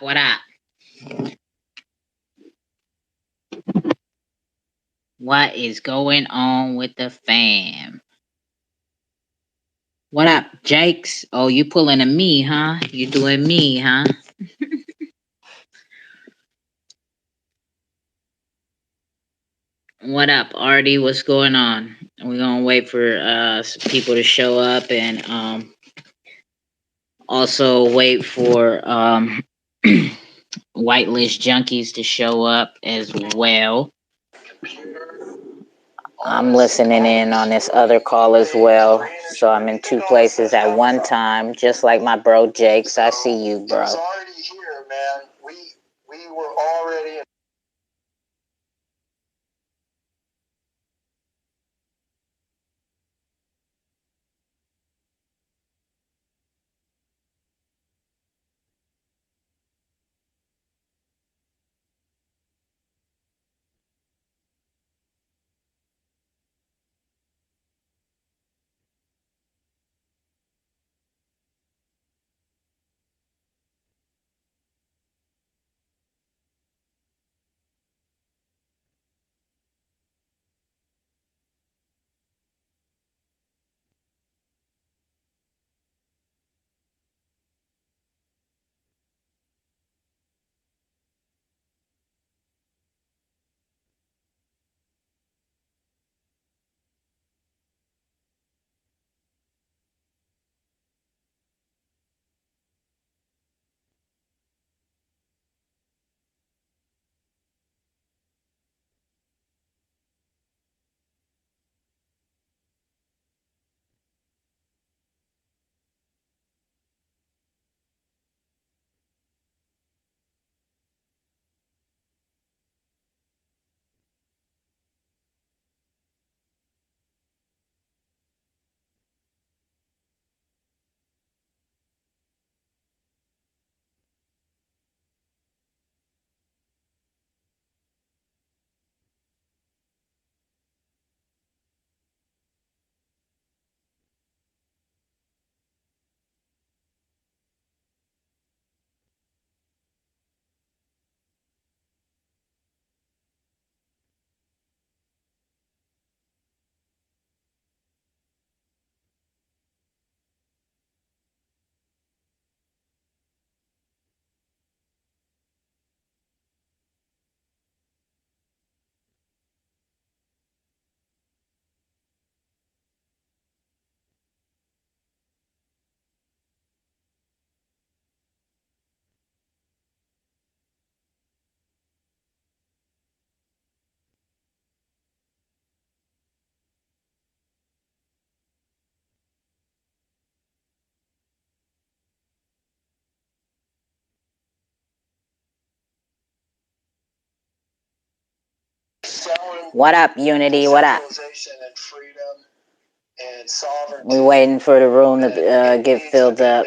What up? What is going on with the fam? What up, Jakes? Oh, you pulling a me, huh? You doing me, huh? What up, Artie? What's going on? We're gonna wait for people to show up and also wait for Whitelist Junkies to show up as well. I'm listening in on this other call as well. So I'm in two places at one time, just like my bro Jakes. I see you, bro. It's already here, man. We were already. What up, Unity? What up? We waiting for the room to get filled up.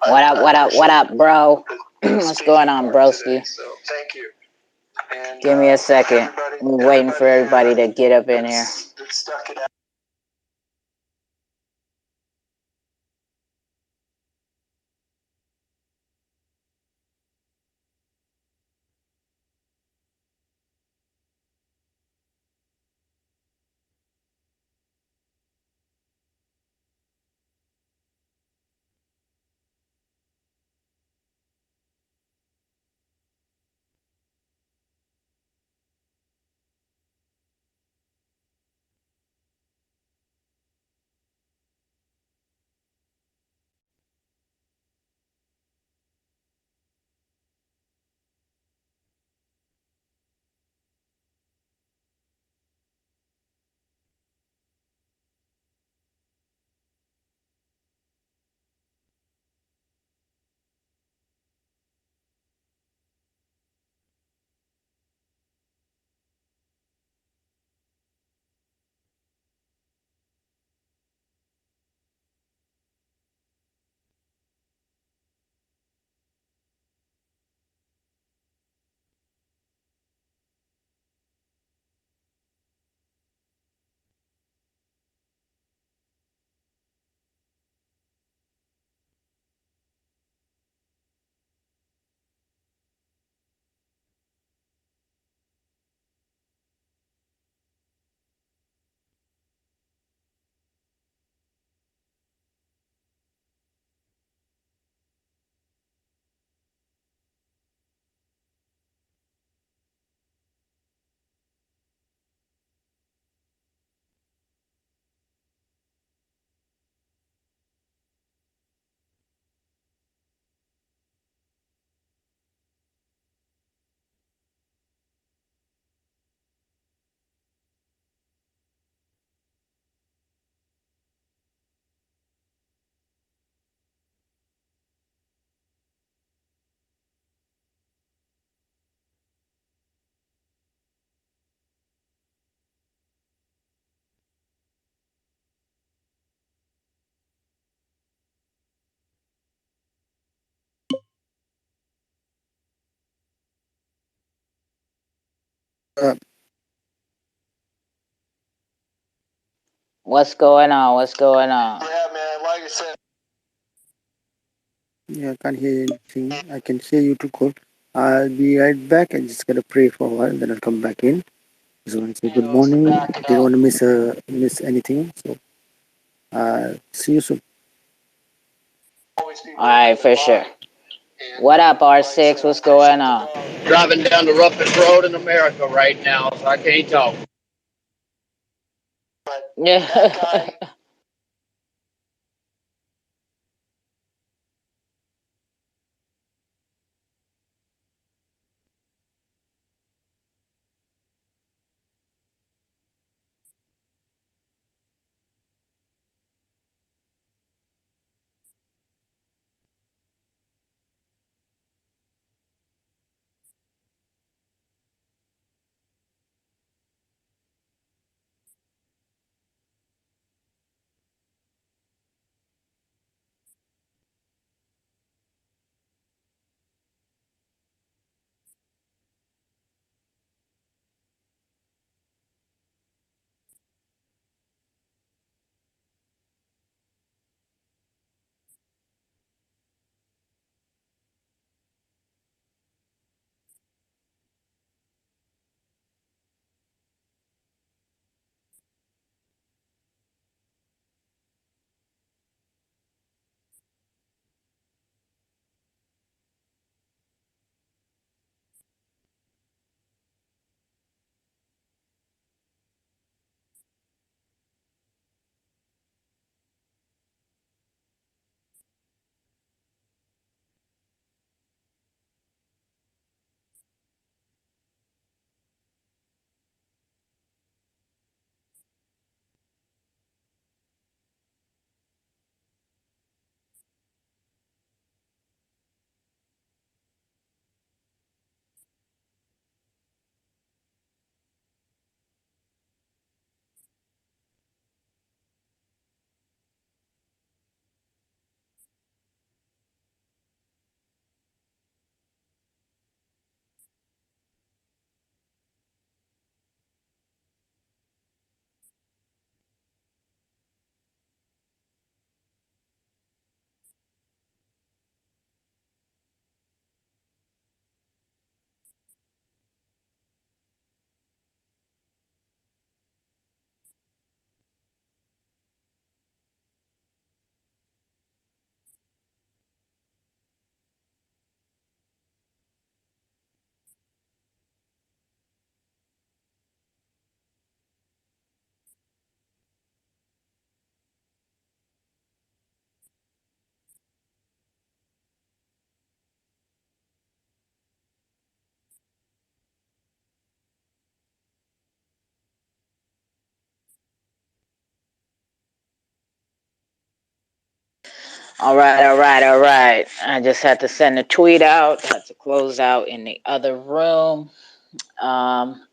What up, what up, what up, bro? What's going on, broski? Thank you. Give me a second. We're waiting for everybody to get up in here. Uh, What's going on? What's going on? yeah, man. Like I said. Yeah, I can't hear anything. I can hear you too cold. I'll be right back. I just gotta pray for a while, then I'll come back in. Just want to say good morning. Didn't want to miss anything. So see you soon. Alright, for sure. What up, R6? What's going on? Driving down the roughest road in America right now, so I can't talk. Yeah. All right, all right, all right. I just had to send a tweet out. Had to close out in the other room. Um,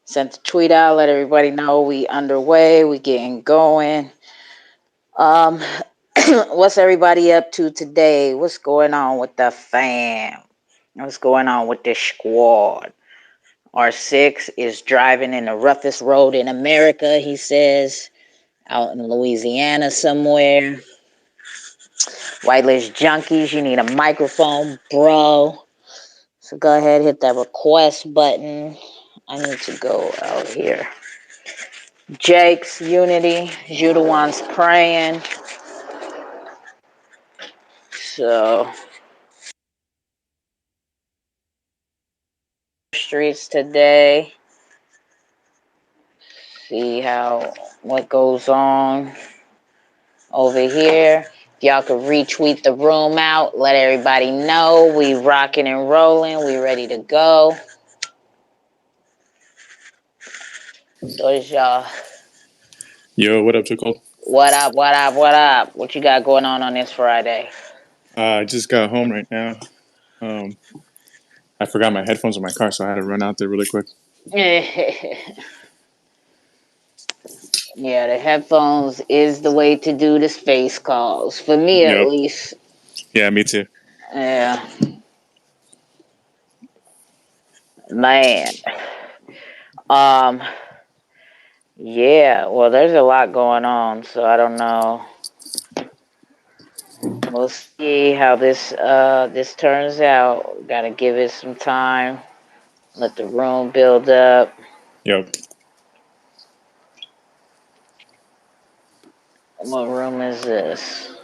Sent the tweet out. Let everybody know we underway. We getting going. Um, what's everybody up to today? What's going on with the fam? What's going on with the squad? R6 is driving in the roughest road in America, he says, out in Louisiana somewhere. Whitelist junkies, you need a microphone, bro. So go ahead, hit that request button. I need to go out here. Jake's Unity, Judawan's praying. So streets today. See how what goes on over here. If y'all could retweet the room out, let everybody know we rocking and rolling. We ready to go. What is y'all? Yo, what up, Nicole? What up? What up? What up? What you got going on this Friday? I just got home right now. Um, I forgot my headphones in my car, so I had to run out there really quick. Yeah, the headphones is the way to do the space calls. For me, at Yep. least. Yeah, me too. Yeah. Man. Um. Yeah. Well, there's a lot going on, so I don't know. We'll see how this turns out. Got to give it some time. Let the room build up. Yep. What room is this?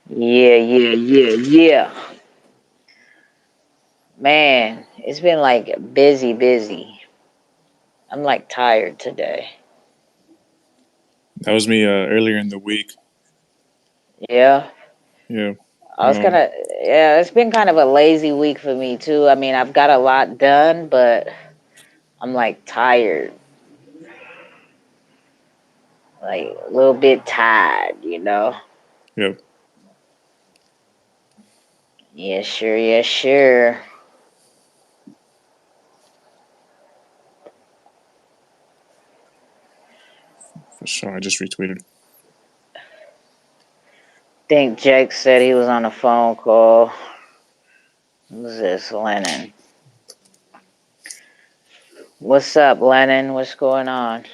Yeah, yeah, yeah, yeah. Man, it's been like busy, busy. I'm like tired today. That was me earlier in the week. Yeah. Yeah. I was kind of, yeah, it's been kind of a lazy week for me too. I mean, I've got a lot done, but I'm like tired. Like a little bit tired. Yep. Yeah, sure, yeah, sure. For sure. I just retweeted. Think Jake said he was on a phone call. Who's this, Lennon? What's up, Lennon? What's going on?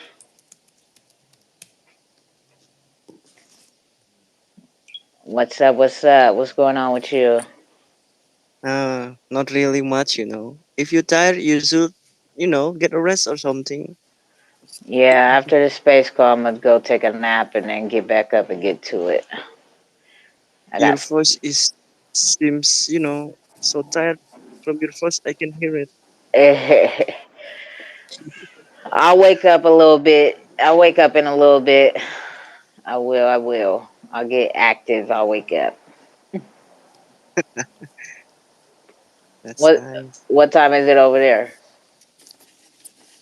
What's up? What's up? What's going on with you? Not really much. If you're tired, you should get a rest or something. Yeah, after the space call, I'm gonna go take a nap and then get back up and get to it. I Your got. voice is seems so tired. From your voice, I can hear it. I'll wake up a little bit. I'll wake up in a little bit. I will. I will. I'll get active. I'll wake up. That's What nice. What time is it over there?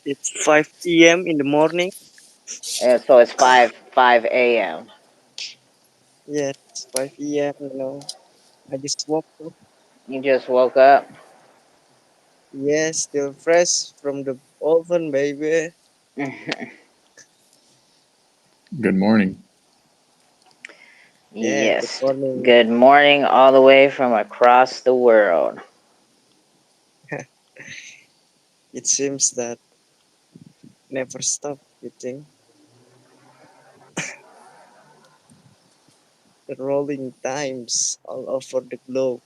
It's 5 p.m. in the morning. Yeah, so it's five a.m. Yes, 5 p.m. I just woke up. You just woke up. Yes, still fresh from the oven, baby. Good morning. Yeah, good Yes. morning. Good morning, all the way from across the world. It seems that never stop. You think the rolling times all over the globe.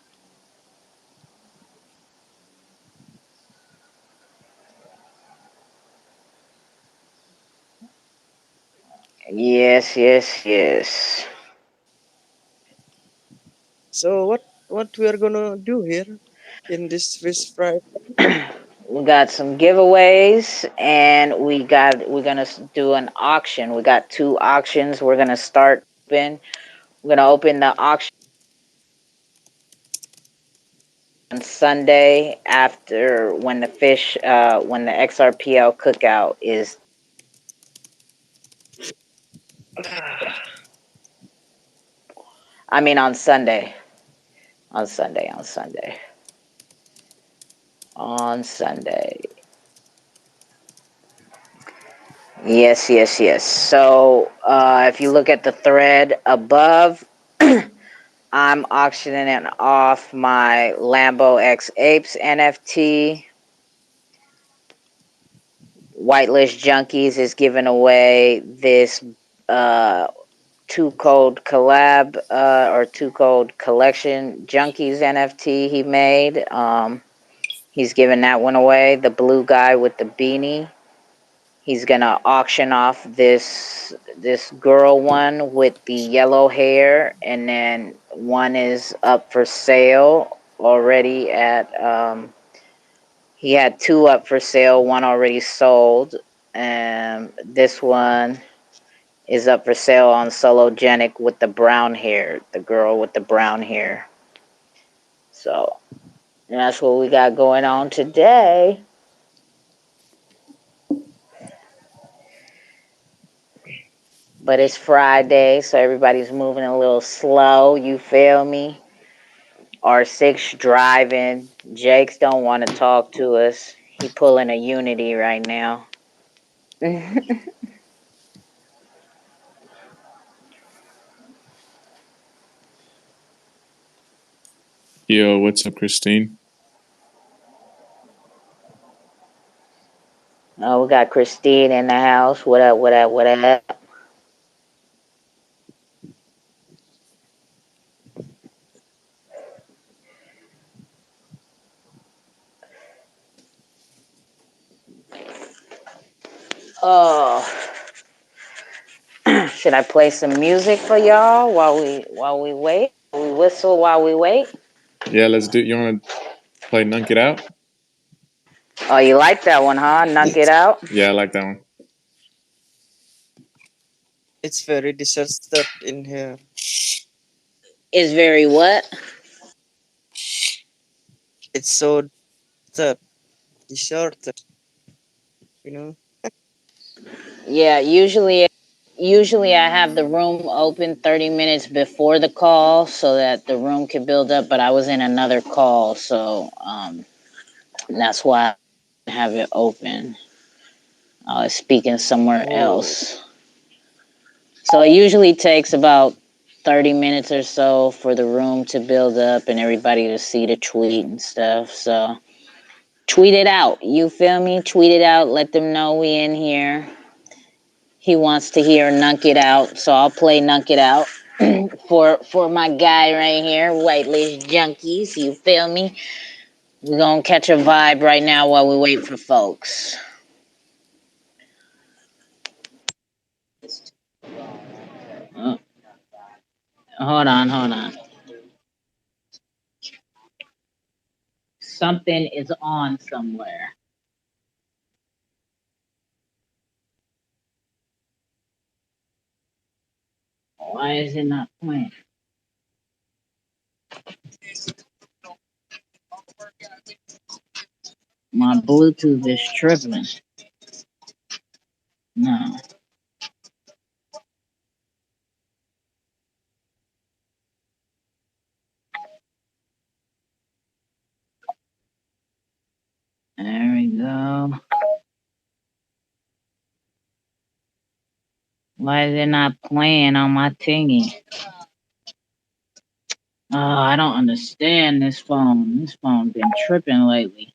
Yes, yes, yes. So what we are gonna do here in this Fish Fry? We got some giveaways, and we're gonna do an auction. We got two auctions. We're gonna start open. We're gonna open the auction on Sunday after when the XRPL cookout is. I mean, on Sunday. On Sunday. On Sunday. On Sunday. Yes, yes, yes. So if you look at the thread above, I'm auctioning off my Lambo X Apes NFT. Whitelist Junkiez is giving away this uh, Too Cold collab or Too Cold collection Junkiez NFT he made. He's giving that one away. The blue guy with the beanie. He's gonna auction off this girl one with the yellow hair, and then one is up for sale already at. He had two up for sale, one already sold, and this one is up for sale on Sologenic with the brown hair, the girl with the brown hair. So that's what we got going on today. But it's Friday, so everybody's moving a little slow. You feel me? R6 driving. Jakes don't want to talk to us. He pulling a Unity right now. Yo, what's up, Christine? Oh, we got Christine in the house. What up? What up? What up? Oh, should I play some music for y'all while we wait? We whistle while we wait. Yeah, let's do. You want to play Nunk It Out? Oh, you like that one, huh? Knock it out. Yeah, I like that one. It's very disaster in here. Is very what? It's so third, disorder, you know. Yeah, usually I have the room open 30 minutes before the call so that the room can build up, but I was in another call, so that's why I have it open. I was speaking somewhere Oh, else. So it usually takes about 30 minutes or so for the room to build up and everybody to see the tweet and stuff. So tweet it out. You feel me? Tweet it out. Let them know we in here. He wants to hear Nunk It Out, so I'll play Nunk It Out for my guy right here, Whitelist Junkiez. You feel me? We're gonna catch a vibe right now while we wait for folks. Uh, hold on. Something is on somewhere. Why is it not playing? My Bluetooth is tripping. No. There we go. Why is it not playing on my thingy? Oh, I don't understand this phone. This phone been tripping lately.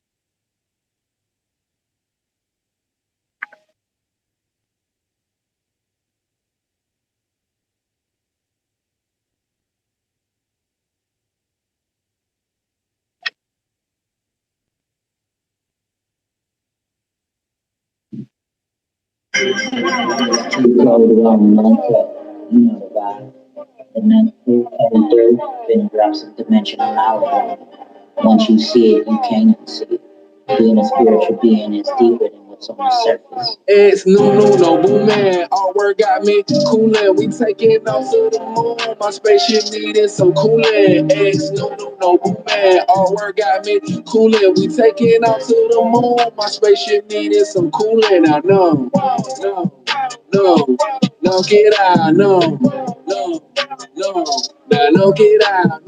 Too cold on Nunca. You know the vibe. The Nunca and dirt, then drops of dimensional knowledge. Once you see it, you can't unsee it. Being a spiritual being is deeper than what's on the surface. It's no booming. All work got me coolin'. We taking off to the moon. My spaceship needed some cooling. It's no booming. All work got me coolin'. We taking off to the moon. My spaceship needed some cooling. I know, no, get out, no, now no, get out,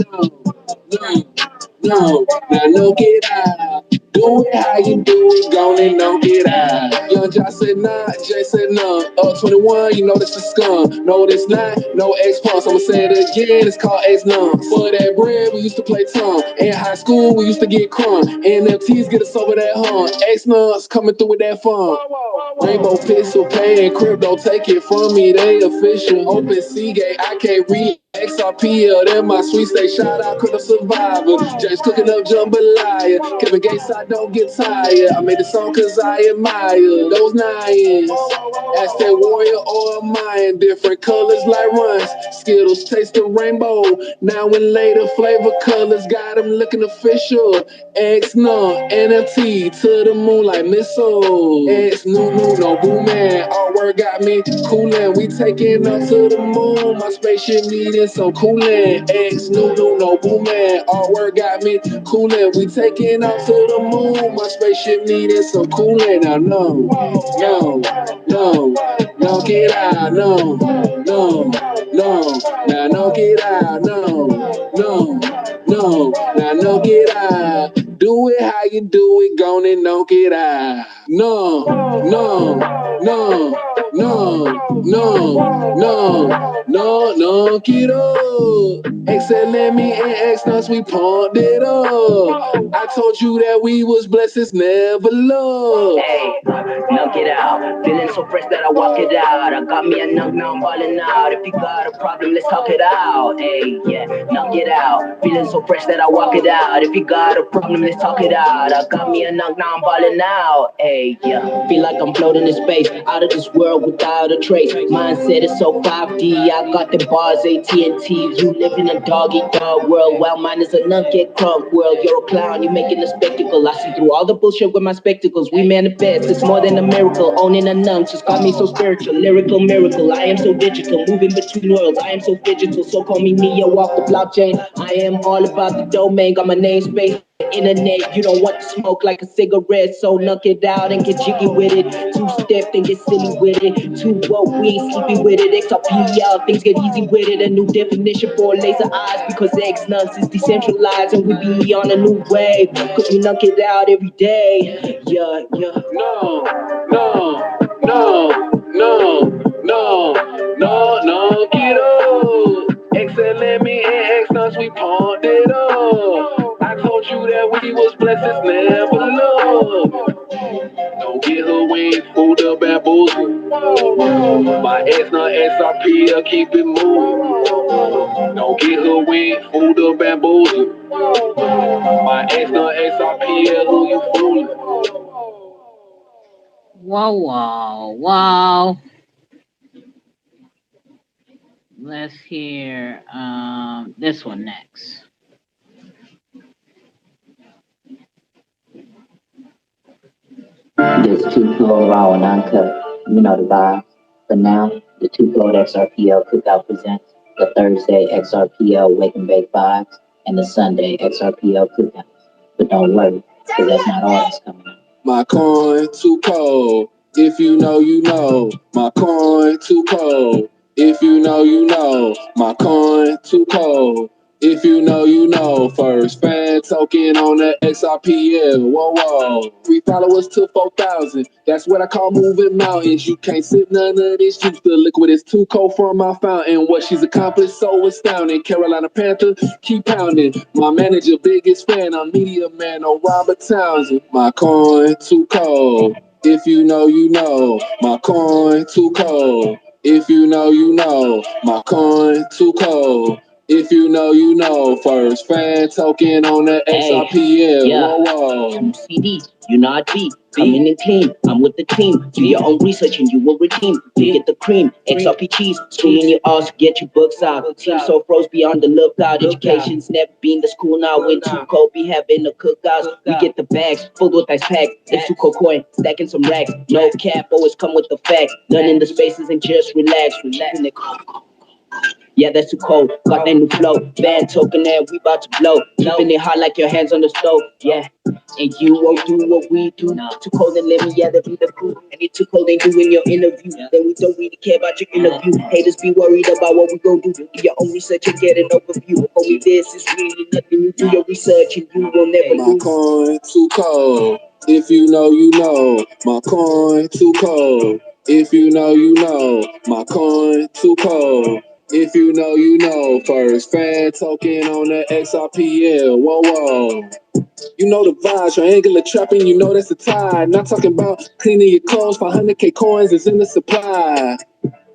no, now no, get out. Do it how you do it, gon' and don't get out. Young Josh said nah, Jay said none. 21, you know this is scum. No, this not, no X plus. I'ma say it again, it's called X num. For that bread, we used to play tongue. In high school, we used to get crumb. NFTs get us over that hump. X nums coming through with that fun. Rainbow pixel pay and crypto, take it from me, they official. Open Seagate, I can't read. XRPL, then my sweet state shout out, could have survivor. James cooking up jambalaya. Kevin Gates, I don't get tired. I made the song cause I admire those nines. Aztec warrior or a Mayan, different colors like runs. Skittles taste the rainbow. Now and later, flavor colors got them looking official. X num, NFT to the moon like missiles. X no booming. All work got me coolin'. We taking up to the moon. My spaceship needing some cooling. X no booming. All work got me coolin'. We taking up to the moon. My spaceship needing some cooling. Now no, get out, no, now no, get out, no, now no, get out. Do it how you do it, gon' and don't get out. No, get up. XLME and X nuts, we pumped it up. I told you that we was blessed, it's never love. Hey, knock it out. Feeling so fresh that I walk it out. I got me a knock, now I'm ballin' out. If you got a problem, let's talk it out. Hey, yeah, knock it out. Feeling so fresh that I walk it out. If you got a problem, let's talk it out. I got me a knock, now I'm ballin' out. Hey, yeah, feel like I'm floating in space, out of this world without a trace. Mindset is so 5D. I got the bars, AT&T. You live in a dog-eat-dog world, while mine is a nugget crunk world. You're a clown, you're making a spectacle. I see through all the bullshit with my spectacles. We manifest, it's more than a miracle. Owning a nun just got me so spiritual. Lyrical miracle, I am so digital. Moving between worlds, I am so digital. So call me Neo off the blockchain. I am all about the domain, got my namespace. Internet, you don't want to smoke like a cigarette, so knock it out and get jiggy with it. Two-step and get silly with it. Too woke, we ain't sleepy with it. XRPL, things get easy with it. A new definition for laser eyes, because X nuns is decentralized and we be on a new wave, cause we knock it out every day. Yeah. No, get up. XLME and X nuts, we pumped it up. I told you that we was blessed, it's never love. Don't get her wings, fooled up bamboozled. My X nut XRPL, keep it moving. Don't get her wings, fooled up bamboozled. My X nut XRPL, who you fooling? Wow. Let's hear this one next. There's two flow raw and uncut. You know the vibe. But now, the two flow XRPL Cookout presents the Thursday XRPL Wake and Bake Vibes and the Sunday XRPL Cookout. But don't worry, because that's not all that's coming up. My coin too cold. If you know, you know. My coin too cold. If you know, you know. My coin too cold. If you know, you know. First fan token on the XRPL. Whoa. 3 followers to 4,000. That's what I call moving mountains. You can't sip none of this juice. The liquid is too cold from my fountain. What she's accomplished so astounding. Carolina Panther, keep pounding. My manager, biggest fan. I'm media man, no Robert Townsend. My coin too cold. If you know, you know. My coin too cold. If you know, you know. My coin too cold. If you know, you know. First fan token on the XRPL. Yeah. Whoa. 2 CDs, you know I beat. Coming in clean, I'm with the team. Do your own research and you will redeem. You get the cream, XRP cheese, screen your ass, get your books out. Team so froze beyond the lookout. Education's never been the school now. When too cold, be having a cookouts. We get the bags, full with ice pack. It's too cold coin, stacking some racks. No cap, always come with the facts. None in the spaces and just relax. Keeping it calm. Yeah, that's too cold. Got that new flow. Band token and we about to blow. Keeping it hot like your hands on the stove. Yeah. And you won't do what we do. Too cold and let me, yeah, that be the crew. And it's too cold, ain't doing your interview. Then we don't really care about your interview. Haters be worried about what we gon' do. Do your own research and get an overview. Only this is really nothing. You do your research and you will never lose. My coin too cold. If you know, you know. My coin too cold. If you know, you know. My coin too cold. If you know, you know. First fan token on the XRPL. Whoa, whoa. You know the vibes, triangular trapping, you know that's the tide. Not talking about cleaning your clothes, 500K coins is in the supply.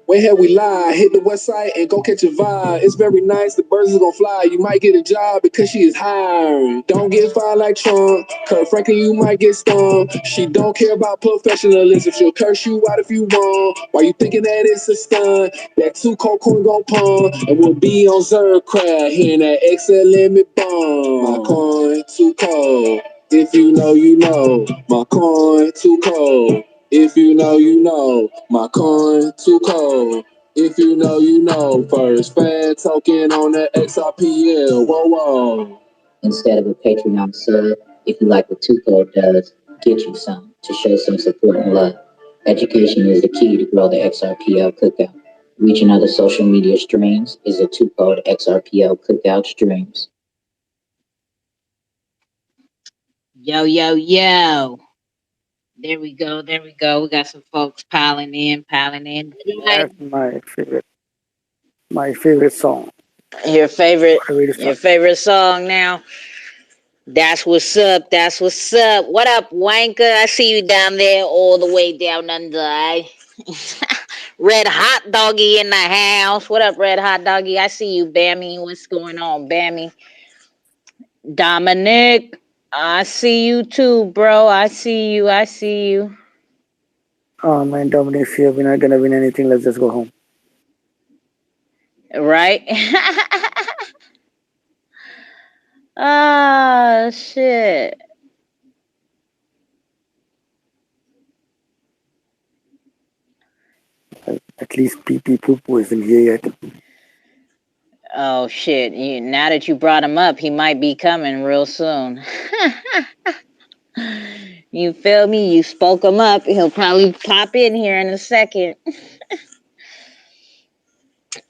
Where have we lie? Hit the west side and go catch a vibe. It's very nice, the birds is gonna fly. You might get a job because she is hiring. Don't get fired like Trump. Kurt Franklin, you might get stung. She don't care about professionalism. She'll curse you out if you want. Why you thinking that it's a stunt? That 2 cold coin gon' pump. And we'll be on Zerg crowd, hearing that XL limit bomb. My coin too cold. If you know, you know. My coin too cold. If you know, you know. My coin too cold. If you know, you know. First fan token on the XRPL. Whoa, whoa. Instead of a Patreon sub, if you like what Two Code does, get you some to show some support and love. Education is the key to grow the XRPL Cookout. Reaching other social media streams is a Two Code XRPL Cookout streams. Yo, yo, yo. There we go. There we go. We got some folks piling in, piling in. That's my favorite song. Your favorite, Favorite your song. favorite song now. That's what's up. That's what's up. What up, Wanker? I see you down there, all the way down under. Red Hot Doggy in the house. What up, Red Hot Doggy? I see you, Bammy. What's going on, Bammy? Dominic, I see you too, bro. I see you. I see you. Oh man, Dominic, if we're not gonna win anything, let's just go home. Right? Ah, shit. At least PP Poop isn't here yet. Oh shit! Now that you brought him up, he might be coming real soon. You feel me? You spoke him up. He'll probably pop in here in a second.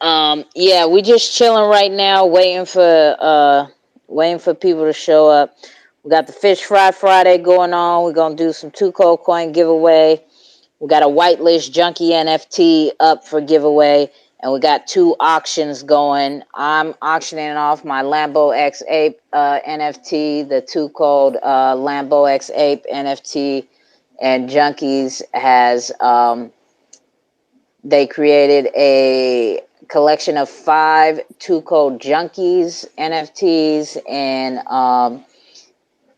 Yeah, we just chilling right now, waiting for people to show up. We got the Fish Fry Friday going on. We're gonna do some 2 cold coin giveaway. We got a Whitelist Junkie NFT up for giveaway, and we got 2 auctions going. I'm auctioning off my Lambo X Ape NFT, the 2 code Lambo X Ape NFT, and Junkiez has they created a collection of 5 2 code Junkiez NFTs, and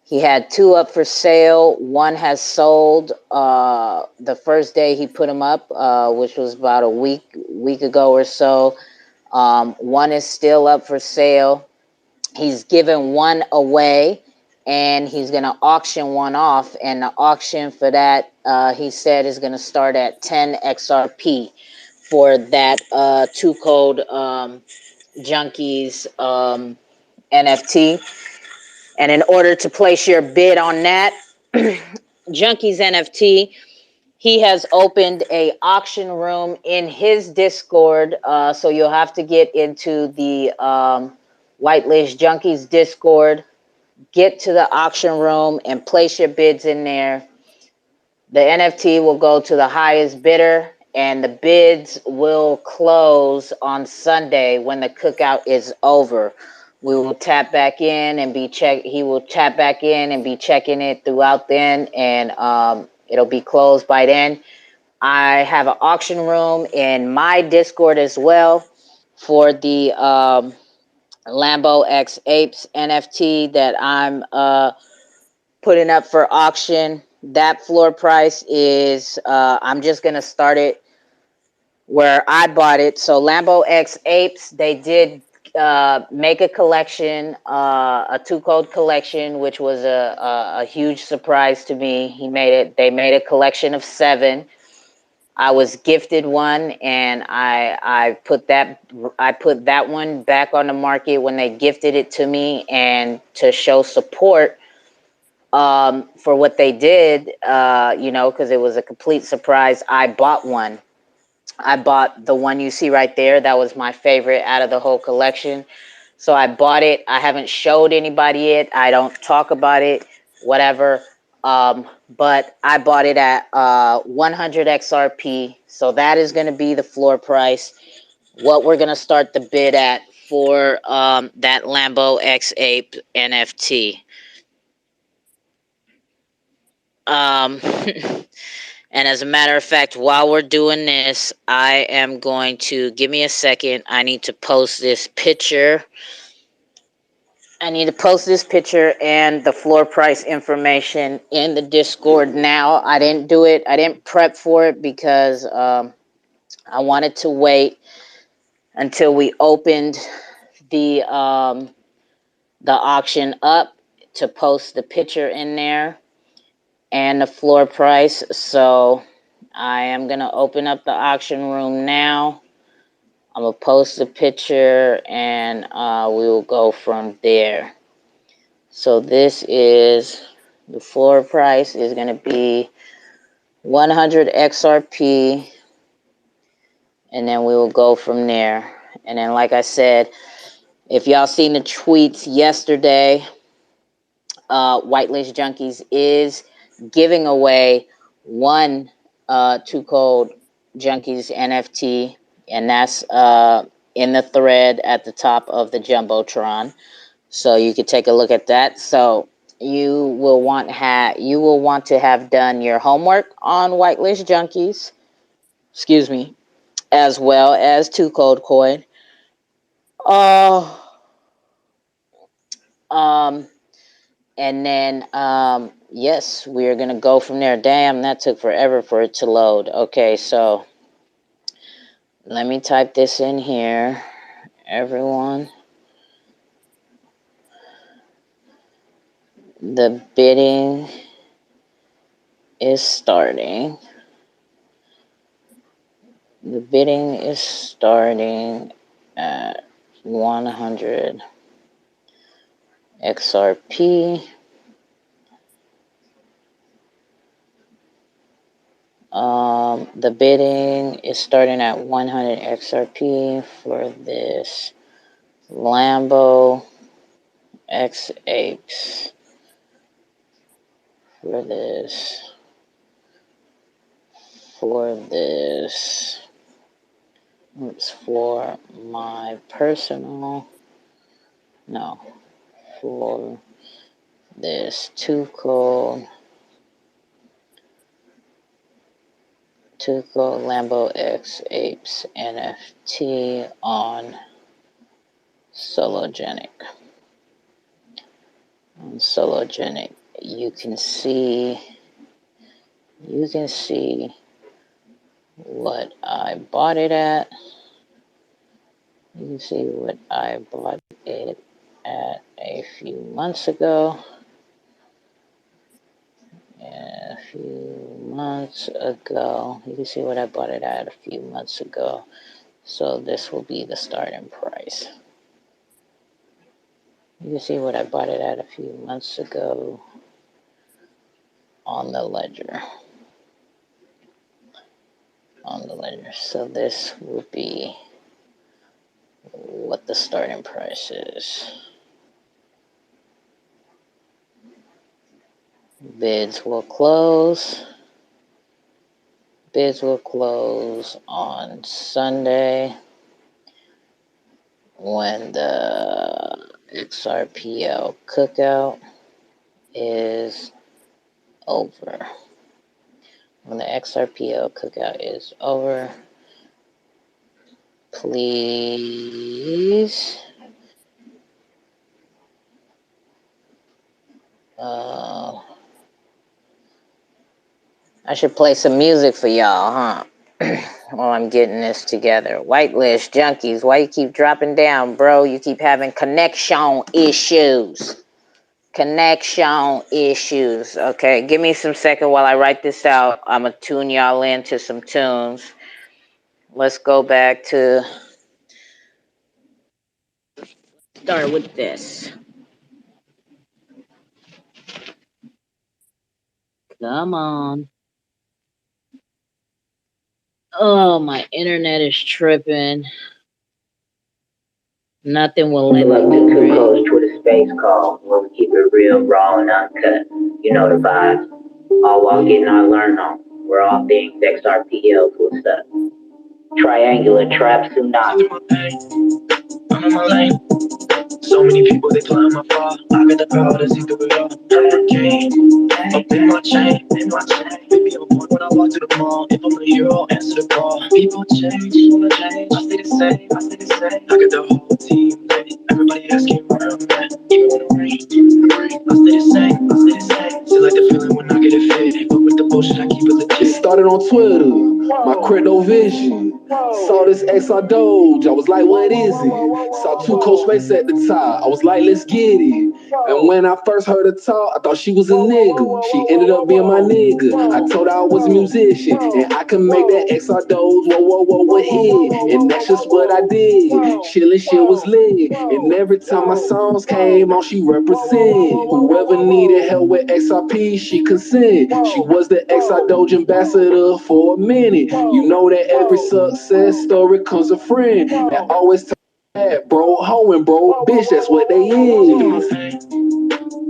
he had 2 up for sale. 1 has sold the first day he put them up, which was about a week ago or so. 1 is still up for sale. He's given 1 away, and he's going to auction 1 off. And the auction for that, he said, is going to start at 10 XRP for that 2 code Junkiez NFT. And in order to place your bid on that Junkiez NFT, he has opened a auction room in his Discord. So you'll have to get into the Whitelist Junkiez Discord, get to the auction room and place your bids in there. The NFT will go to the highest bidder, and the bids will close on Sunday when the cookout is over. We will tap back in and he will tap back in and be checking it throughout then, and it'll be closed by then. I have an auction room in my Discord as well for the Lambo X Apes NFT that I'm putting up for auction. That floor price is, I'm just going to start it where I bought it. So Lambo X Apes, they did make a collection, a two-code collection, which was a huge surprise to me. They made a collection of 7. I was gifted one, and I put that one back on the market when they gifted it to me, and to show support for what they did, because it was a complete surprise. I bought one. I bought the one you see right there. That was my favorite out of the whole collection. So I bought it. I haven't showed anybody it. I don't talk about it, whatever. But I bought it at 100 XRP. So that is going to be the floor price. What we're going to start the bid at for that Lambo X Ape NFT. Um, and as a matter of fact, while we're doing this, I am going to, give me a second. I need to post this picture. I need to post this picture and the floor price information in the Discord now. I didn't do it. I didn't prep for it because I wanted to wait until we opened the auction up to post the picture in there and the floor price. So I am going to open up the auction room now. I'm going to post the picture and we will go from there. So this is, the floor price is going to be 100 XRP, and then we will go from there. And then, like I said, if y'all seen the tweets yesterday, Whitelist Junkiez is giving away one Two Cold Junkiez NFT, and that's in the thread at the top of the Jumbotron. So you could take a look at that. So you will want to have done your homework on Whitelist Junkiez, excuse me, as well as Two Cold Coin. And then yes, we are gonna go from there. Damn, that took forever for it to load. Okay, so let me type this in here, everyone. The bidding is starting. The bidding is starting at 100 XRP. The bidding is starting at 100 XRP for this Lambo X Apes. For this, it's for my personal, no, for this Tuco Lambo X Apes NFT on Sologenic. On Sologenic, you can see what I bought it at. You can see what I bought it at a few months ago. A few months ago. You can see what I bought it at a few months ago. So this will be the starting price. You can see what I bought it at a few months ago on the ledger. So this will be what the starting price is. Bids will close. Bids will close on Sunday when the XRPL cookout is over. When the XRPL cookout is over, please I should play some music for y'all, huh? While I'm getting this together. Whitelist, Junkiez, why you keep dropping down, bro? You keep having connection issues. Connection issues. Okay, give me some second while I write this out. I'm going to tune y'all into some tunes. Let's go back to... Start with this. Come on. Oh, my internet is tripping. Nothing will let Like the two codes to the space call, where we keep it real, raw, and uncut. You know the vibes. All while getting our learn on. We're all things XRPL cool stuff. Triangular trap tsunami. I'm in my lane. So many people, they climb my far. I got the power to see through it all. Hurricane, up in my chain, in my chain. Baby, I'm on when I walk to the mall. If I'm a hero, answer the call. People change, wanna change. I stay the same, I stay the same. I got the whole team lit. Everybody asking where I'm at. Even when it rain, even when it rain. I stay the same, I stay the same. Still like the feeling when I get it fit. But with the bullshit, I keep it legit. It started on Twitter, my crypto vision. Saw this XR Doge, I was like, what is it? Saw two Coach Space at the top, I was like, let's get it. And when I first heard her talk, I thought she was a nigga. She ended up being my nigga. I told her I was a musician, and I can make that XR Doge, what hit. And that's just what I did. Chillin' shit was lit. And every time my songs came on, she represent. Whoever needed help with XRP, she consent. She was the XR Doge ambassador for a minute. You know that every success story comes a friend that always tell that bro, hoeing bro, bitch, that's what they is.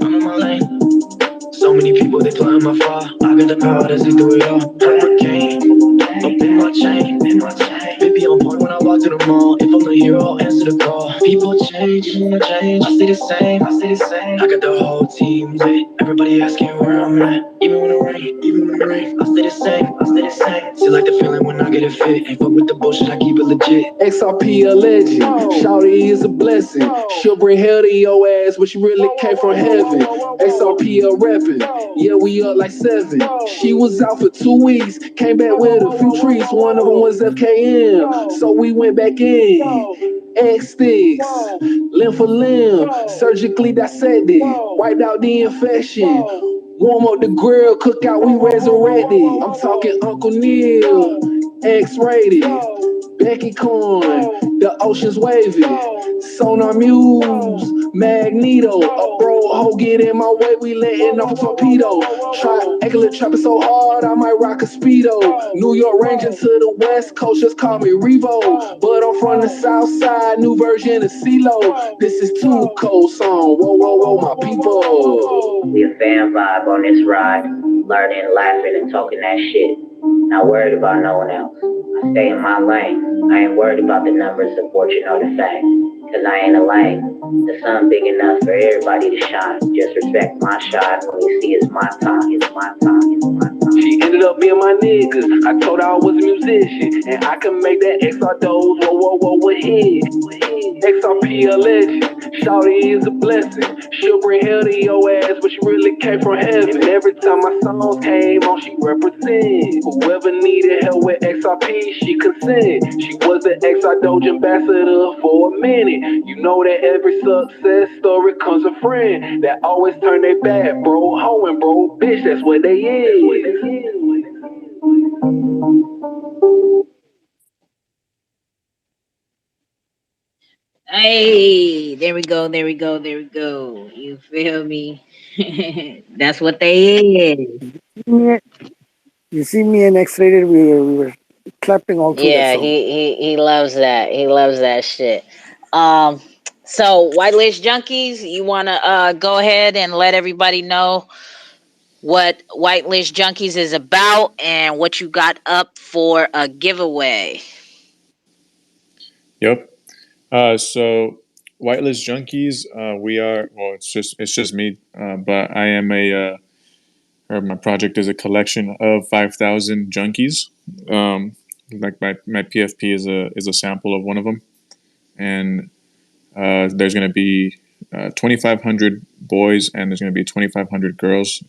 I'm in my lane. So many people, they climb my far. I got the power to see through it all. Hurricane, up in my chain, in my chain. Baby, on point when I walk to the mall. If I'm a hero, answer the call. People change, wanna change. I stay the same, I stay the same. I got the whole team lit. Everybody asking where I'm at. Even when it rain, even when it rain. I stay the same, I stay the same. Still like the feeling when I get it fit. Ain't fuck with the bullshit, I keep it legit. XRP a legend, shawty is a blessing. She'll bring hell to your ass, but she really came from heaven. XRP a reppin', yeah, we up like 7. She was out for 2 weeks, came back with a few treats. One of them was FKM, so we went back in. X sticks, limb for limb, surgically dissected, wiped out the infection. Warm up the grill, cook out, we resurrected. I'm talking Uncle Neil, X-rated, Becky Corn, the ocean's wavy, Sonar Muse, Magneto, a bro, ho, get in my way, we letting off a torpedo. Triangular trapping so hard, I might rock a Speedo. New York ranging to the West Coast, just call me Revo. But I'm from the South Side, new version of CeeLo. This is too cold song, whoa, whoa, whoa, my people. We a fan vibe on this ride, learning, laughing, and talking that shit. Not worried about no one else. I stay in my lane. I ain't worried about the numbers, the fortune, or the fame. Cause I ain't a lane. The sun big enough for everybody to shine. Just respect my shine when you see it's my time, it's my time, it's my time. She ended up being my nigga. I told her I was a musician, and I can make that XR Doge, what hit. XRP a legend, shawty is a blessing. She'll bring hell to your ass, but she really came from heaven. And every time my songs came on, she represent. Whoever needed help with XRP, she consent. She was the XR Doge ambassador for a minute. You know that every success story comes a friend that always turn their back, bro, hoeing bro, bitch, that's what they is. Hey, there we go, there we go, there we go. You feel me? That's what they is. Yeah. You see me and X-rated, we were clapping all through that Yeah, song. he loves that. He loves that shit. Um, so Whitelist Junkiez, you wanna go ahead and let everybody know what Whitelist Junkiez is about and what you got up for a giveaway. Yep. So Whitelist Junkiez, we are well. It's just me, but I am or my project is a collection of 5,000 junkies. Like my PFP is a sample of one of them, and there's going to be 2,500 boys and there's going to be 2,500 girls,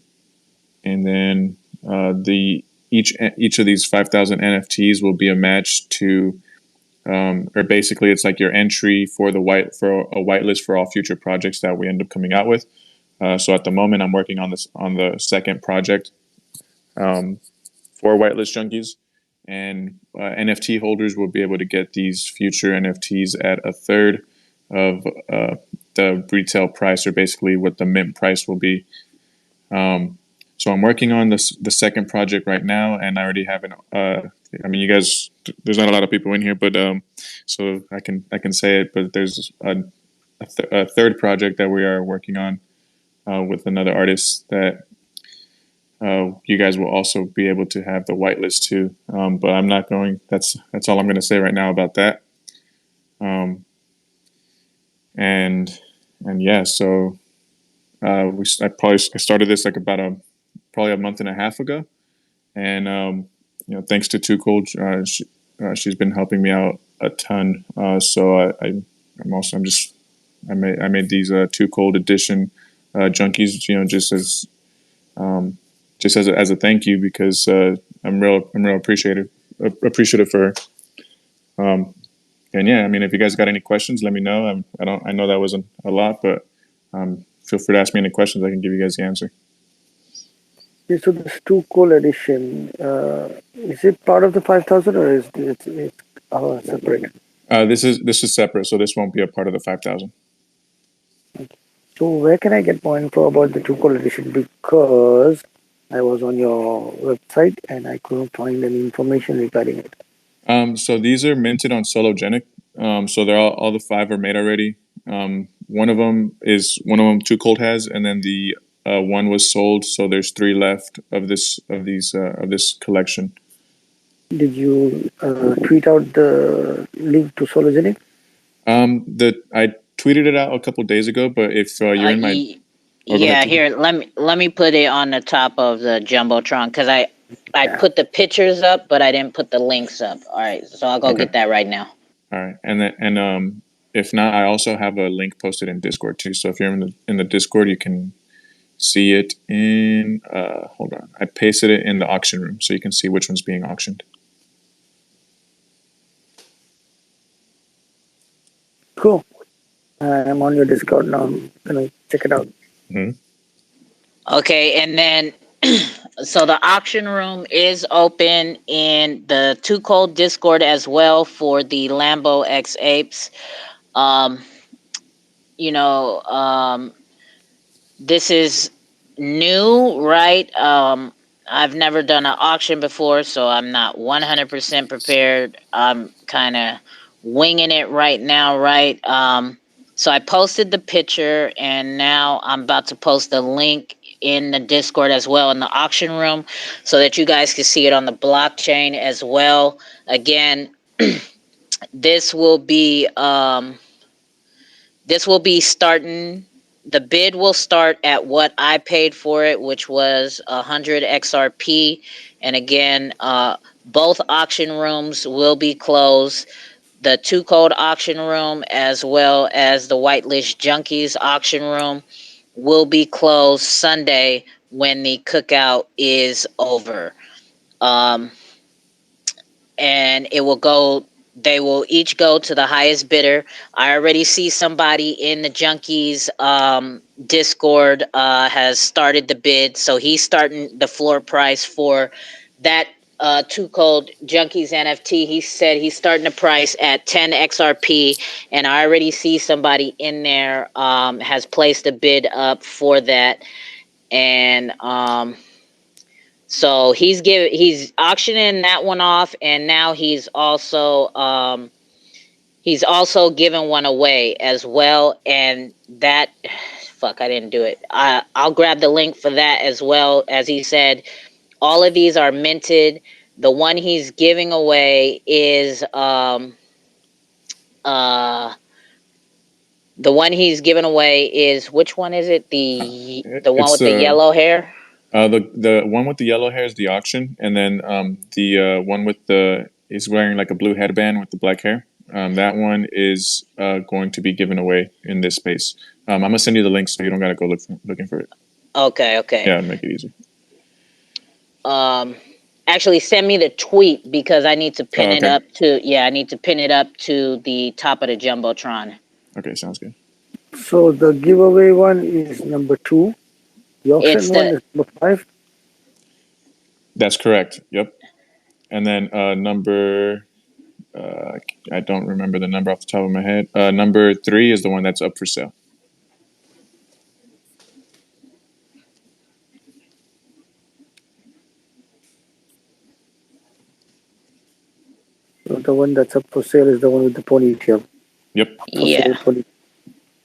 and then the each of these 5,000 NFTs will be a match to, or basically it's like your entry for a whitelist for all future projects that we end up coming out with. So at the moment, I'm working on the second project for Whitelist Junkies, and NFT holders will be able to get these future NFTs at a third of the retail price, or basically what the mint price will be. So I'm working on the second project right now, and I already have an. I mean, you guys, there's not a lot of people in here, but so I can say it. But there's a third project that we are working on with another artist that you guys will also be able to have the whitelist too. But I'm not going. That's all I'm going to say right now about that. And yeah, so I started this like about probably a month and a half ago, and thanks to Too Cold, she's been helping me out a ton. So I made these Too Cold edition junkies, just as a thank you, because I'm real appreciative for her. And yeah, I mean, if you guys got any questions, let me know. I know that wasn't a lot, but feel free to ask me any questions. I can give you guys the answer. Yeah, so this Too Cold edition, is it part of the 5,000 or is it separate? This is separate, so this won't be a part of the 5,000. So where can I get more info about the Too Cold edition? Because I was on your website and I couldn't find any information regarding it. So these are minted on Sologenic. So they're all the 5 are made already. One of them Too Cold has, and then the one was sold. So there's 3 left of this collection. Did you tweet out the link to Sologenic? I tweeted it out a couple days ago, but if you're in my here, let me put it on the top of the Jumbotron, because I put the pictures up, but I didn't put the links up. All right, so I'll go get that right now. All right, and if not, I also have a link posted in Discord too. So if you're in the Discord, you can see it in. Hold on, I pasted it in the auction room, so you can see which one's being auctioned. Cool. I'm on your Discord now. I'm gonna check it out. Mm-hmm. Okay, and then so the auction room is open in the Too Cold Discord as well for the Lambo X Apes. This is new, right? I've never done an auction before, so I'm not 100% prepared. I'm kind of winging it right now, right? So I posted the picture, and now I'm about to post the link in the Discord as well in the auction room, so that you guys can see it on the blockchain as well. Again, this will be starting. The bid will start at what I paid for it, which was 100 XRP. And again, both auction rooms will be closed. The Too Cold auction room, as well as the Whitelist Junkies auction room, will be closed Sunday when the cookout is over. And they will each go to the highest bidder. I already see somebody in the Junkies Discord has started the bid, so he's starting the floor price for that Too Cold Junkies NFT. He said he's starting the price at 10 XRP, and I already see somebody in there has placed a bid up for that. And so he's auctioning that one off, and now he's also giving one away as well. And that, fuck, I didn't do it. I'll grab the link for that as well. As he said, all of these are minted. The one he's giving away is which one is it? The one with the yellow hair? The one with the yellow hair is the auction, and then the one with is wearing like a blue headband with the black hair. That one is going to be given away in this space. I'm gonna send you the link so you don't gotta go looking for it. Okay. Yeah, make it easy. Actually, send me the tweet because I need to pin it okay. up to. Yeah, I need to pin it up to the top of the jumbotron. Okay, sounds good. So the giveaway one is number 2. The It's auction one the is number 5. That's correct. Yep. And then number, I don't remember the number off the top of my head. Number 3 is the one that's up for sale. So the one that's up for sale is the one with the ponytail. Yep. Up for yeah. sale,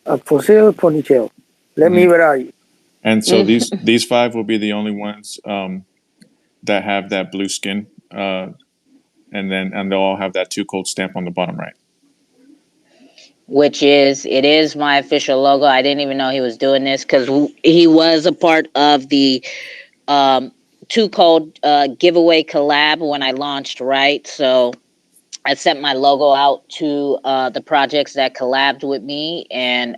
up for sale, ponytail. Let me, Hmm. where are you? And so these 5 will be the only ones that have that blue skin, and they'll all have that Too Cold stamp on the bottom right. Which it is my official logo. I didn't even know he was doing this because he was a part of the Too Cold giveaway collab when I launched, right? So I sent my logo out to the projects that collabed with me, and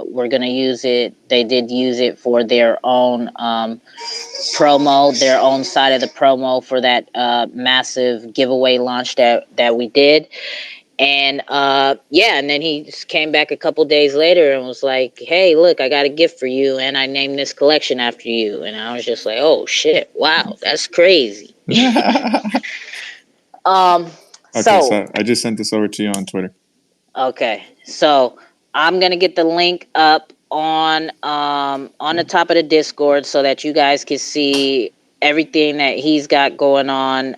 we're gonna use it. They did use it for their own promo, their own side of the promo for that massive giveaway launch that we did. And yeah, and then he just came back a couple days later and was like, "Hey, look, I got a gift for you, and I named this collection after you." And I was just like, "Oh shit, wow, that's crazy." Um, Okay, so so I just sent this over to you on Twitter. okay, so I'm gonna get the link up on the top of the Discord so that you guys can see everything that he's got going on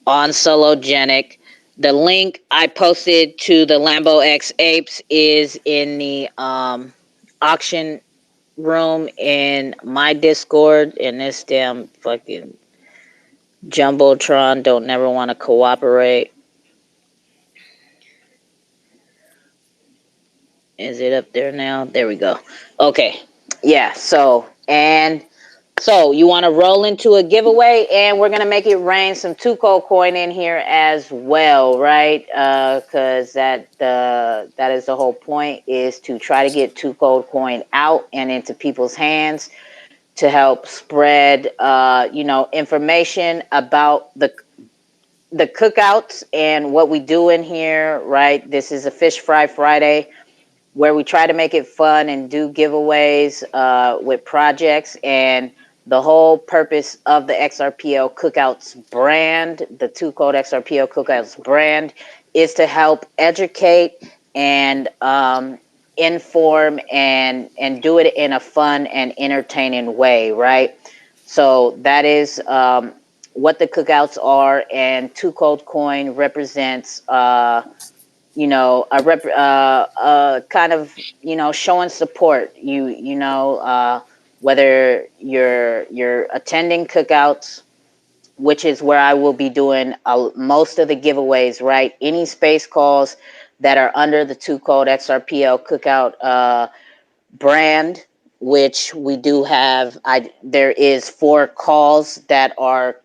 Sologenic. The link I posted to the Lambo X Apes is in the auction room in my Discord, and this damn fucking Jumbotron don't never want to cooperate. Is it up there now? There we go. Okay. Yeah, so you want to roll into a giveaway, and we're gonna make it rain some Too Cold coin in here as well, right? Because that is the whole point, is to try to get Too Cold coin out and into people's hands to help spread, information about the cookouts and what we do in here, right? This is a Fish Fry Friday, where we try to make it fun and do giveaways with projects. And the whole purpose of the XRPL Cookouts brand, the Too Cold XRPL Cookouts brand, is to help educate and inform and do it in a fun and entertaining way, right? So that is what the cookouts are, and Too Cold Coin represents kind of, showing support. Whether you're attending cookouts, which is where I will be doing most of the giveaways, right? Any space calls that are under the Too Cold XRPL Cookout brand, which we do have. There is 4 calls that are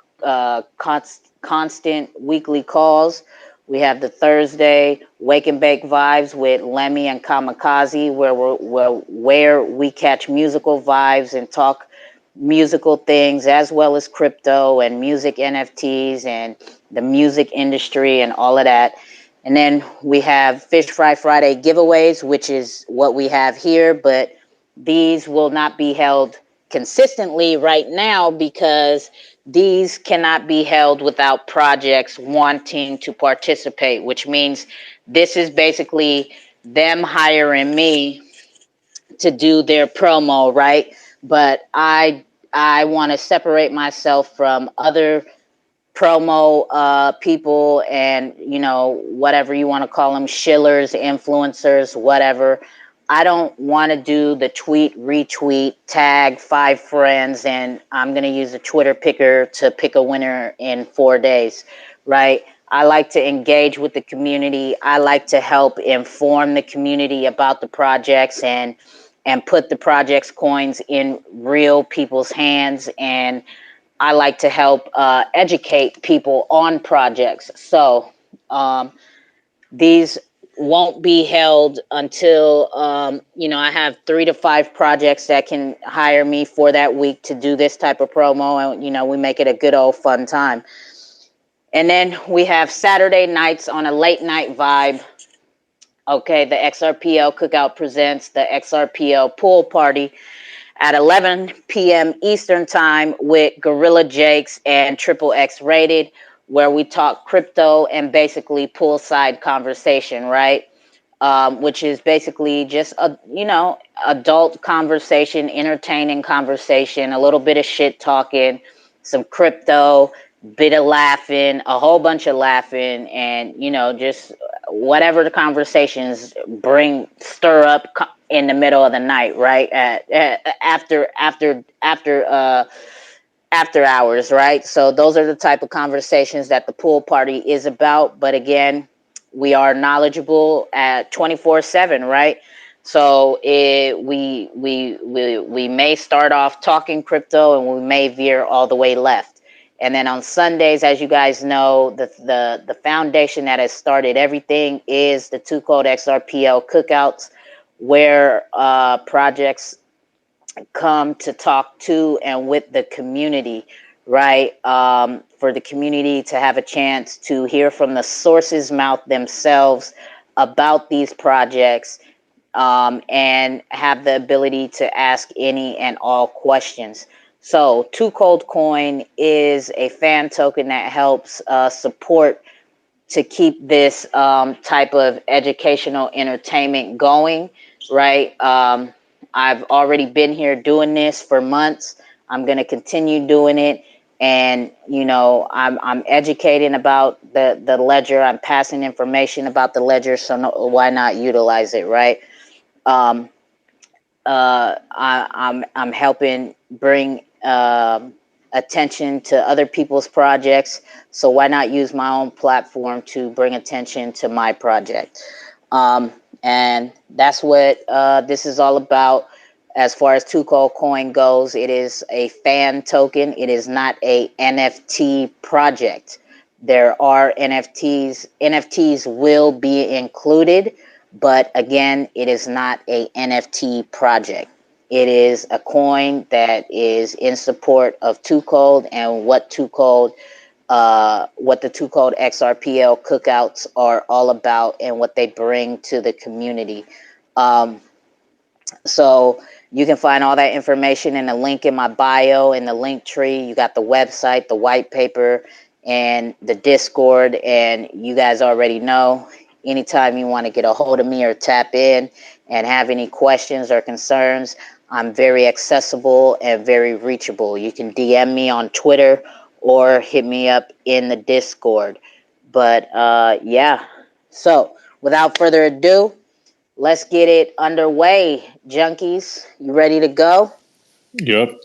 constant weekly calls. We have the Thursday Wake and Bake Vibes with Lemmy and Kamikaze, where we catch musical vibes and talk musical things, as well as crypto and music NFTs and the music industry and all of that. And then we have Fish Fry Friday giveaways, which is what we have here, but these will not be held consistently right now because these cannot be held without projects wanting to participate, which means this is basically them hiring me to do their promo, right? But I want to separate myself from other promo people, and whatever you want to call them, shillers, influencers, whatever. I don't want to do the tweet, retweet, tag 5 friends, and I'm going to use a Twitter picker to pick a winner in 4 days, right? I like to engage with the community. I like to help inform the community about the projects and put the projects coins in real people's hands, and I like to help educate people on projects. So these won't be held until I have 3 to 5 projects that can hire me for that week to do this type of promo, and we make it a good old fun time. And then we have Saturday nights on a late night vibe. Okay, the XRPL Cookout presents the XRPL Pool Party at 11 p.m. Eastern Time with Gorilla Jakes and Triple X Rated, where we talk crypto and basically poolside conversation, right? Which is basically just adult conversation, entertaining conversation, a little bit of shit talking, some crypto, bit of laughing, a whole bunch of laughing, and just whatever the conversations stir up in the middle of the night, right? After hours, right? So those are the type of conversations that the pool party is about. But again, we are knowledgeable at 24/7, right? So we may start off talking crypto and we may veer all the way left. And then on Sundays, as you guys know, the foundation that has started everything is the Two Cold XRPL Cookouts, where projects come to talk to and with the community, right? For the community to have a chance to hear from the source's mouth themselves about these projects, and have the ability to ask any and all questions. So, Two Cold Coin is a fan token that helps support to keep this type of educational entertainment going, right? I've already been here doing this for months. I'm going to continue doing it. And, I'm educating about the ledger. I'm passing information about the ledger. So why not utilize it, right? I'm helping bring attention to other people's projects. So why not use my own platform to bring attention to my project? And that's what this is all about. As far as Two Cold Coin goes, it is a fan token. It is not a NFT project. There are NFTs. NFTs will be included, but again, it is not a NFT project. It is a coin that is in support of Two Cold and what the Two Cold XRPL cookouts are all about and what they bring to the community. So you can find all that information in the link in my bio, in the link tree. You got the website, the white paper, and the Discord. And you guys already know, anytime you want to get a hold of me or tap in and have any questions or concerns, I'm very accessible and very reachable. You can DM me on Twitter or hit me up in the Discord. But yeah, so without further ado, let's get it underway, junkies. You ready to go? Yep.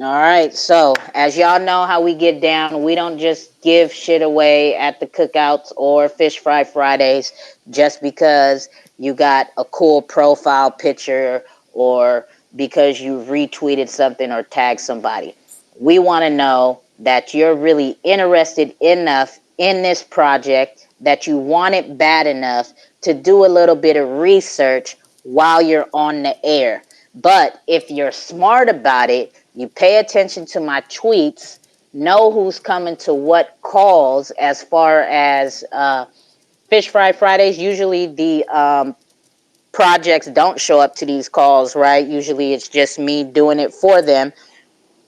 All right. So, as y'all know how we get down, we don't just give shit away at the cookouts or Fish Fry Fridays just because you got a cool profile picture or because you retweeted something or tagged somebody. We want to know that you're really interested enough in this project that you want it bad enough to do a little bit of research while you're on the air. But if you're smart about it, you pay attention to my tweets, know who's coming to what calls as far as Fish Fry Fridays. Usually the projects don't show up to these calls, right? Usually it's just me doing it for them.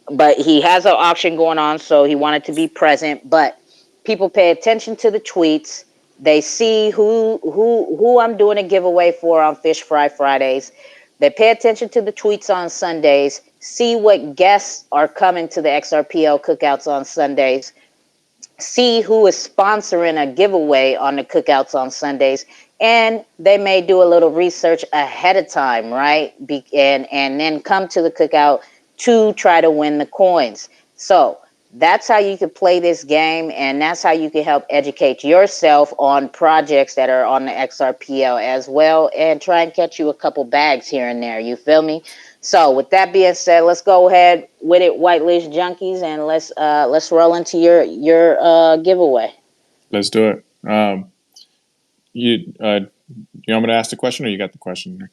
But he has an auction going on, so he wanted to be present. But people pay attention to the tweets. They see who I'm doing a giveaway for on Fish Fry Fridays. They pay attention to the tweets on Sundays, see what guests are coming to the XRPL cookouts on Sundays, see who is sponsoring a giveaway on the cookouts on Sundays, and they may do a little research ahead of time, right? And then come to the cookout to try to win the coins. So that's how you can play this game, and that's how you can help educate yourself on projects that are on the XRPL as well, and try and catch you a couple bags here and there. You feel me? So with that being said, let's go ahead with it, Whitelist Junkies, and let's roll into your giveaway. Let's do it. You You want me to ask the question, or you got the question?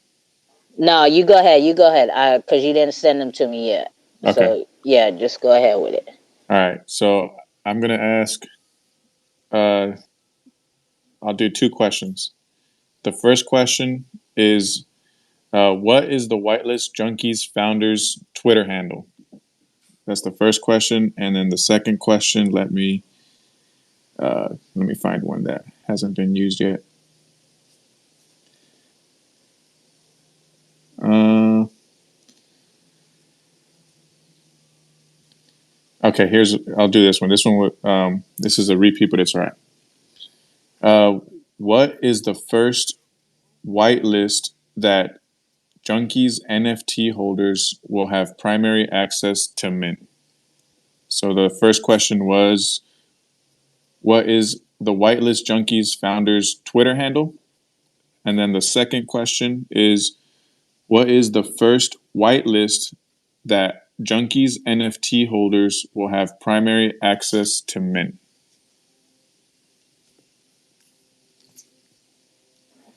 No, you go ahead. You go ahead. Because you didn't send them to me yet. Okay. So yeah, just go ahead with it. All right. So I'm gonna ask. Uh, I'll do two questions. The first question is, what is the Whitelist Junkies founder's Twitter handle? That's the first question, and then the second question. Let me find one that hasn't been used yet. Uh, okay, I'll do this one. This is a repeat, but it's all right. What is the first whitelist that Junkies NFT holders will have primary access to mint? So the first question was, what is the Whitelist Junkies founder's Twitter handle? And then the second question is, what is the first whitelist that Junkies NFT holders will have primary access to mint?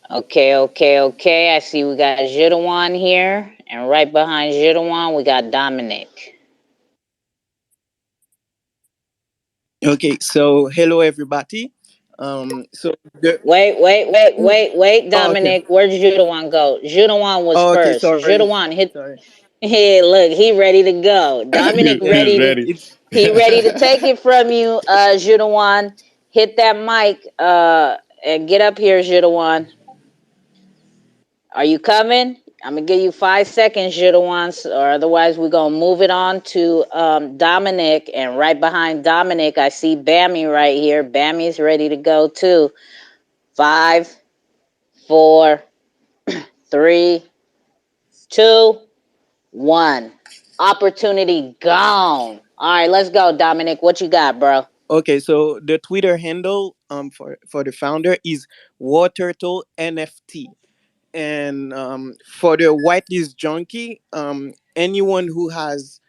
Okay. I see we got Jidawan here, and right behind Jidawan, we got Dominic. Okay, so hello everybody. So the Wait, oh, okay. Dominic. Where'd Jidawan go? Jidawan was Oh, okay, first. sorry, Jidawan hit. sorry. Hey, look, he ready to go. Dominic Yeah, He's ready to. ready. it's He ready to take it from you, Jidawan. Hit that mic, and get up here, Jidawan. Are you coming? I'm gonna give you 5 seconds, Jidawan, or otherwise we're gonna move it on to Dominic. And right behind Dominic, I see Bammy right here. Bammy's ready to go too. 5, 4, 3, 2, 1. Opportunity gone. All right, let's go, Dominic. What you got, bro? okay. So the Twitter handle for the founder is War Turtle NFT, and for the whitelist junkie, anyone who has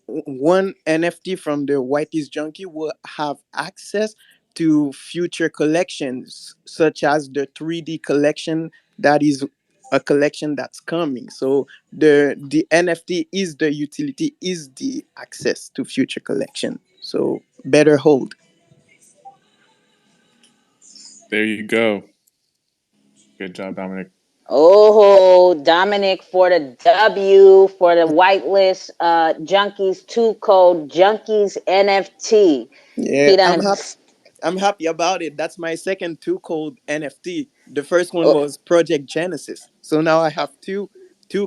one NFT from the Whitelist Junkie will have access to future collections, such as the 3D collection that is a collection that's coming. So the NFT is the utility, is the access to future collection. So better hold. There you go. Good job, Dominic. Oh, Dominic for the W for the whitelist junkies 2 code junkies NFT. Yeah, He done. I'm happy about it. That's my second two code NFT. The first one Oh, was Project Genesis. So now I have two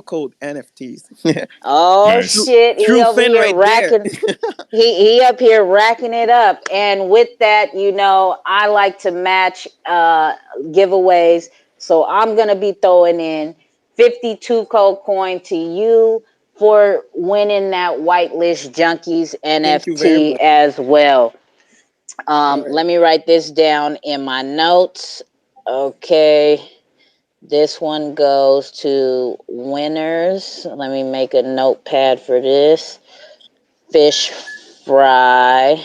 code NFTs. oh true Nice. shit! He true over fan here right there. racking. He up here racking it up. And with that, I like to match giveaways. So I'm gonna be throwing in 52 code coin to you for winning that whitelist junkies Thank you very NFT much. as well. All right. Let me write this down in my notes. Okay. This one goes to winners. Let me make a notepad for this. Fish fry.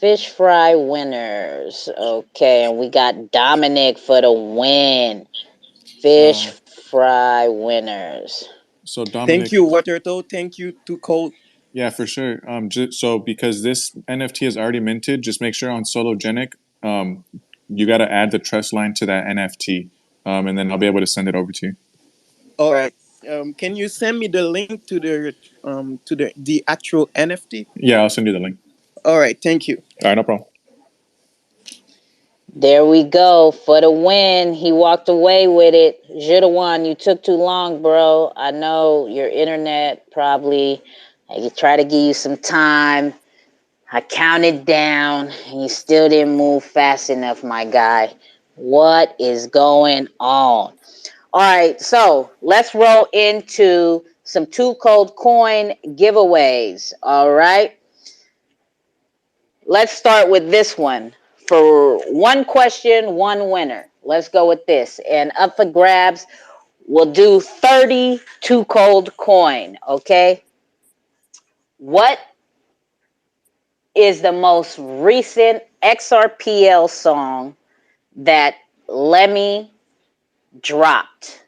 Fish fry winners. Okay, and we got Dominic for the win. Fish Uh, fry winners. so Thank Dominic, you, Waterto. Thank you, Too Cold. yeah, for sure. So because this NFT is already minted, just make sure on Sologenic, you got to add the trust line to that NFT, and then I'll be able to send it over to you. All right. Can you send me the link to the actual NFT? Yeah, I'll send you the link. All right. Thank you. All right, no problem. There we go for the win. He walked away with it. Jidawan, you took too long, bro. I know your internet probably. I try to give you some time. I counted down, and you still didn't move fast enough, my guy. What is going on? All right, so let's roll into some 2 code coin giveaways. All right, let's start with this one. For one question, one winner. Let's go with this. And up for grabs, we'll do 30 2 code coin. Okay, what is the most recent XRPL song that Lemmy dropped?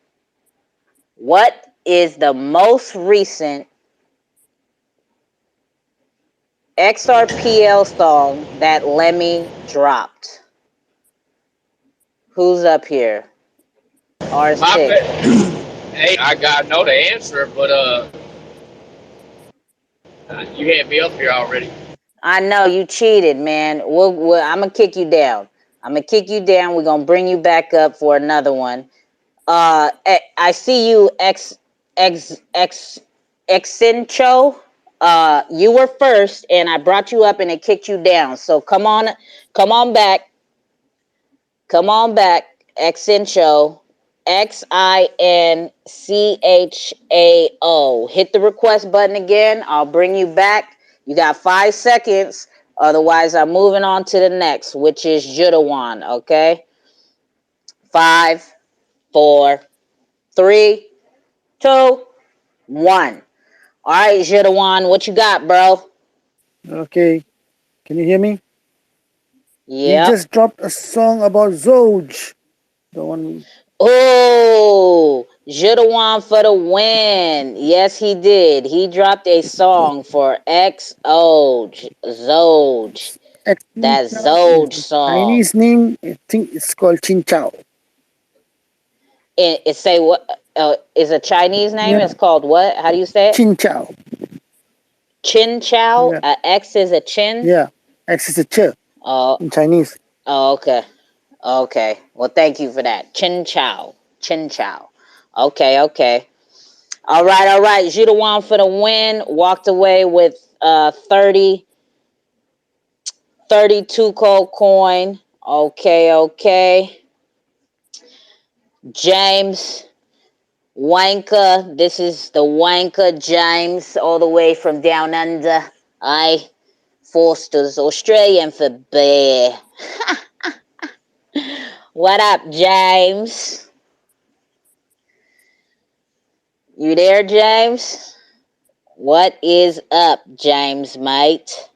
What is the most recent XRPL song that Lemmy dropped? Who's up here? My R6. hey, I got know the answer, but you had me up here already. I know you cheated, man. I'm gonna kick you down. I'm gonna kick you down. We're gonna bring you back up for another one. I see you, X Exincho. You were first, and I brought you up, and it kicked you down. So come on back, come on back, Exincho. XINCHAO. Hit the request button again. I'll bring you back. You got 5 seconds. Otherwise, I'm moving on to the next, which is Judawan. Okay. 5, 4, 3, 2, 1. All right, Judawan, what you got, bro? Okay, can you hear me? He Yep. just dropped a song about Zoj. The one. Oh, Judawan for the win. Yes, he did. He dropped a song for XO Zoj. Actually, That Zoj the song. Chinese name, I think it's called Chin Chow. It say what? Is a Chinese name? Yeah, It's called what? How do you say it? Chin Chow. Chin Chow. Yeah, X is a chin. yeah. X is a ch Oh, in Chinese. oh, okay. Okay. Well, thank you for that. Chin Chow. Chin Chow. Okay, okay. All right, all right. Judawan for the win. Walked away with 32 cold coin. Okay, okay. James Wanker. This is the Wanker James, all the way from down under. I Forster's Australian for bear. What up, James? You there, James? What is up, James, mate?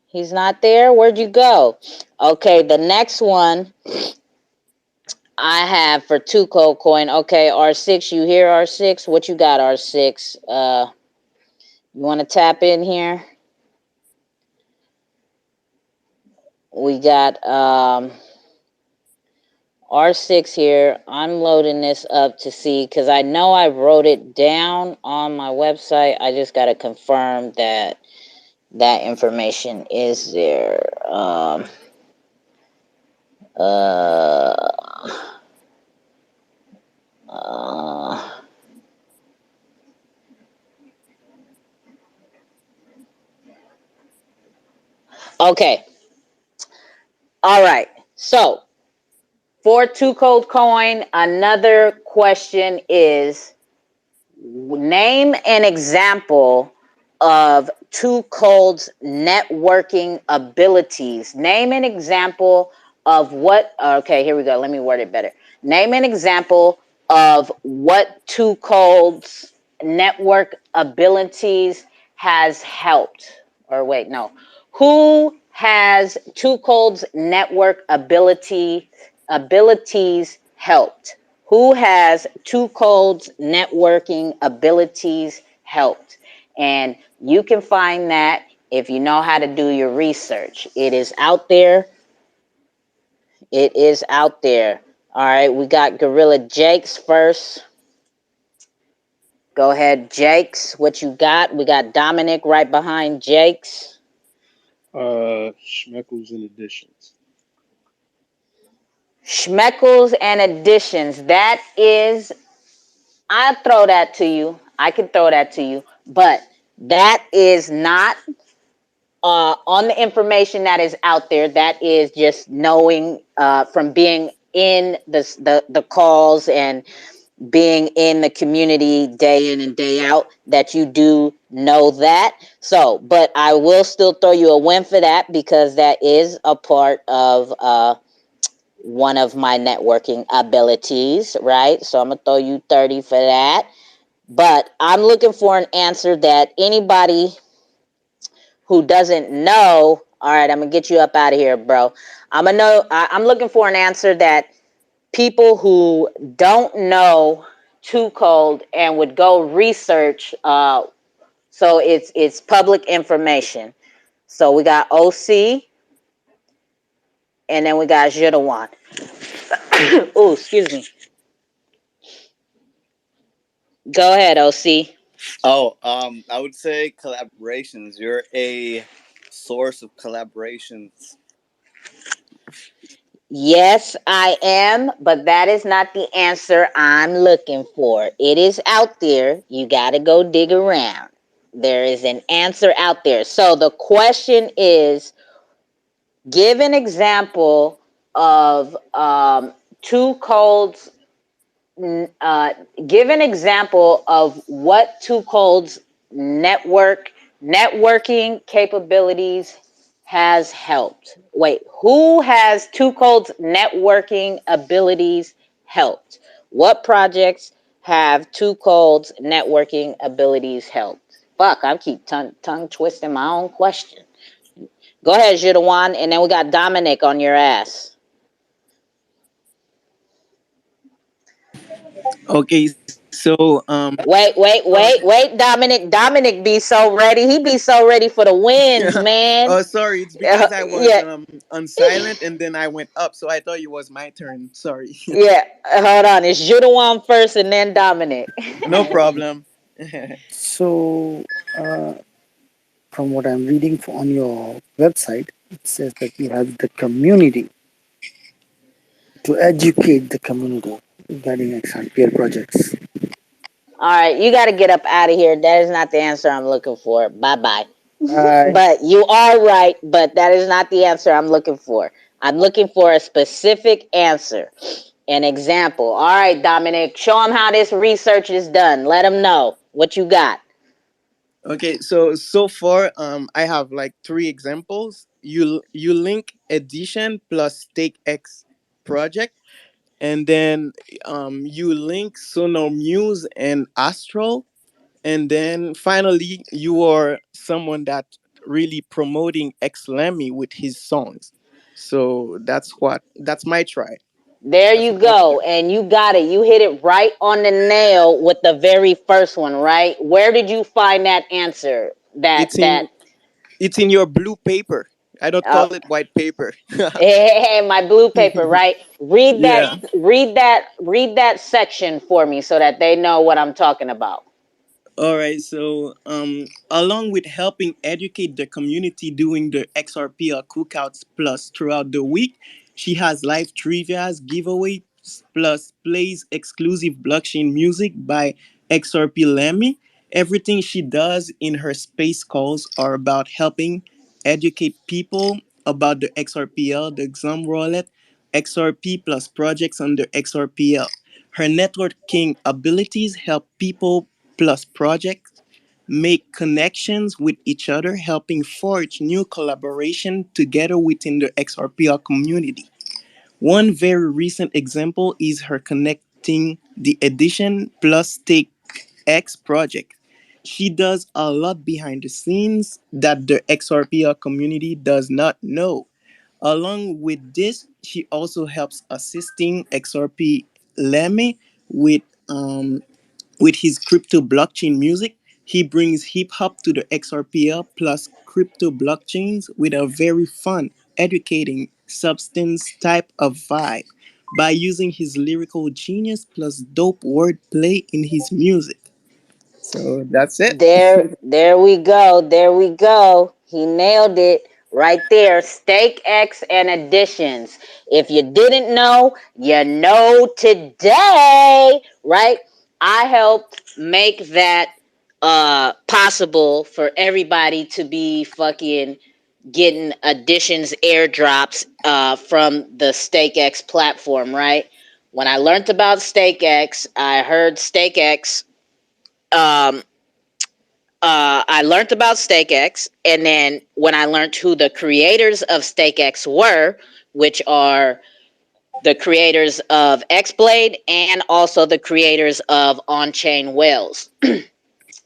He's not there? Where'd you go? Okay, the next one I have for 2 cold coin. Okay, R6, you here, R6? What you got, R6? You want to tap in here? We got R6 here. I'm loading this up to see, because I know I wrote it down on my website. I just got to confirm that that information is there. Uh, uh, okay. All right. So for 2 cold coin, another question is, name an example of 2 cold's networking abilities. Name an example of what, okay, here we go. Let me word it better. Name an example of what 2 cold's network abilities has helped. Or wait, no. Who has 2 cold's network abilities helped? Who has 2 cold's networking abilities helped? And you can find that if you know how to do your research. It is out there. It is out there. All right, we got Gorilla Jakes first. Go ahead, Jakes. What you got? We got Dominic right behind Jakes. Schmeckles and additions. Schmeckles and additions. That is, I throw that to you. I can throw that to you, but that is not on the information that is out there. That is just knowing from being in the calls and being in the community day in and day out that you do know that. So, but I will still throw you a win for that, because that is a part of one of my networking abilities, right? So I'm gonna throw you 30 for that. But I'm looking for an answer that anybody who doesn't know All right, I'm gonna get you up out of here, bro. I'm looking for an answer that people who don't know Too Cold and would go research. So it's public information. So we got OC, and then we got Jidawan. Oh, excuse me. Go ahead, OC. Oh, I would say collaborations. You're a source of collaborations. Yes, I am, but that is not the answer I'm looking for. It is out there. You got to go dig around. There is an answer out there. So the question is, give an example of Too Cold's uh, give an example of what Too Cold's networking capabilities has helped. Wait, who has Too Cold's networking abilities helped? What projects have Too Cold's networking abilities helped? Fuck, I keep tongue twisting my own question. Go ahead, Jidawan, and then we got Dominic on your ass. Okay, so Wait, Dominic. Dominic be so ready. He be so ready for the wins, man. oh, sorry, it's because I was Yeah, on silent and then I went up, so I thought it was my turn. Sorry. yeah. Hold on. It's Judawan first and then Dominic. No problem. So, from what I'm reading on your website, it says that you have the community to educate the community regarding XRPL projects. All right, you got to get up out of here. That is not the answer I'm looking for. Bye bye. Bye. But you are right, but that is not the answer I'm looking for. I'm looking for a specific answer, an example. All right, Dominic, show them how this research is done. Let them know what you got. Okay, so far, I have like three examples. You link edition plus stake X project, and then you link Sono Muse and Astral, and then finally you are someone that really promoting X Lemmy with his songs. So that's my try. There That's you my answer. go. And you got it. You hit it right on the nail with the very first one, right? Where did you find that answer? It's That in it's in your blue paper. I don't uh, call it white paper. hey, my blue paper, right? Yeah. Read that section for me so that they know what I'm talking about. All right. So, along with helping educate the community doing the XRPL cookouts plus throughout the week, she has live trivias, giveaways, plus plays exclusive blockchain music by XRP Lemmy. Everything she does in her space calls are about helping educate people about the XRPL, the exam wallet, XRP plus projects under XRPL. Her networking abilities help people plus projects make connections with each other, helping forge new collaboration together within the XRPL community. One very recent example is her connecting the Edition plus Take X project. She does a lot behind the scenes that the XRPL community does not know. Along with this, she also helps assisting XRP Lemme with his crypto blockchain music. He brings hip hop to the XRPL plus crypto blockchains with a very fun, educating substance type of vibe by using his lyrical genius plus dope wordplay in his music. So that's it. There we go. There we go. He nailed it right there. Stake X and additions. If you didn't know, you know today, right? I helped make that possible for everybody to be fucking getting additions airdrops from the StakeX platform, right? When I learned about StakeX, I heard StakeX um, I learned about StakeX, and then when I learned who the creators of StakeX were, which are the creators of XBlade and also the creators of On Chain Whales.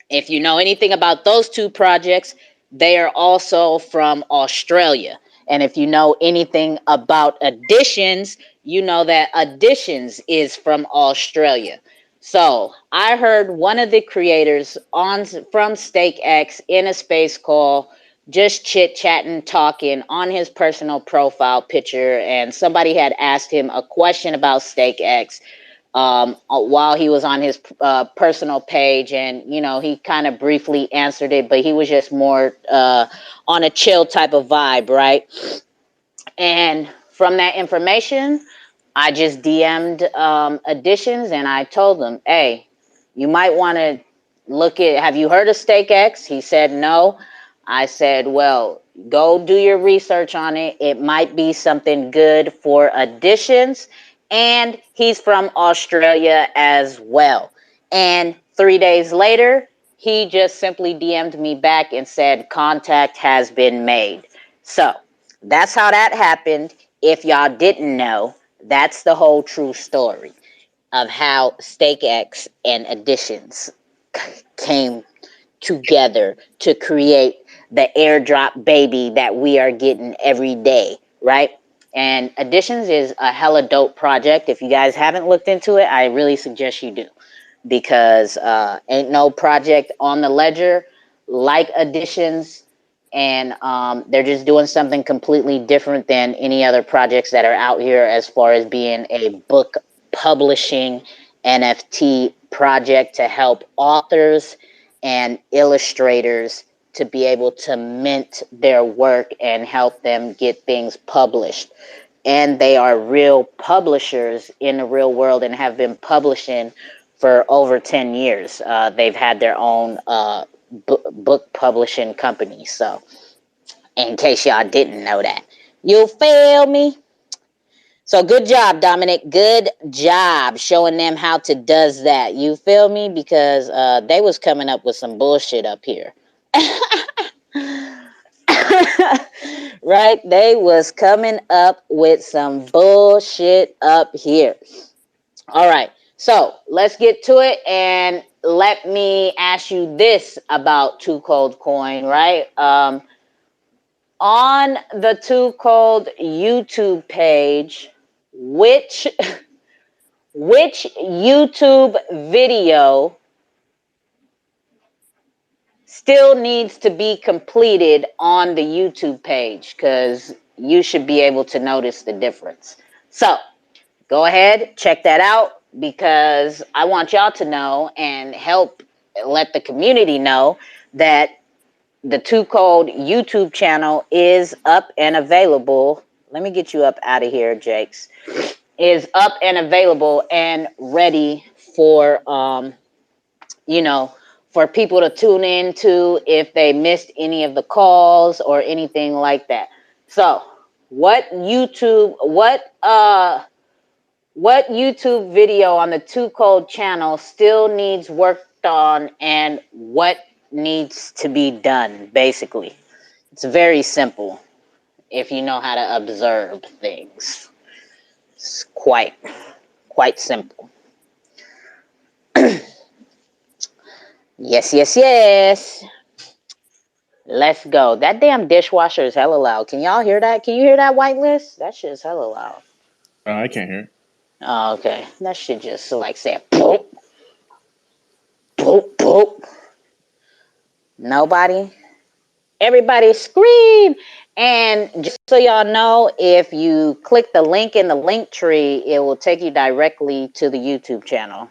If you know anything about those two projects, they are also from Australia. And if you know anything about Additions, you know that Additions is from Australia. So I heard one of the creators on from StakeX in a space call, just chit chatting, talking on his personal profile picture, and somebody had asked him a question about StakeX while he was on his personal page, and he kind of briefly answered it, but he was just more on a chill type of vibe, right? And from that information, I just DM'd Additions, and I told them, hey, you might want to look at, have you heard of StakeX? He said no. I said, well, go do your research on it. It might be something good for Additions. And he's from Australia as well. And 3 days later, he just simply DM'd me back and said, contact has been made. So that's how that happened. If y'all didn't know, that's the whole true story of how StakeX and Additions came together to create the airdrop baby that we are getting every day, right? And Additions is a hella dope project. If you guys haven't looked into it, I really suggest you do, because ain't no project on the ledger like Additions, and they're just doing something completely different than any other projects that are out here as far as being a book publishing NFT project to help authors and illustrators to be able to mint their work and help them get things published. And they are real publishers in the real world and have been publishing for over 10 years. They've had their own book publishing company. So, in case y'all didn't know that, you feel me? So good job, Dominic. Good job showing them how to does that. You feel me? Because they was coming up with some bullshit up here. Right? They was coming up with some bullshit up here. All right. So let's get to it, and let me ask you this about Too Cold Coin, right? On the Too Cold YouTube page, which YouTube video still needs to be completed on the YouTube page? Because you should be able to notice the difference. So go ahead, check that out, because I want y'all to know and help let the community know that the Too Cold YouTube channel is up and available. Let me get you up out of here, Jakes. Is up and available and ready for for people to tune into if they missed any of the calls or anything like that. So, what YouTube video on the Too Cold channel still needs worked on, and what needs to be done, basically? It's very simple if you know how to observe things. It's quite simple. Yes, yes, yes. Let's go. That damn dishwasher is hella loud. Can y'all hear that? Can you hear that, Whitelist? That shit is hella loud. I can't hear it. Oh, okay. That shit just like say poop, poop, poop. Nobody? Everybody scream. And just so y'all know, if you click the link in the link tree, it will take you directly to the YouTube channel.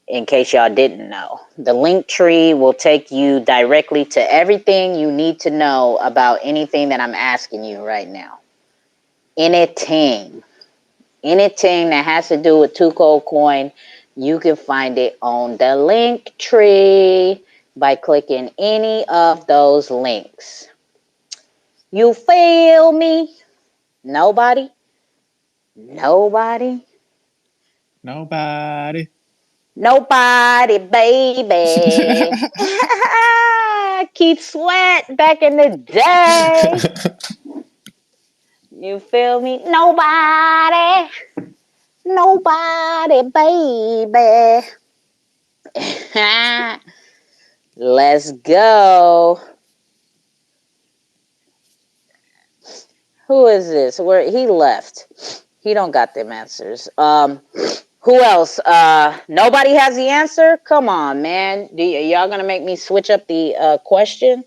In case y'all didn't know, the link tree will take you directly to everything you need to know about anything that I'm asking you right now. Anything that has to do with Too Cold Coin, you can find it on the link tree by clicking any of those links. You feel me? Nobody? Nobody? Nobody. Nobody, baby. Keith Sweat back in the day. You feel me? Nobody. Nobody, baby. Let's go. Who is this? Where he left? He don't got them answers. Who else? Nobody has the answer. Come on, man. Y'all gonna make me switch up the question?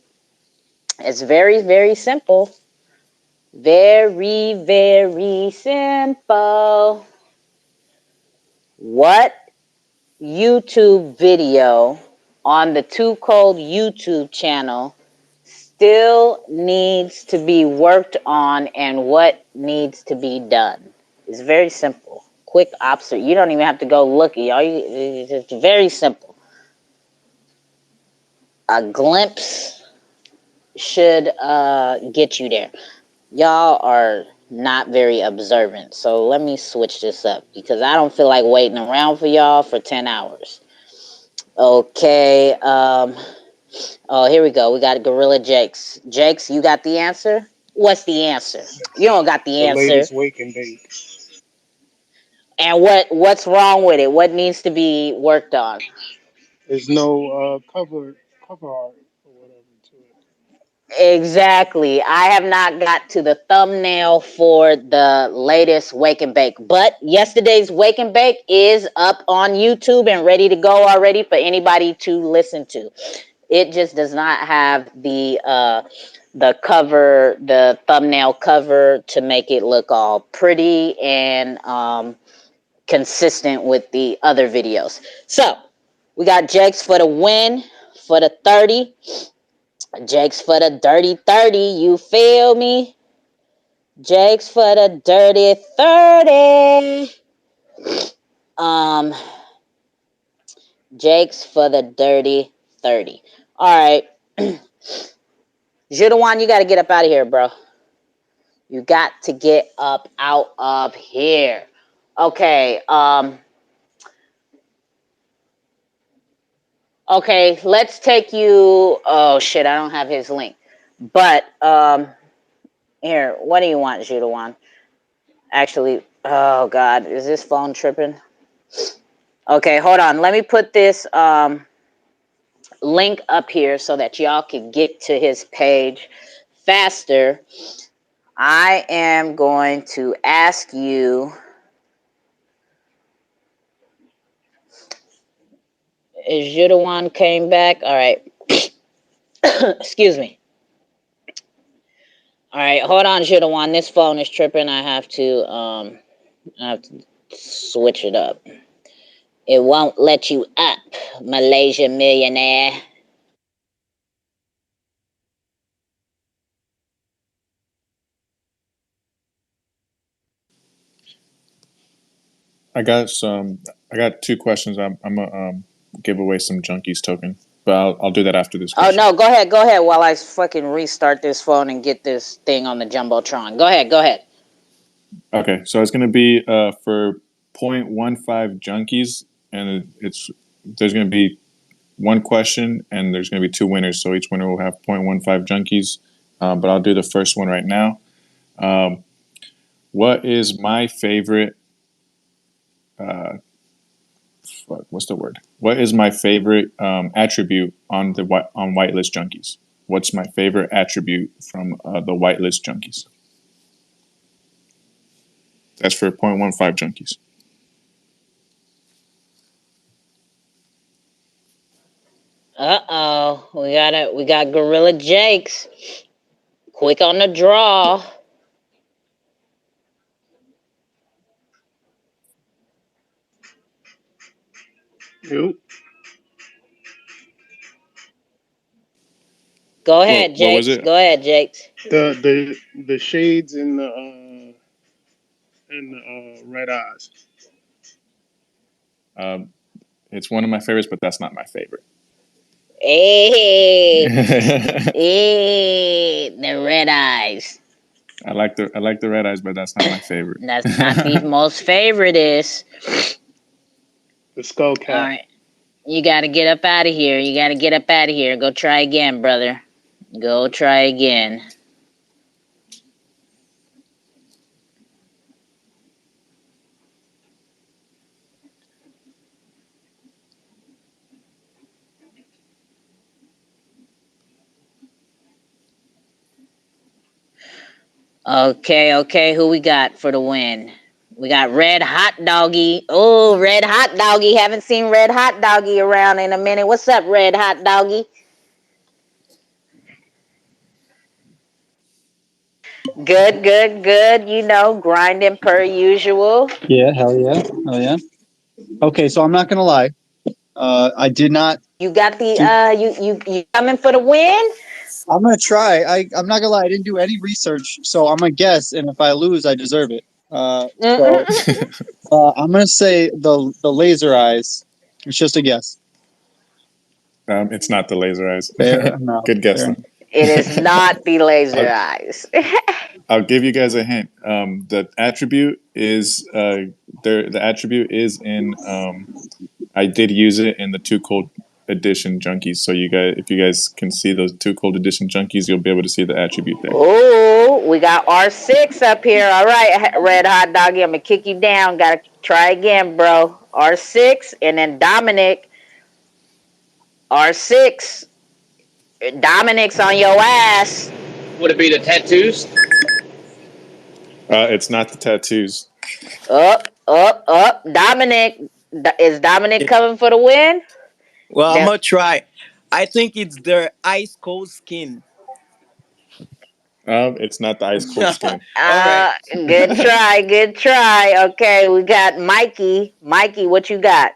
It's very, very simple. Very, very simple. What YouTube video on the Too Cold YouTube channel still needs to be worked on, and what needs to be done? It's very simple. Quick observe. You don't even have to go looking. It's very simple. A glimpse should get you there. Y'all are not very observant, so let me switch this up because I don't feel like waiting around for y'all for 10 hours. Okay. Oh, here we go. We got Gorilla Jakes. Jakes, you got the answer? What's the answer? You don't got the The answer. latest wake and bake. And what's wrong with it? What needs to be worked on? There's no cover art or whatever to it. Exactly. I have not got to the thumbnail for the latest Wake and Bake, but yesterday's Wake and Bake is up on YouTube and ready to go already for anybody to listen to. It just does not have the cover, the thumbnail cover to make it look all pretty and consistent with the other videos. So we got Jakes for the win for the 30. Jakes for the dirty 30. You feel me? Jakes for the dirty 30. Um, Jakes for the dirty 30. All right. Judawan, you got to get up out of here, bro. You got to get up out of here. Okay. Okay, let's take you. Oh shit, I don't have his link. But here, what do you want, Judawan? Actually, oh god, is this phone tripping? Okay, hold on. Let me put this link up here so that y'all can get to his page faster. I am going to ask you. Is Judawan came back? All right. Excuse me. All right, hold on, Judawan. This phone is tripping. I have to switch it up. It won't let you up, Malaysia millionaire. I got some. I got two questions. I'm gonna give away some Junkies token, but I'll do that after this Oh question. no, go ahead while I fucking restart this phone and get this thing on the Jumbotron. Go ahead. Okay, so it's gonna be for 0.15 Junkies, and it's there's gonna be one question, and there's gonna be two winners. So each winner will have 0.15 Junkies. But I'll do the first one right now. What is my favorite? What's the word? What is my favorite attribute on Whitelist Junkies? What's my favorite attribute from the Whitelist Junkies? That's for 0.15 Junkies. We got Gorilla Jakes. Quick on the draw. Yep. Go What ahead, was Jakes. it? Go ahead, Jakes. The shades and the red eyes. It's one of my favorites, but that's not my favorite. Hey, hey, the red eyes. I like the red eyes, but that's not my favorite. That's not the most favorite is. The skull All cap. right. You got to get up out of here. Go try again, brother. Go try again. Okay. Who we got for the win? We got Red Hot Doggy. Oh, Red Hot Doggy. Haven't seen Red Hot Doggy around in a minute. What's up, Red Hot Doggy? Good. You know, grinding per usual. Yeah, hell yeah. Hell yeah. Okay, so I'm not gonna lie. I did not. You got the Do, you coming for the win? I'm gonna try. I'm not gonna lie. I didn't do any research, so I'm gonna guess, and if I lose, I deserve it. So I'm gonna say the laser eyes. It's just a guess. It's not the laser eyes. Fair enough. Good guess Fair though. enough. It is not the laser I'll, eyes. I'll give you guys a hint. The attribute is the attribute is in. I did use it in the Too Cold Edition Junkies. So you guys, if you guys can see those Too Cold Edition Junkies, you'll be able to see the attribute there. Oh, we got R6 up here. All right, Red Hot Doggy, I'm gonna kick you down. Gotta try again, bro. R6, and then Dominic. R6. Dominic's on your ass. Would it be the tattoos? It's not the tattoos. Up. Dominic. Is Dominic It, coming for the win? well, I'm gonna try. I think it's their ice cold skin. It's not the ice cold skin. All right. Good try. Okay, we got Mikey. Mikey, what you got?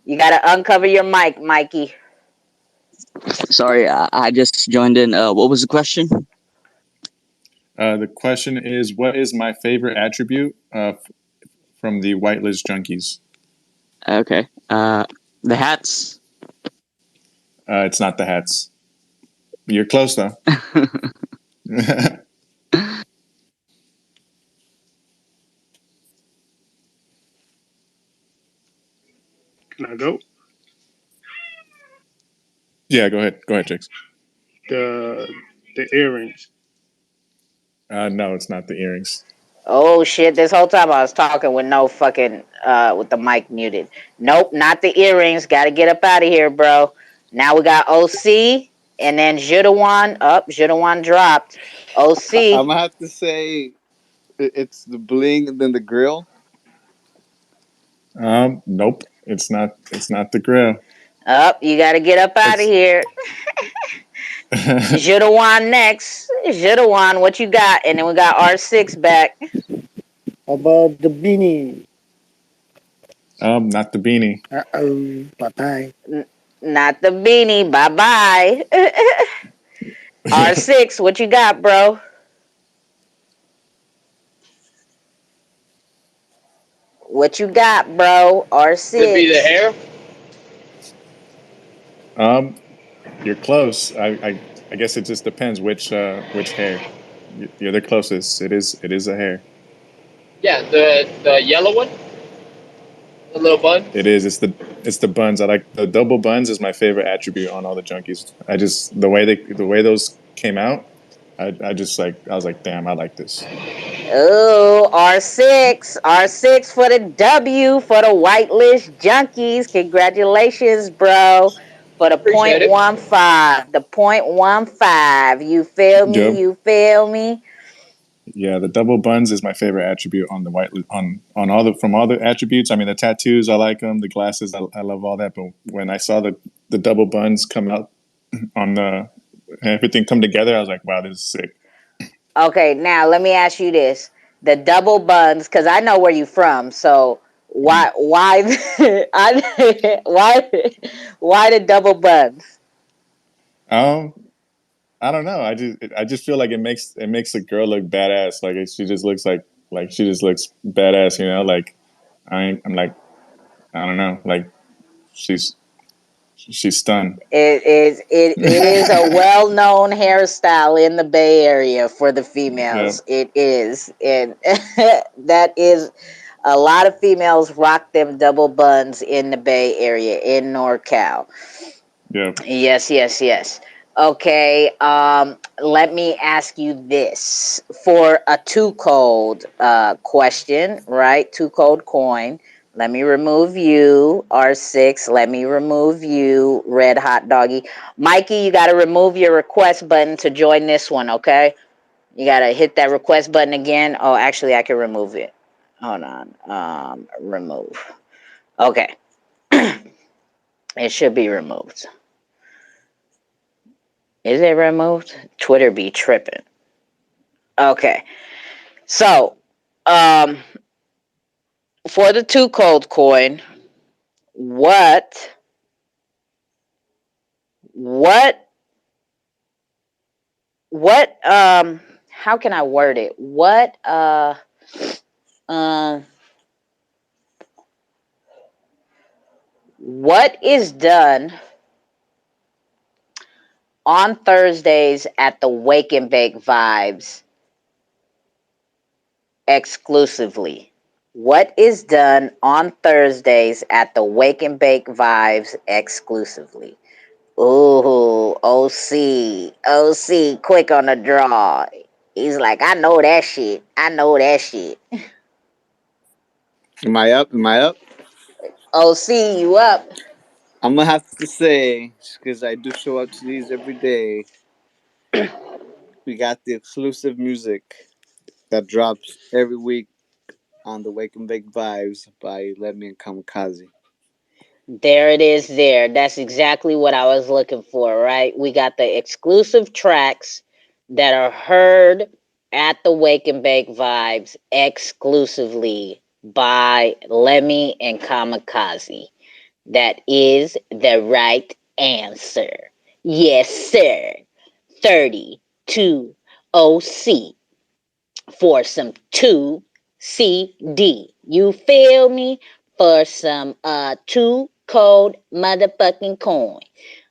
You gotta uncover your mic, Mikey. Sorry, I just joined in. What was the question? The question is, what is my favorite attribute from the Whitelist Junkies? Okay. The hats. It's not the hats. You're close though. Can I go? Yeah, go ahead, Jakes. The earrings. No, it's not the earrings. Oh shit, this whole time I was talking with no fucking with the mic muted. Nope, not the earrings. Gotta get up out of here, bro. Now we got OC and then Judawan up. Judawan dropped. I'm OC. gonna have to say it's the bling and then the grill. Nope. It's not. It's not the grill. Up, you gotta get up out of It's. here. Judawan next. Judawan, what you got? And then we got R6 back. How about the beanie? Not the beanie. Bye-bye. Not the beanie. Bye bye. R6, what you got, bro? What you got, bro? R6. Would it be the hair? You're close. I guess it just depends which hair. You're the closest. It is a hair. Yeah, the yellow one, the little bun. It is. It's the buns. I like the double buns. Is my favorite attribute on all the Junkies. I just the way those came out. I was like, damn, I like this. Oh, R6 for the W for the Whitelist Junkies. Congratulations, bro. For the Appreciate it. 0.15. The 0.15. You feel me? Yep. You feel me? Yeah, the double buns is my favorite attribute on the white on all the attributes. I mean, the tattoos, I like them. The glasses, I love all that. But when I saw the double buns come out on the everything come together, I was like, wow, this is sick. Okay, now let me ask you this: the double buns, because I know where you from. So why why the double buns? I don't know. I just feel like it makes a girl look badass. Like she just looks like she just looks badass. You know, like I'm like I don't know. Like she's stunned. It is a well known hairstyle in the Bay Area for the females. Yep. It is, and that is a lot of females rock them double buns in the Bay Area in NorCal. Yep. Yes. Okay, let me ask you this for a too cold question, right? Too cold coin. Let me remove you, R6. Let me remove you, Red Hot Doggy. Mikey, you got to remove your request button to join this one, okay? You got to hit that request button again. Oh, actually, I can remove it. Hold on. Remove. Okay. It should be removed. Is it removed? Twitter be tripping. Okay. So, for the 2 cold coin, what how can I word it? What is done on Thursdays at the Wake and Bake Vibes exclusively? What is done on Thursdays at the Wake and Bake Vibes exclusively? Ooh, OC, quick on the draw. He's like, I know that shit. Am I up? OC, you up? I'm gonna have to say, because I do show up to these every day, we got the exclusive music that drops every week on the Wake and Bake Vibes by Lemmy and Kamikaze. There it is there. That's exactly what I was looking for, right? We got the exclusive tracks that are heard at the Wake and Bake Vibes exclusively by Lemmy and Kamikaze. That is the right answer. Yes, sir. 32 OC for some 2 CD. You feel me? For some 2 cold motherfucking coin.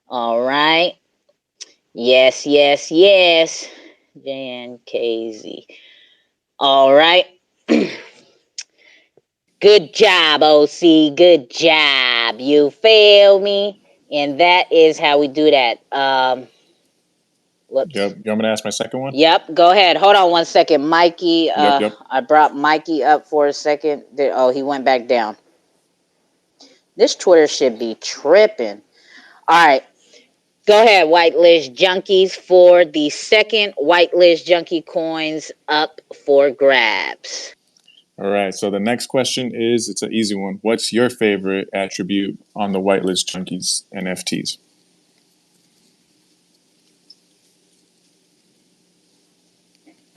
All right. Yes. JNKZ. All right. Good job, OC. Good job. You feel me? And that is how we do that. Whoops. Yep. You want me to ask my second one? Yep. Go ahead. Hold on one second, Mikey. Yep. I brought Mikey up for a second. Oh, he went back down. This Twitter should be tripping. All right. Go ahead, Whitelist Junkies, for the second Whitelist Junkie coins up for grabs. All right. So the next question is, it's an easy one. What's your favorite attribute on the Whitelist Junkies NFTs?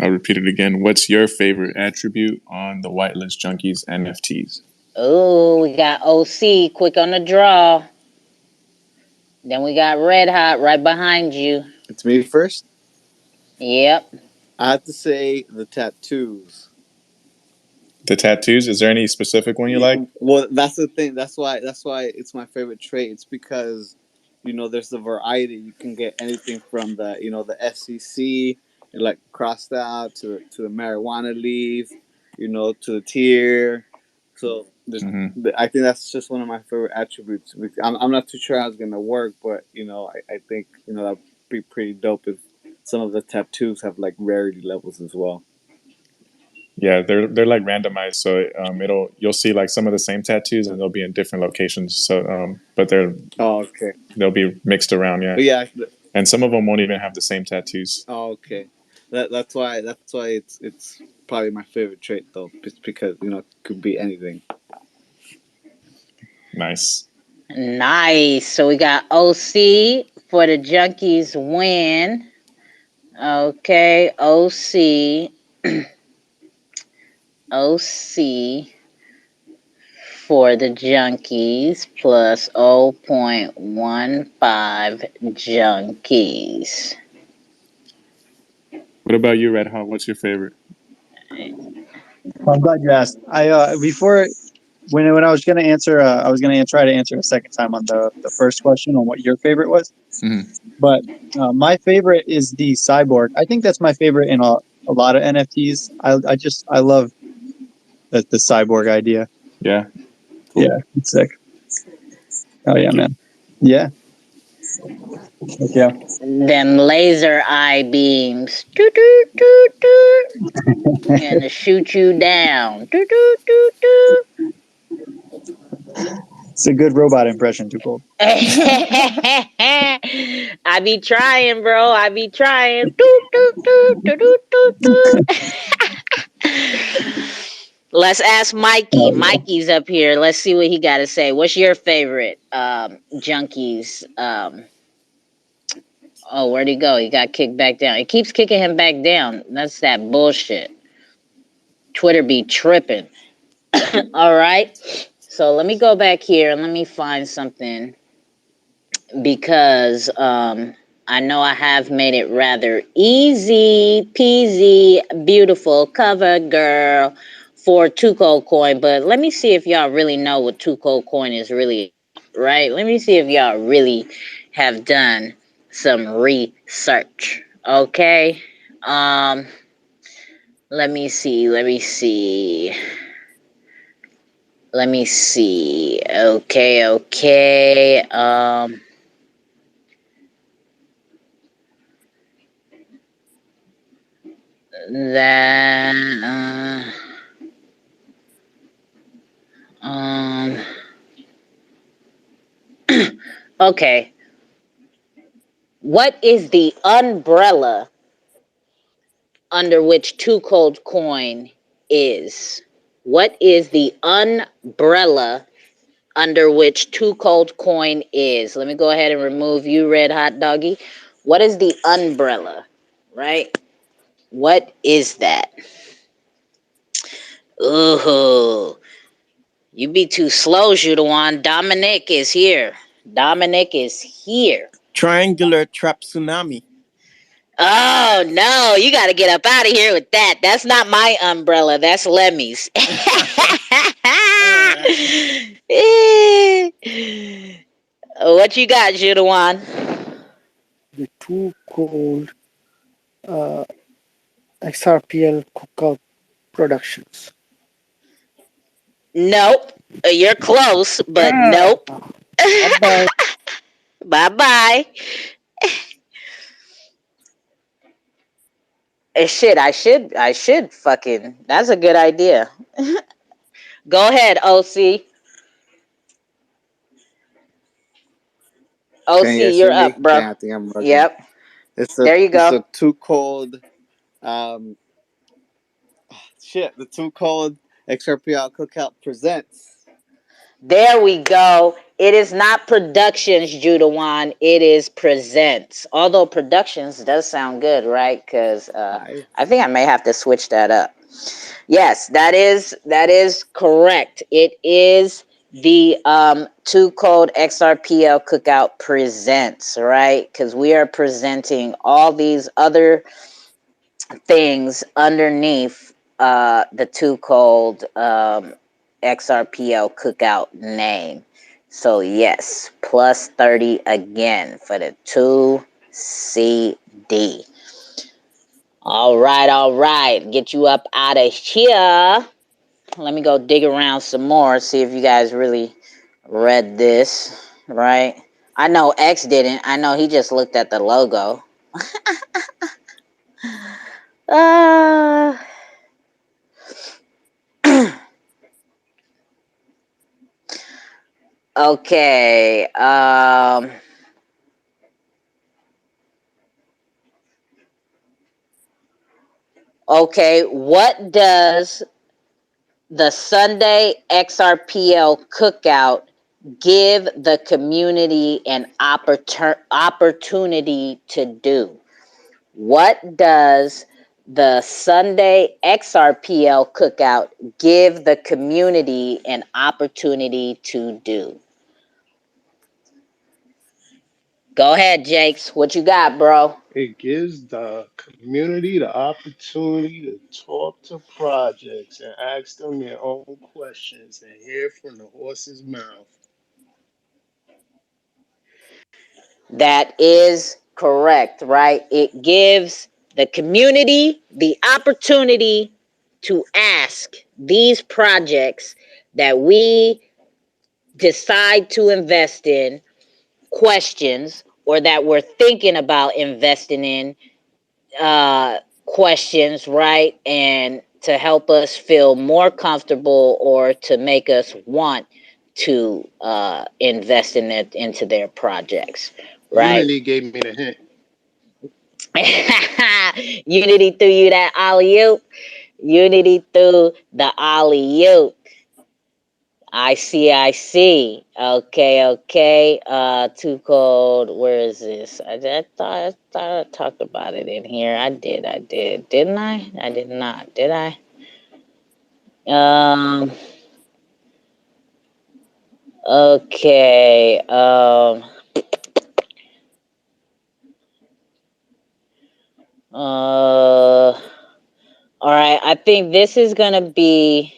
I'll repeat it again. What's your favorite attribute on the Whitelist Junkies NFTs? Oh, we got OC quick on the draw. Then we got Red Hot right behind you. It's me first? Yep. I have to say the tattoos. The tattoos? Is there any specific one you like? Well, that's the thing. That's why it's my favorite trait. It's because, there's the variety. You can get anything from the FCC, like crossed out to the marijuana leaf, to the tear. So I think that's just one of my favorite attributes. I'm not too sure how it's gonna work, but I think that'd be pretty dope if some of the tattoos have like rarity levels as well. Yeah, they're like randomized, so you'll see like some of the same tattoos, and they'll be in different locations. So, but they'll be mixed around, yeah. Yeah, and some of them won't even have the same tattoos. Oh, okay. That's why it's probably my favorite trait though, just because it could be anything. Nice. So we got OC for the Junkies win. Okay, OC. OC for the Junkies plus 0.15 Junkies. What about you, Red Hot? What's your favorite? I'm glad you asked. I before when I was gonna answer, I was gonna try to answer a second time on the first question on what your favorite was. Mm-hmm. But my favorite is the cyborg. I think that's my favorite in a lot of NFTs. I love the cyborg idea. Yeah. Cool. Yeah, it's sick. Oh Thank yeah, you. man. Yeah. Yeah. Them laser eye beams. Gonna shoot you down. It's a good robot impression, Too Cold. I be trying, bro. I be trying. Doot, doot, doot, doot, doot, doot, doot. Let's ask Mikey. Mikey's up here. Let's see what he got to say. What's your favorite Junkies? Oh, where'd he go? He got kicked back down. It keeps kicking him back down. That's that bullshit. Twitter be tripping. All right. So let me go back here and let me find something because I know I have made it rather easy peasy, beautiful cover girl for Two Cold Coin. But let me see if y'all really know what Two Cold Coin is really, right? Let me see if y'all really have done some research. Okay. Let me see. Okay. That okay. What is the umbrella under which Two Cold Coin is? What is the umbrella under which Two Cold Coin is? Let me go ahead and remove you, Red Hot Doggy. What is the umbrella? Right? What is that? Ooh, you be too slow, Judawan. Dominic is here. Triangular trap tsunami. Oh no, you got to get up out of here with that. That's not my umbrella. That's Lemmy's. What you got, Judawan? The Too Cold uh, XRPL Cookout Productions. Nope. You're close, but nope. Bye-bye. Bye-bye. Shit, I should fucking. That's a good idea. Go ahead, OC. Can OC, you guys you're hear up, me? bro. Yeah, I think I'm bugging. Yep. It's There you go. the Too Cold. Um, the Too Cold XRPL Cookout presents. There we go. It is not Productions, Judawan. It is Presents. Although Productions does sound good, right? Because Hi. I think I may have to switch that up. Yes, that is correct. It is the Too Cold XRPL Cookout Presents, right? Because we are presenting all these other things underneath the Too Cold XRPL Cookout name. So yes, plus 30 again for the 2CD. All right. Get you up out of here. Let me go dig around some more, see if you guys really read this, right? I know X didn't. I know he just looked at the logo. uh Okay. Okay. What does the Sunday XRPL Cookout give the community an opportunity to do? What does the Sunday XRPL Cookout give the community an opportunity to do? Go ahead, Jakes. What you got, bro? It gives the community the opportunity to talk to projects and ask them their own questions and hear from the horse's mouth. That is correct, right? It gives the community the opportunity to ask these projects that we decide to invest in questions, or that we're thinking about investing in questions, right? And to help us feel more comfortable or to make us want to invest in it into their projects, right? Unity gave me the hint. Unity threw you that alley oop. Unity threw the alley oop. I see, I see. Okay, okay. Too cold. Where is this? I thought I talked about it in here. I did. Didn't I? I did not. Did I? Um. Okay. All right. I think this is gonna be.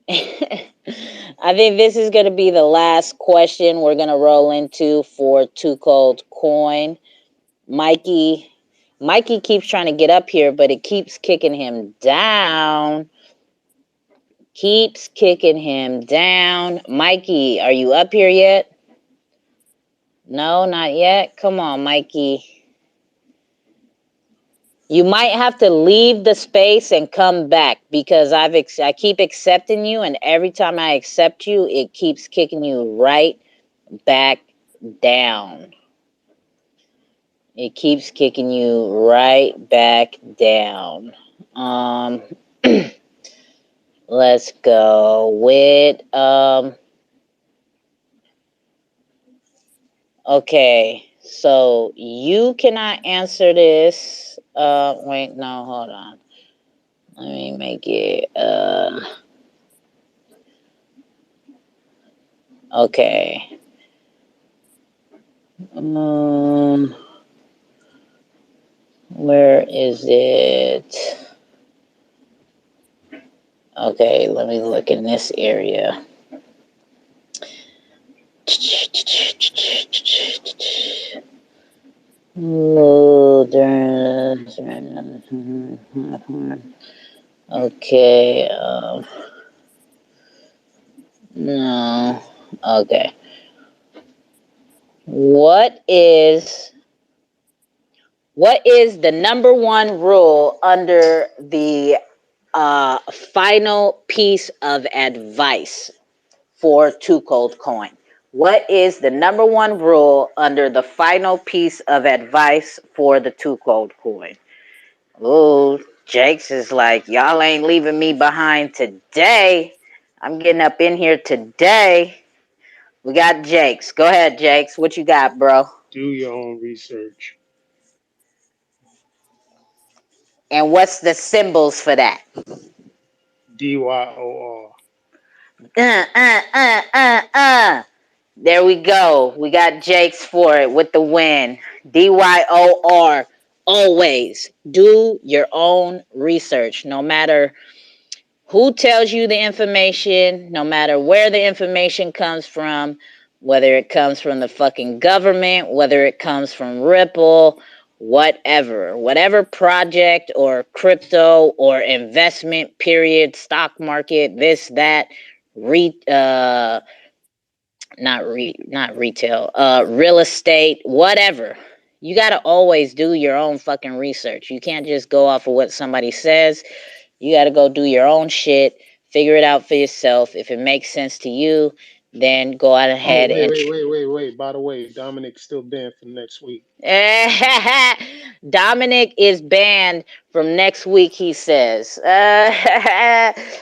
I think this is gonna be the last question we're gonna roll into for Too Cold Coin. Mikey keeps trying to get up here, but it keeps kicking him down. Keeps kicking him down. Mikey, are you up here yet? No, not yet. Come on, Mikey. You might have to leave the space and come back because I keep accepting you, and every time I accept you, it keeps kicking you right back down. It keeps kicking you right back down. Let's go with okay. So you cannot answer this. Wait, no, hold on. Let me make it okay. Where is it? Okay, let me look in this area. Okay. No. Okay. What is the number one rule under the final piece of advice for Too Cold Coin? What is the number one rule under the final piece of advice for the Too Cold Coin? Oh, Jakes is like, y'all ain't leaving me behind today. I'm getting up in here today. We got Jakes. Go ahead, Jakes. What you got, bro? Do your own research. And what's the symbols for that? DYOR. Uh, uh, uh, uh. There we go. We got Jakes for it with the win. DYOR. Always do your own research, no matter who tells you the information, no matter where the information comes from, whether it comes from the fucking government, whether it comes from Ripple, whatever project or crypto or investment period, stock market, this, that, re, not retail, real estate, whatever. You got to always do your own fucking research. You can't just go off of what somebody says. You got to go do your own shit, figure it out for yourself. If it makes sense to you, then go out Oh, ahead and wait. By the way, Dominic's still banned from next week. Dominic is banned from next week, he says.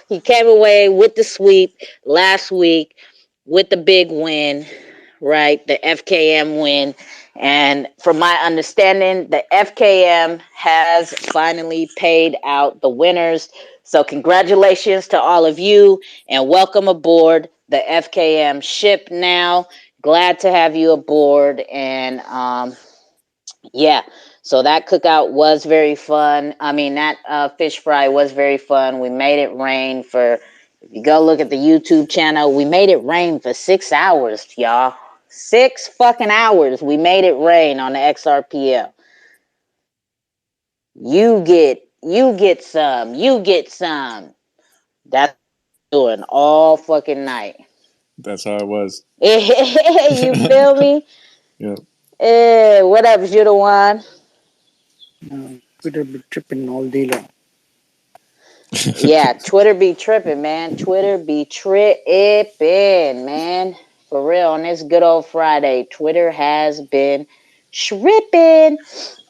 He came away with the sweep last week with the big win, right? The FKM win. And from my understanding, the FKM has finally paid out the winners. So congratulations to all of you and welcome aboard the FKM ship now. Glad to have you aboard. And yeah, so that cookout was very fun. I mean, that fish fry was very fun. We made it rain for, if you go look at the YouTube channel, we made it rain for 6 hours, y'all. 6 fucking hours. We made it rain on the XRPL. You get some. That's doing all fucking night. That's how it was. You feel me? Yep. What up, Judawan? Twitter be tripping all day long. Yeah, Twitter be tripping, man. Twitter be tripping, man. For real, on this good old Friday, Twitter has been tripping.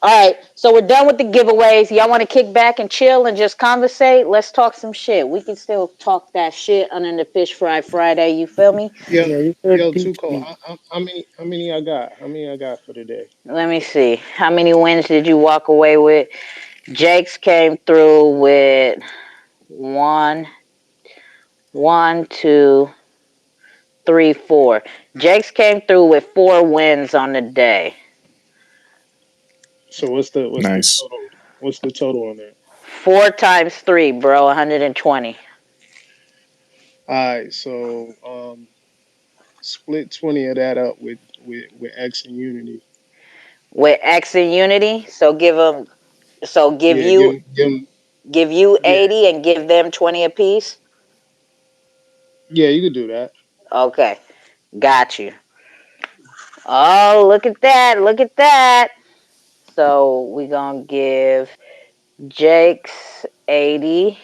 All right, so we're done with the giveaways. Y'all want to kick back and chill and just conversate? Let's talk some shit. We can still talk that shit under the Fish Fry Friday. You feel me? Yo, Yeah, you can yo, too teach cold. me. How many I got? How many I got for today? Let me see. How many wins did you walk away with? Jake's came through with one, one, two, three, four. Jake's came through with 4 wins on the day. So what's the Nice. total? What's the total on that? 4 times 3, bro, 120. All right, so split 20 of that up with X and Unity. With X and Unity. So give Yeah, you give 'em- give you yeah, 80 and give them 20 apiece. yeah. You could do that. Okay, got you. Oh, look at that! Look at that! So we gonna give Jake's 80.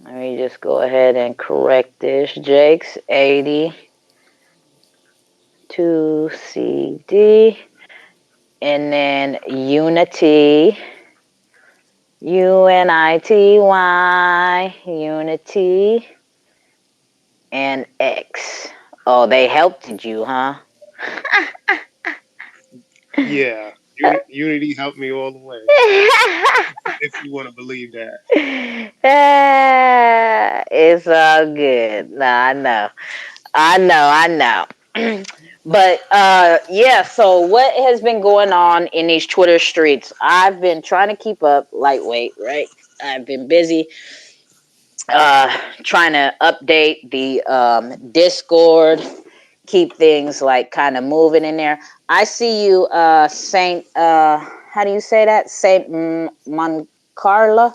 Let me just go ahead and correct this. Jake's 80 to CD. And then Unity, Unity, and X. Oh, they helped you, huh? Yeah, Unity helped me all the way. If you want to believe that. It's all good. Nah, I know. I know. But yeah, so what has been going on in these Twitter streets? I've been trying to keep up lightweight, right? I've been busy trying to update the Discord, keep things like kind of moving in there. I see you, Saint. How do you say that? Saint Moncarla,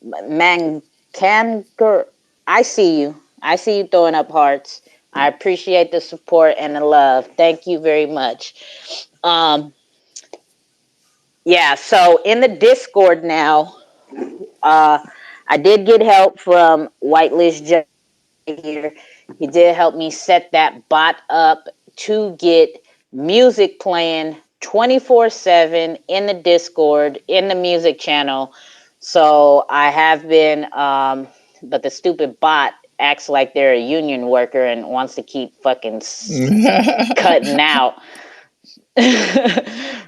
Mancanger. I see you. I see you throwing up hearts. I appreciate the support and the love. Thank you very much. Um, yeah. So in the Discord now, uh, I did get help from Whitelist here. He did help me set that bot up to get music playing 24/7 in the Discord, in the music channel. So I have been, but the stupid bot acts like they're a union worker and wants to keep fucking cutting out.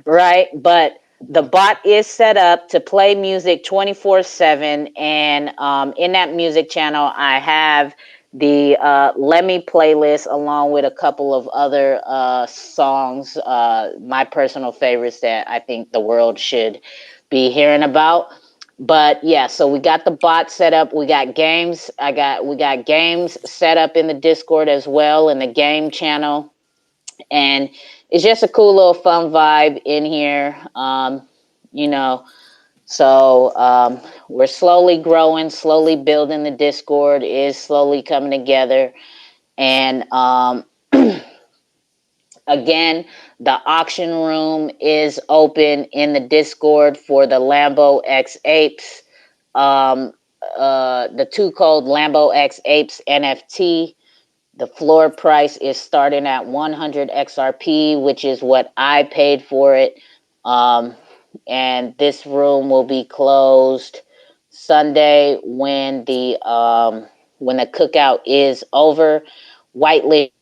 Right? But the bot is set up to play music 24/7. And in that music channel, I have the Lemmy playlist along with a couple of other songs, my personal favorites that I think the world should be hearing about. But yeah, so we got the bot set up. We got games. We got games set up in the Discord as well in the game channel, and it's just a cool little fun vibe in here. You know, so we're slowly growing, slowly building. The Discord is slowly coming together, and again, the auction room is open in the Discord for the Lambo X Apes, the Too Cold Lambo X Apes NFT. The floor price is starting at 100 XRP, which is what I paid for it. And this room will be closed Sunday when the cookout is over. Whitelist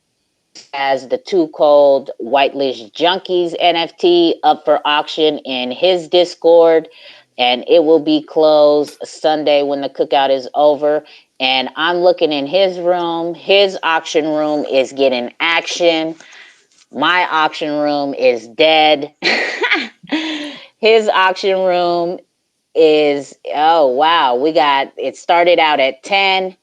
has the Too Cold Whitelist Junkies NFT up for auction in his Discord, and it will be closed Sunday when the cookout is over. And I'm looking in his room. His auction room is getting action. My auction room is dead. His auction room is, oh wow, we got it started out at 10.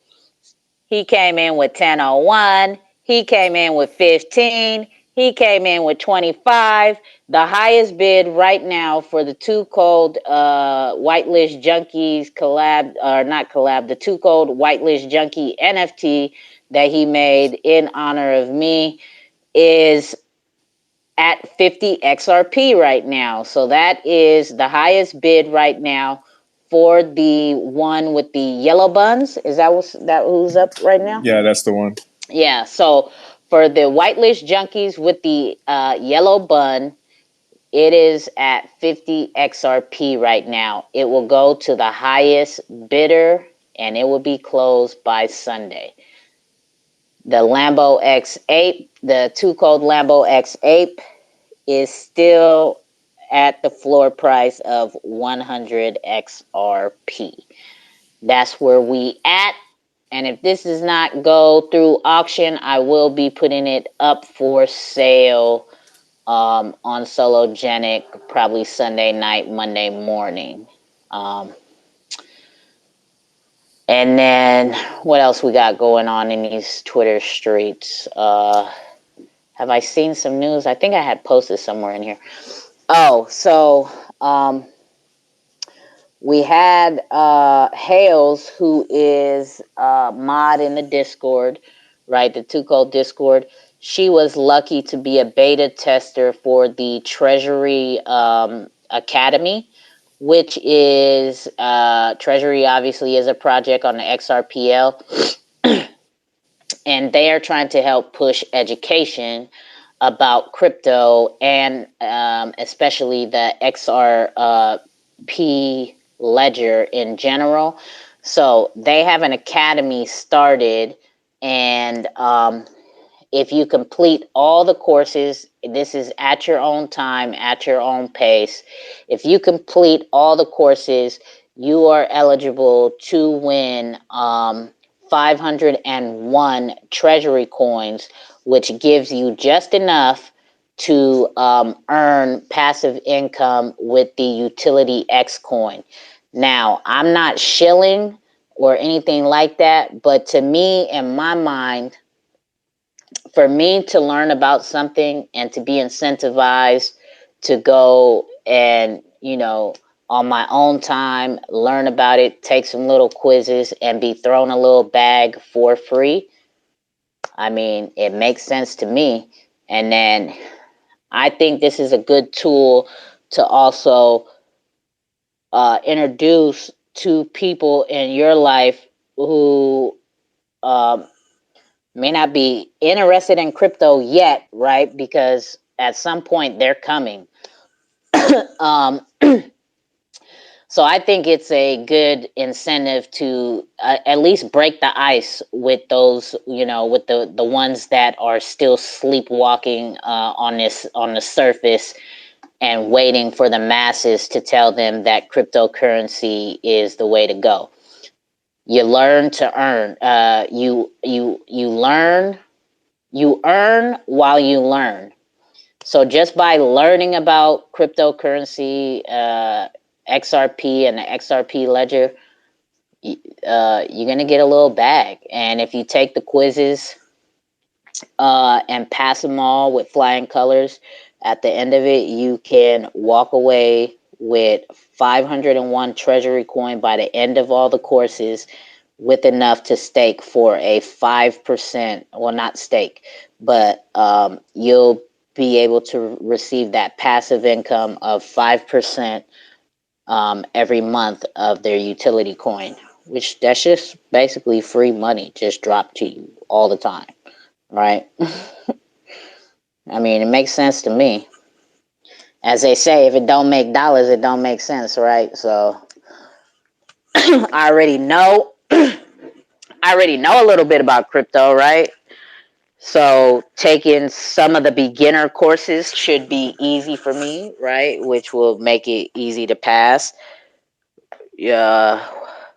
He came in with 1001. He came in with 15. He came in with 25. The highest bid right now for the Too Cold Whitelist Junkies collab, or not collab, the Too Cold Whitelist Junkie NFT that he made in honor of me is at 50 XRP right now. So that is the highest bid right now for the one with the yellow buns. Is that who's up right now? Yeah, that's the one. Yeah. So for the Whitelist Junkies with the yellow bun, it is at 50 XRP right now. It will go to the highest bidder, and it will be closed by Sunday. The Lambo X8, the 2 code Lambo X8 is still at the floor price of 100 XRP. That's where we at. And if this does not go through auction, I will be putting it up for sale on Sologenic probably Sunday night, Monday morning. And then what else we got going on in these Twitter streets? Have I seen some news? I think I had posted somewhere in here. Oh, so we had Hales, who is mod in the Discord, right? The 2 code Discord. She was lucky to be a beta tester for the Treasury Academy, which is Treasury obviously is a project on the XRPL, and they are trying to help push education about crypto and especially the XRP ledger in general. So they have an academy started, and if you complete all the courses, this is at your own time, at your own pace. If you complete all the courses, you are eligible to win 501 treasury coins, which gives you just enough to earn passive income with the utility X coin. Now, I'm not shilling or anything like that, but to me, in my mind, for me to learn about something and to be incentivized to go and, on my own time, learn about it, take some little quizzes, and be thrown a little bag for free, I mean, it makes sense to me. And then I think this is a good tool to also introduce to people in your life who may not be interested in crypto yet, right? Because at some point they're coming. um, so I think it's a good incentive to at least break the ice with those, with the ones that are still sleepwalking on the surface and waiting for the masses to tell them that cryptocurrency is the way to go. You learn to earn. You earn while you learn. So just by learning about cryptocurrency, XRP and the XRP ledger, you're gonna get a little bag. And if you take the quizzes and pass them all with flying colors, at the end of it, you can walk away with 501 treasury coin by the end of all the courses, with enough to stake for a 5%, well, not stake, but you'll be able to receive that passive income of 5% every month of their utility coin, which that's just basically free money just dropped to you all the time, right? I mean, it makes sense to me. As they say, if it don't make dollars, it don't make sense, right? So I already know a little bit about crypto, right? So taking some of the beginner courses should be easy for me, right? Which will make it easy to pass. Yeah.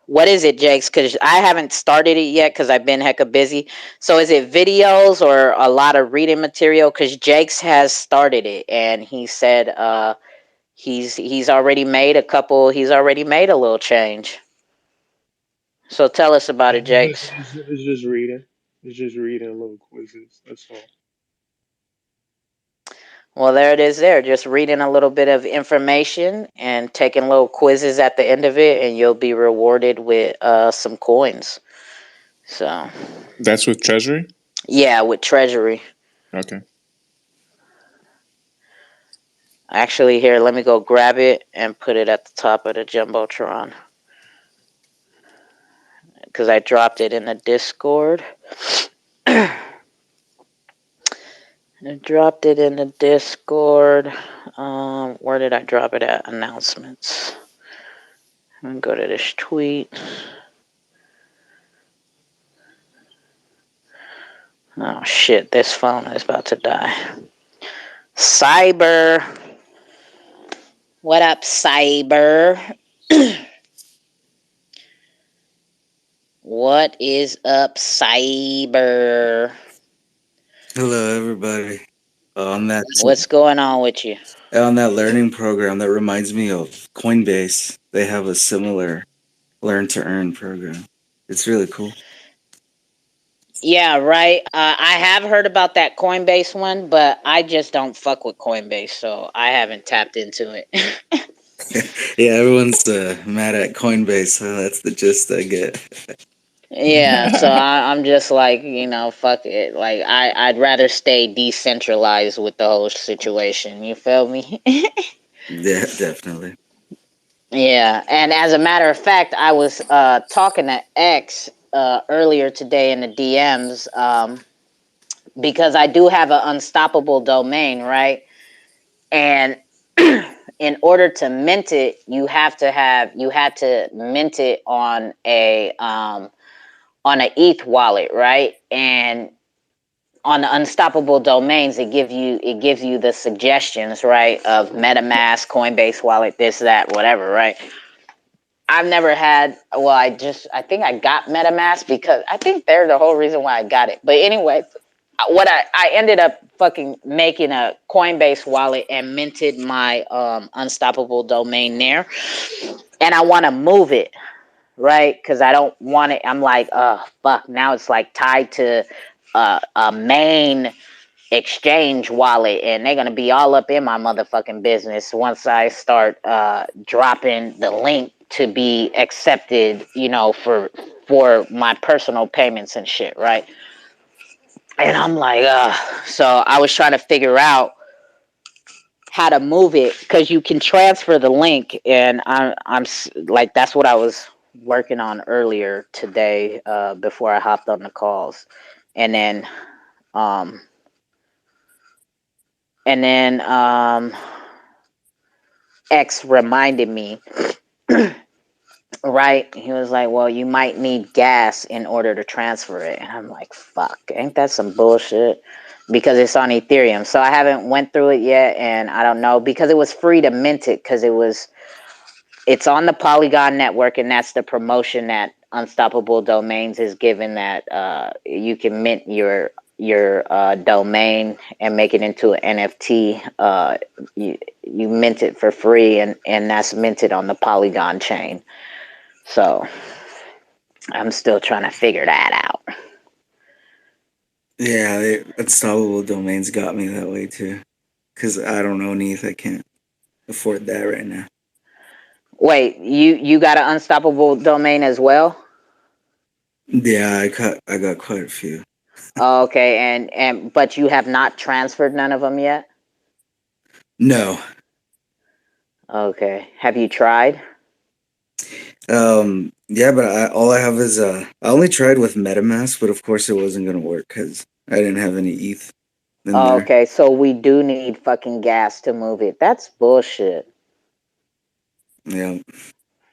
What is it, Jakes? Because I haven't started it yet because I've been hecka busy. So is it videos or a lot of reading material? Because Jakes has started it, and he said he's already made a couple. He's already made a little change. So tell us about it, Jakes. It's just reading. It's just reading little quizzes. That's all. Well, there it is there. Just reading a little bit of information and taking little quizzes at the end of it, and you'll be rewarded with some coins. So, That's with Treasury? yeah, with Treasury. Okay. Actually, here, let me go grab it and put it at the top of the Jumbotron. because I dropped it in the Discord. I dropped it in the Discord. Where did I drop it at? Announcements. I'm going to go to this tweet. Oh, shit. This phone is about to die. Cyber. What up, Cyber? What is up, Cyber? Hello, everybody. What's going on with you? On that learning program, that reminds me of Coinbase. They have a similar learn to earn program. It's really cool. Yeah, right. I have heard about that Coinbase one, but I just don't fuck with Coinbase, so I haven't tapped into it. Yeah, everyone's mad at Coinbase, so that's the gist I get. Yeah, so I'm just like, fuck it. Like, I'd rather stay decentralized with the whole situation. You feel me? Yeah, definitely. Yeah, and as a matter of fact, I was talking to X earlier today in the DMs because I do have an unstoppable domain, right? And in order to mint it, you had to mint it on a ETH wallet, right? And on the unstoppable domains, it gives you the suggestions, right, of MetaMask, Coinbase wallet, this, that, whatever, right? I've never had. Well, I think I got MetaMask because I think they're the whole reason why I got it. But anyway, what I ended up fucking making a Coinbase wallet and minted my unstoppable domain there, and I want to move it, right? Because I don't want it. I'm like, fuck. Now it's like tied to a main exchange wallet, and they're gonna be all up in my motherfucking business once I start dropping the link to be accepted, for my personal payments and shit, right? And I'm like, so I was trying to figure out how to move it because you can transfer the link, and I'm like, that's what I was working on earlier today before I hopped on the calls, and then um and then X reminded me, right? He was like, well, you might need gas in order to transfer it. And I'm like, fuck, ain't that some bullshit? Because it's on Ethereum. So I haven't went through it yet, and I don't know, because it was free to mint it, because it's on the Polygon network, and that's the promotion that Unstoppable Domains is given, that you can mint your domain and make it into an NFT. You mint it for free, and that's minted on the Polygon chain. So I'm still trying to figure that out. Yeah, unstoppable domains got me that way too. Because I don't own ETH. I can't afford that right now. Wait, you got an unstoppable domain as well? Yeah, I got quite a few. Okay, and but you have not transferred none of them yet? No. Okay. Have you tried? Yeah, but all I have is I only tried with MetaMask, but of course it wasn't gonna work because I didn't have any ETH in there. Okay, so we do need fucking gas to move it. That's bullshit. Yeah,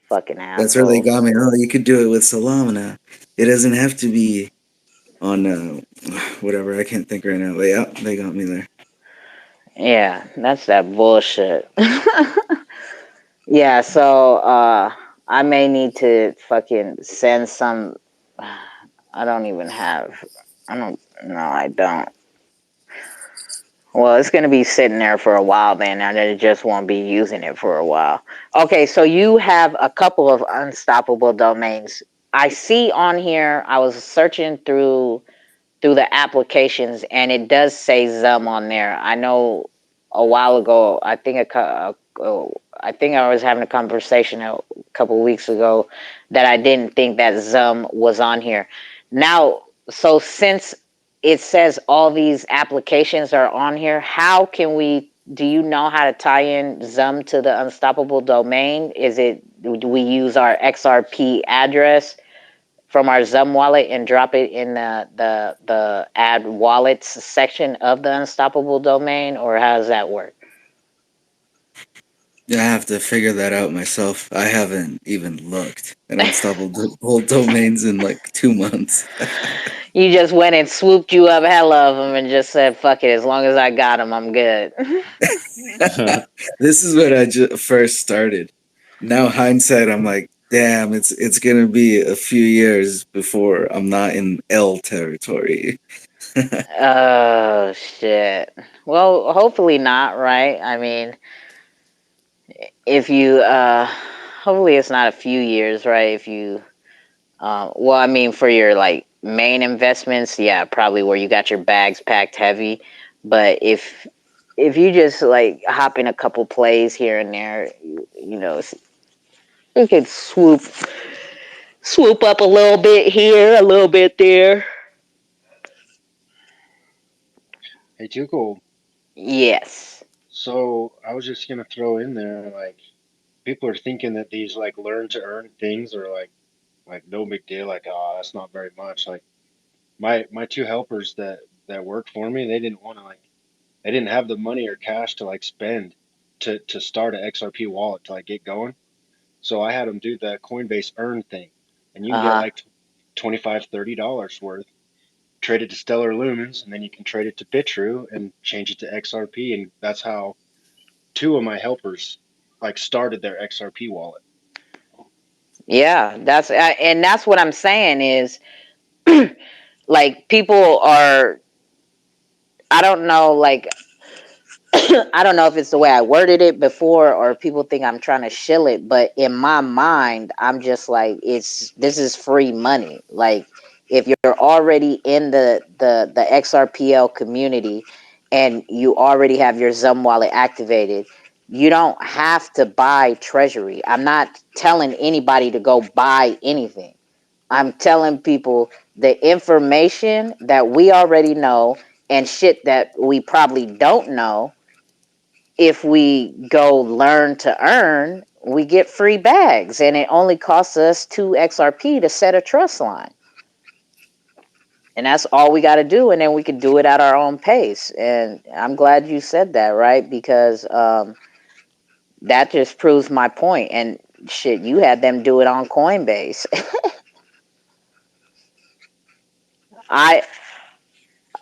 Fucking that's where they assholes. got me. Oh, you could do it with Solana. It doesn't have to be on whatever. I can't think right now. But yeah, they got me there. Yeah, that's that bullshit. Yeah, so I may need to fucking send some. I don't even have. I don't. No, I don't. Well, it's going to be sitting there for a while, man. I just won't be using it for a while. Okay, so you have a couple of unstoppable domains. I see on here, I was searching through the applications, and it does say Zum on there. I know a while ago, I think I was having a conversation a couple of weeks ago that I didn't think that Zum was on here. Now, so since it says all these applications are on here, how can do you know how to tie in Zum to the unstoppable domain? Do we use our XRP address from our Zum wallet and drop it in the add wallets section of the Unstoppable domain, or how does that work? Yeah, I have to figure that out myself. I haven't even looked at Unstoppable domains in like 2 months. You just went and swooped you up hella of them and just said, "Fuck it, as long as I got them, I'm good." This is when I first started. Now hindsight, I'm like, damn, it's gonna be a few years before I'm not in L territory. Oh shit. Well, hopefully not, right? I mean, if you hopefully it's not a few years, right? If you well, I mean, for your like main investments, yeah, probably where you got your bags packed heavy. But if you just like hop in a couple plays here and there, you know, you could swoop up a little bit here, a little bit there. Hey, Tuco. Yes. So I was just gonna throw in there, like, people are thinking that these like learn to earn things are like no big deal. Like, oh, that's not very much. Like my two helpers that work for me, they didn't want to like they didn't have the money or cash to like spend to start an XRP wallet to like get going. So I had them do the Coinbase earn thing, and you can get Uh huh. like $25-$30 worth. Trade it to Stellar Lumens, and then you can trade it to Bitrue and change it to XRP, and that's how two of my helpers like started their XRP wallet. Yeah, and that's what I'm saying is like people are. I don't know, like I don't know if it's the way I worded it before or people think I'm trying to shill it, but in my mind, I'm just like, this is free money. Like if you're already in the XRPL community and you already have your Zum wallet activated, you don't have to buy treasury. I'm not telling anybody to go buy anything. I'm telling people the information that we already know and shit that we probably don't know. If we go learn to earn, we get free bags, and it only costs us 2 XRP to set a trust line. And that's all we got to do, and then we can do it at our own pace. And I'm glad you said that, right? Because that just proves my point. And shit, you had them do it on Coinbase. I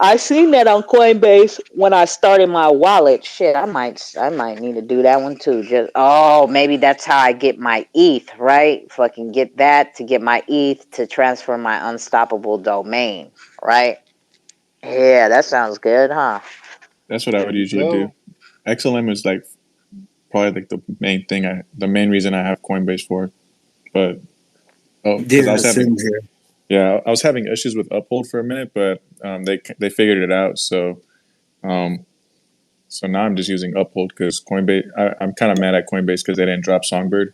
I seen that on Coinbase when I started my wallet. Shit, I might need to do that one too. Just maybe that's how I get my ETH, right? Fucking get that to get my ETH to transfer my Unstoppable domain, right? Yeah, that sounds good, huh? That's what I There would you usually do. go. XLM is like probably like the main reason I have Coinbase for. But because I Yeah, was having same here. I was having issues with Uphold for a minute, but they figured it out. Um, so now I'm just using Uphold because Coinbase. I'm kind of mad at Coinbase because they didn't drop Songbird.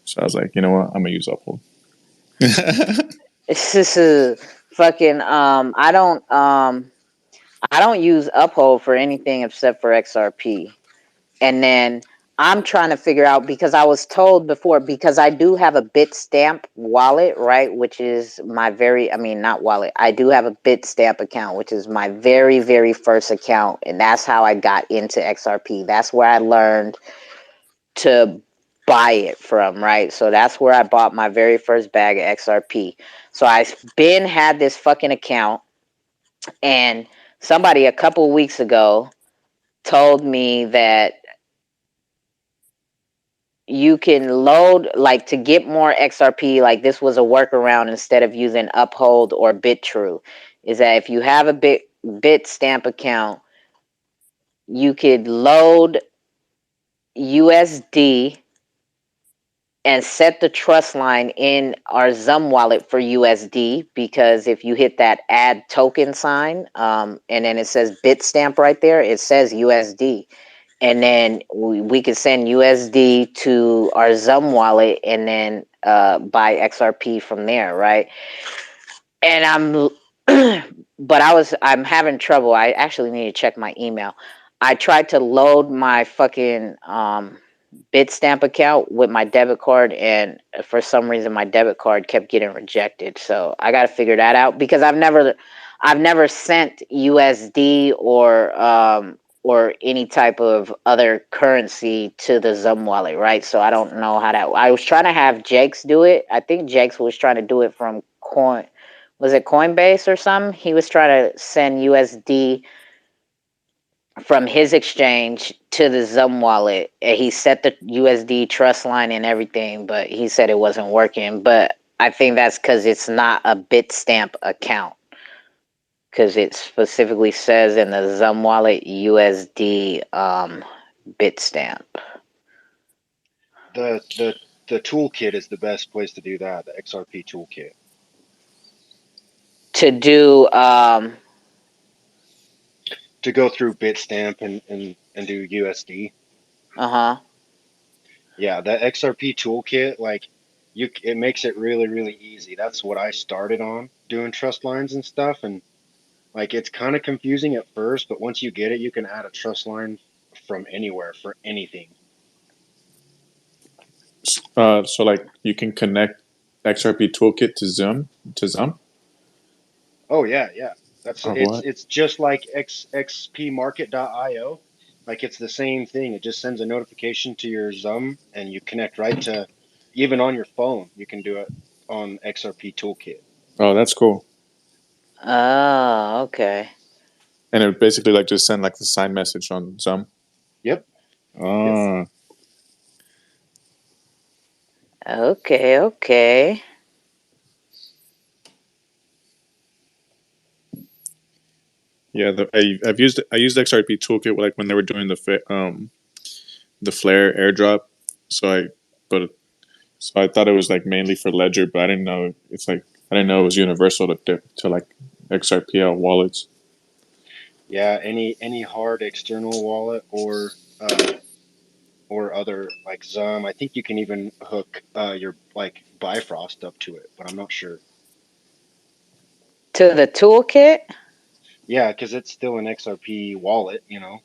So I was like, you know what, I'm gonna use Uphold. It's just fucking I don't use Uphold for anything except for XRP. And then I'm trying to figure out because I was told before, because I do have a Bitstamp wallet, right? Which is my not wallet. I do have a Bitstamp account, which is my very, very first account. And that's how I got into XRP. That's where I learned to buy it from, right? So that's where I bought my very first bag of XRP. So I've been had this fucking account, and somebody a couple weeks ago told me that you can load like to get more XRP. Like this was a workaround instead of using Uphold or Bitrue. Is that if you have a Bitstamp account, you could load USD and set the trust line in our Zum wallet for USD, because if you hit that add token sign, and then it says Bitstamp right there, it says USD. And then we could send USD to our Zum wallet and then buy XRP from there, right? And but I'm having trouble. I actually need to check my email. I tried to load my fucking Bitstamp account with my debit card, and for some reason my debit card kept getting rejected. So I got to figure that out because I've never sent USD or any type of other currency to the Zum wallet, right? So I don't know how that. I was trying to have Jakes do it. I think Jakes was trying to do it from Coin. Was it Coinbase or something? He was trying to send USD from his exchange to the Zum wallet. And he set the USD trust line and everything, but he said it wasn't working. But I think that's because it's not a Bitstamp account. Because it specifically says in the Zum wallet USD Bitstamp. The toolkit is the best place to do that. The XRP toolkit. To do To go through Bitstamp and do USD. uh-huh. Yeah, that XRP toolkit, like it makes it really, really easy. That's what I started on doing trust lines and stuff, and like it's kind of confusing at first, but once you get it, you can add a trust line from anywhere for anything. So like you can connect XRP Toolkit to Zum. Oh yeah, yeah. That's Or what? it's just like xpmarket.io. Like it's the same thing. It just sends a notification to your Zum and you connect right to even on your phone. You can do it on XRP Toolkit. Oh, that's cool. Oh, okay. And it would basically like just send like the sign message on Zum. Yep. Yep. Ah, Okay, okay. yeah. I've used XRP Toolkit like when they were doing the Flare airdrop. So I thought it was like mainly for Ledger, but I didn't know I didn't know it was universal to like XRPL wallets. Yeah, any hard external wallet or other like Zum. I think you can even hook your like Bifrost up to it, but I'm not sure. To the toolkit? Yeah, because it's still an XRP wallet, you know.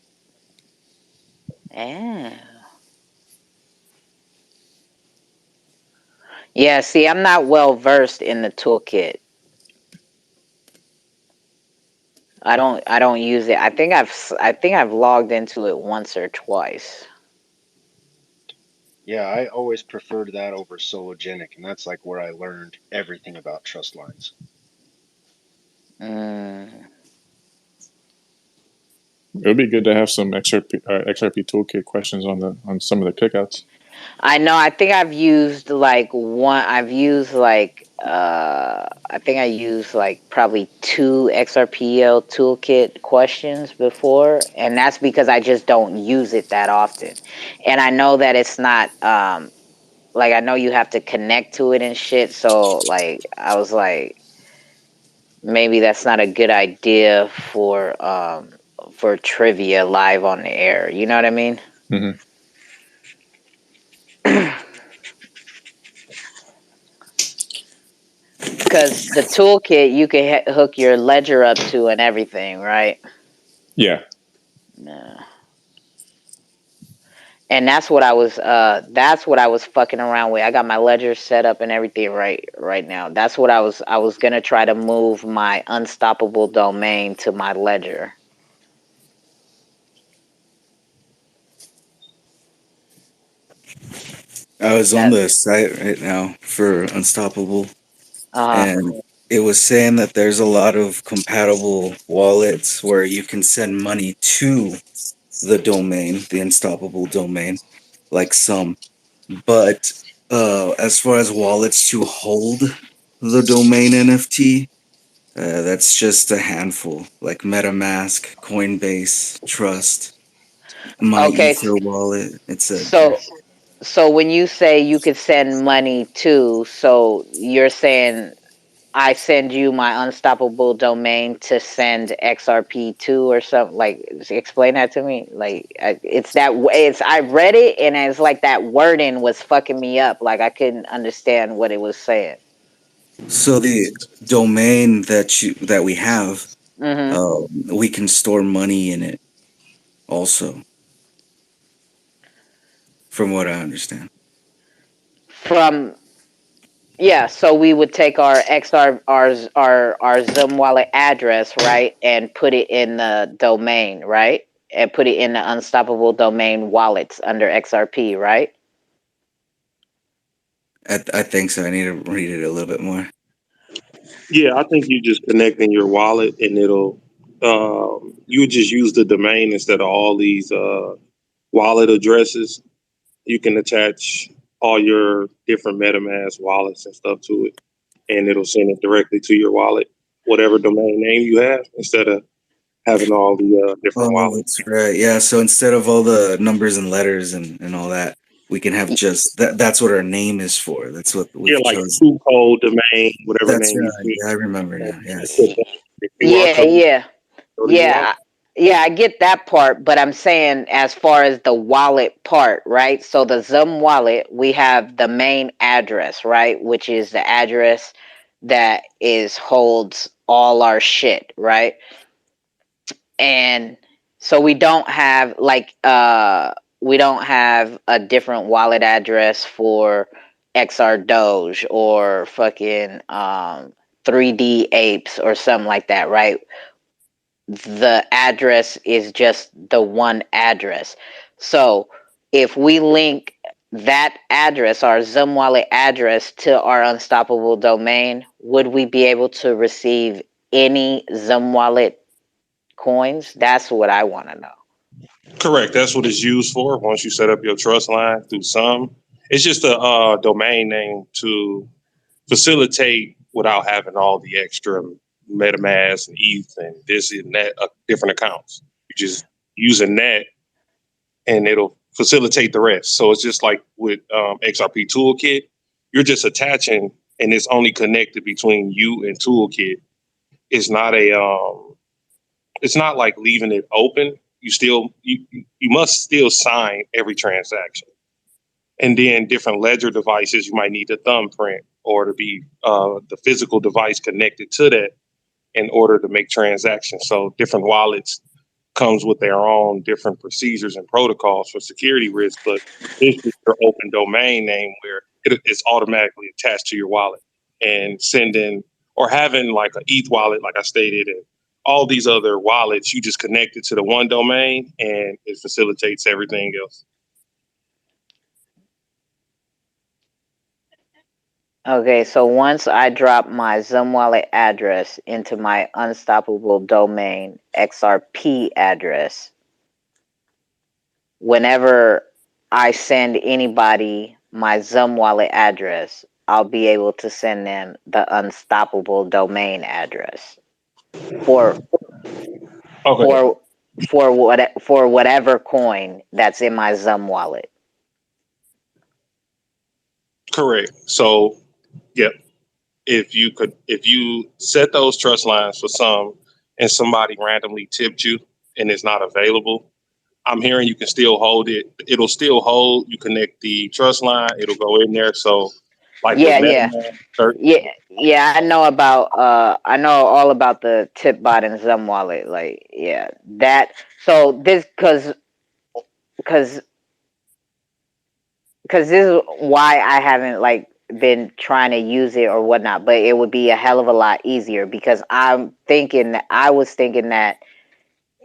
Oh. Yeah, see, I'm not well versed in the toolkit. I don't use it. I think I've logged into it once or twice. Yeah, I always preferred that over Sologenic, and that's like where I learned everything about trust lines. Mm. It would be good to have some XRP Toolkit questions on some of the cookouts. I know. I think I've used like one. I've used like I think I used like probably 2 XRPL toolkit questions before, and that's because I just don't use it that often. And I know that it's not like I know you have to connect to it and shit. So like I was like maybe that's not a good idea for trivia live on the air. You know what I mean? Mm-hmm. Because the toolkit you can hook your ledger up to and everything, right? Yeah. Yeah. And that's what I was fucking around with. I got my ledger set up and everything right now. That's what I was gonna try to move my unstoppable domain to my ledger. I was on That the site right now for Unstoppable, uh and it was saying that there's a lot of compatible wallets where you can send money to the domain, the Unstoppable domain, like some. But as far as wallets to hold the domain NFT, that's just a handful, like MetaMask, Coinbase, Trust, My okay. Ether wallet, etc. So so when you say you could send money to, so you're saying I send you my unstoppable domain to send XRP to or something, like explain that to me. Like it's that way. It's I read it and it's like that wording was fucking me up. Like I couldn't understand what it was saying. So the domain that we have, Mm-hmm. we can store money in it also from what I understand. From Yeah, so we would take our XR our Zoom wallet address, right, and put it in the domain, right, and put it in the unstoppable domain wallets under XRP, right? I think so. I need to read it a little bit more. Yeah, I think you just connect in your wallet and it'll you just use the domain instead of all these wallet addresses. You can attach all your different MetaMask wallets and stuff to it, and it'll send it directly to your wallet, whatever domain name you have, instead of having all the different Oh, wallets. that's right. Yeah. So instead of all the numbers and letters and all that, we can have just that. That's what our name is for. That's what Yeah, we've like chosen. true code domain, whatever That's name you right. pick. Yeah, I remember And now. just Yes. put that in the QR Yeah, code, yeah, go to your wallet. yeah, yeah. I get that part, but I'm saying as far as the wallet part, right? So the Zoom wallet, we have the main address, right, which is the address that is holds all our shit, right? And so we don't have a different wallet address for XR Doge or fucking 3D apes or something like that, right? The address is just the one address. So if we link that address, our Zoom wallet address, to our unstoppable domain, would we be able to receive any Zoom wallet coins? That's what I want to know. Correct. That's what it's used for. Once you set up your trust line through some, it's just a domain name to facilitate without having all the extra MetaMask and ETH and this and that different accounts. You just using that, and it'll facilitate the rest. So it's just like with XRP Toolkit, you're just attaching, and it's only connected between you and Toolkit. It's not it's not like leaving it open. You must still sign every transaction. And then different ledger devices, you might need a thumbprint or to be the physical device connected to that in order to make transactions. So different wallets comes with their own different procedures and protocols for security risk, but this is your open domain name where it's automatically attached to your wallet, and sending or having like an ETH wallet, like I stated, and all these other wallets, you just connect it to the one domain and it facilitates everything else. Okay, so once I drop my Zoom wallet address into my unstoppable domain XRP address, whenever I send anybody my Zoom wallet address, I'll be able to send them the unstoppable domain address for Okay, for for whatever coin that's in my Zoom wallet. correct. So, yeah, if you set those trust lines for some and somebody randomly tipped you and it's not available, I'm hearing you can still hold it. It'll still hold. You connect the trust line, it'll go in there. So like with Yeah, yeah. MetaMask, certain Yeah, I know all about the tip bot and Zoom wallet. Like, yeah, that. So this, cause this is why I haven't like been trying to use it or whatnot. But it would be a hell of a lot easier because I was thinking that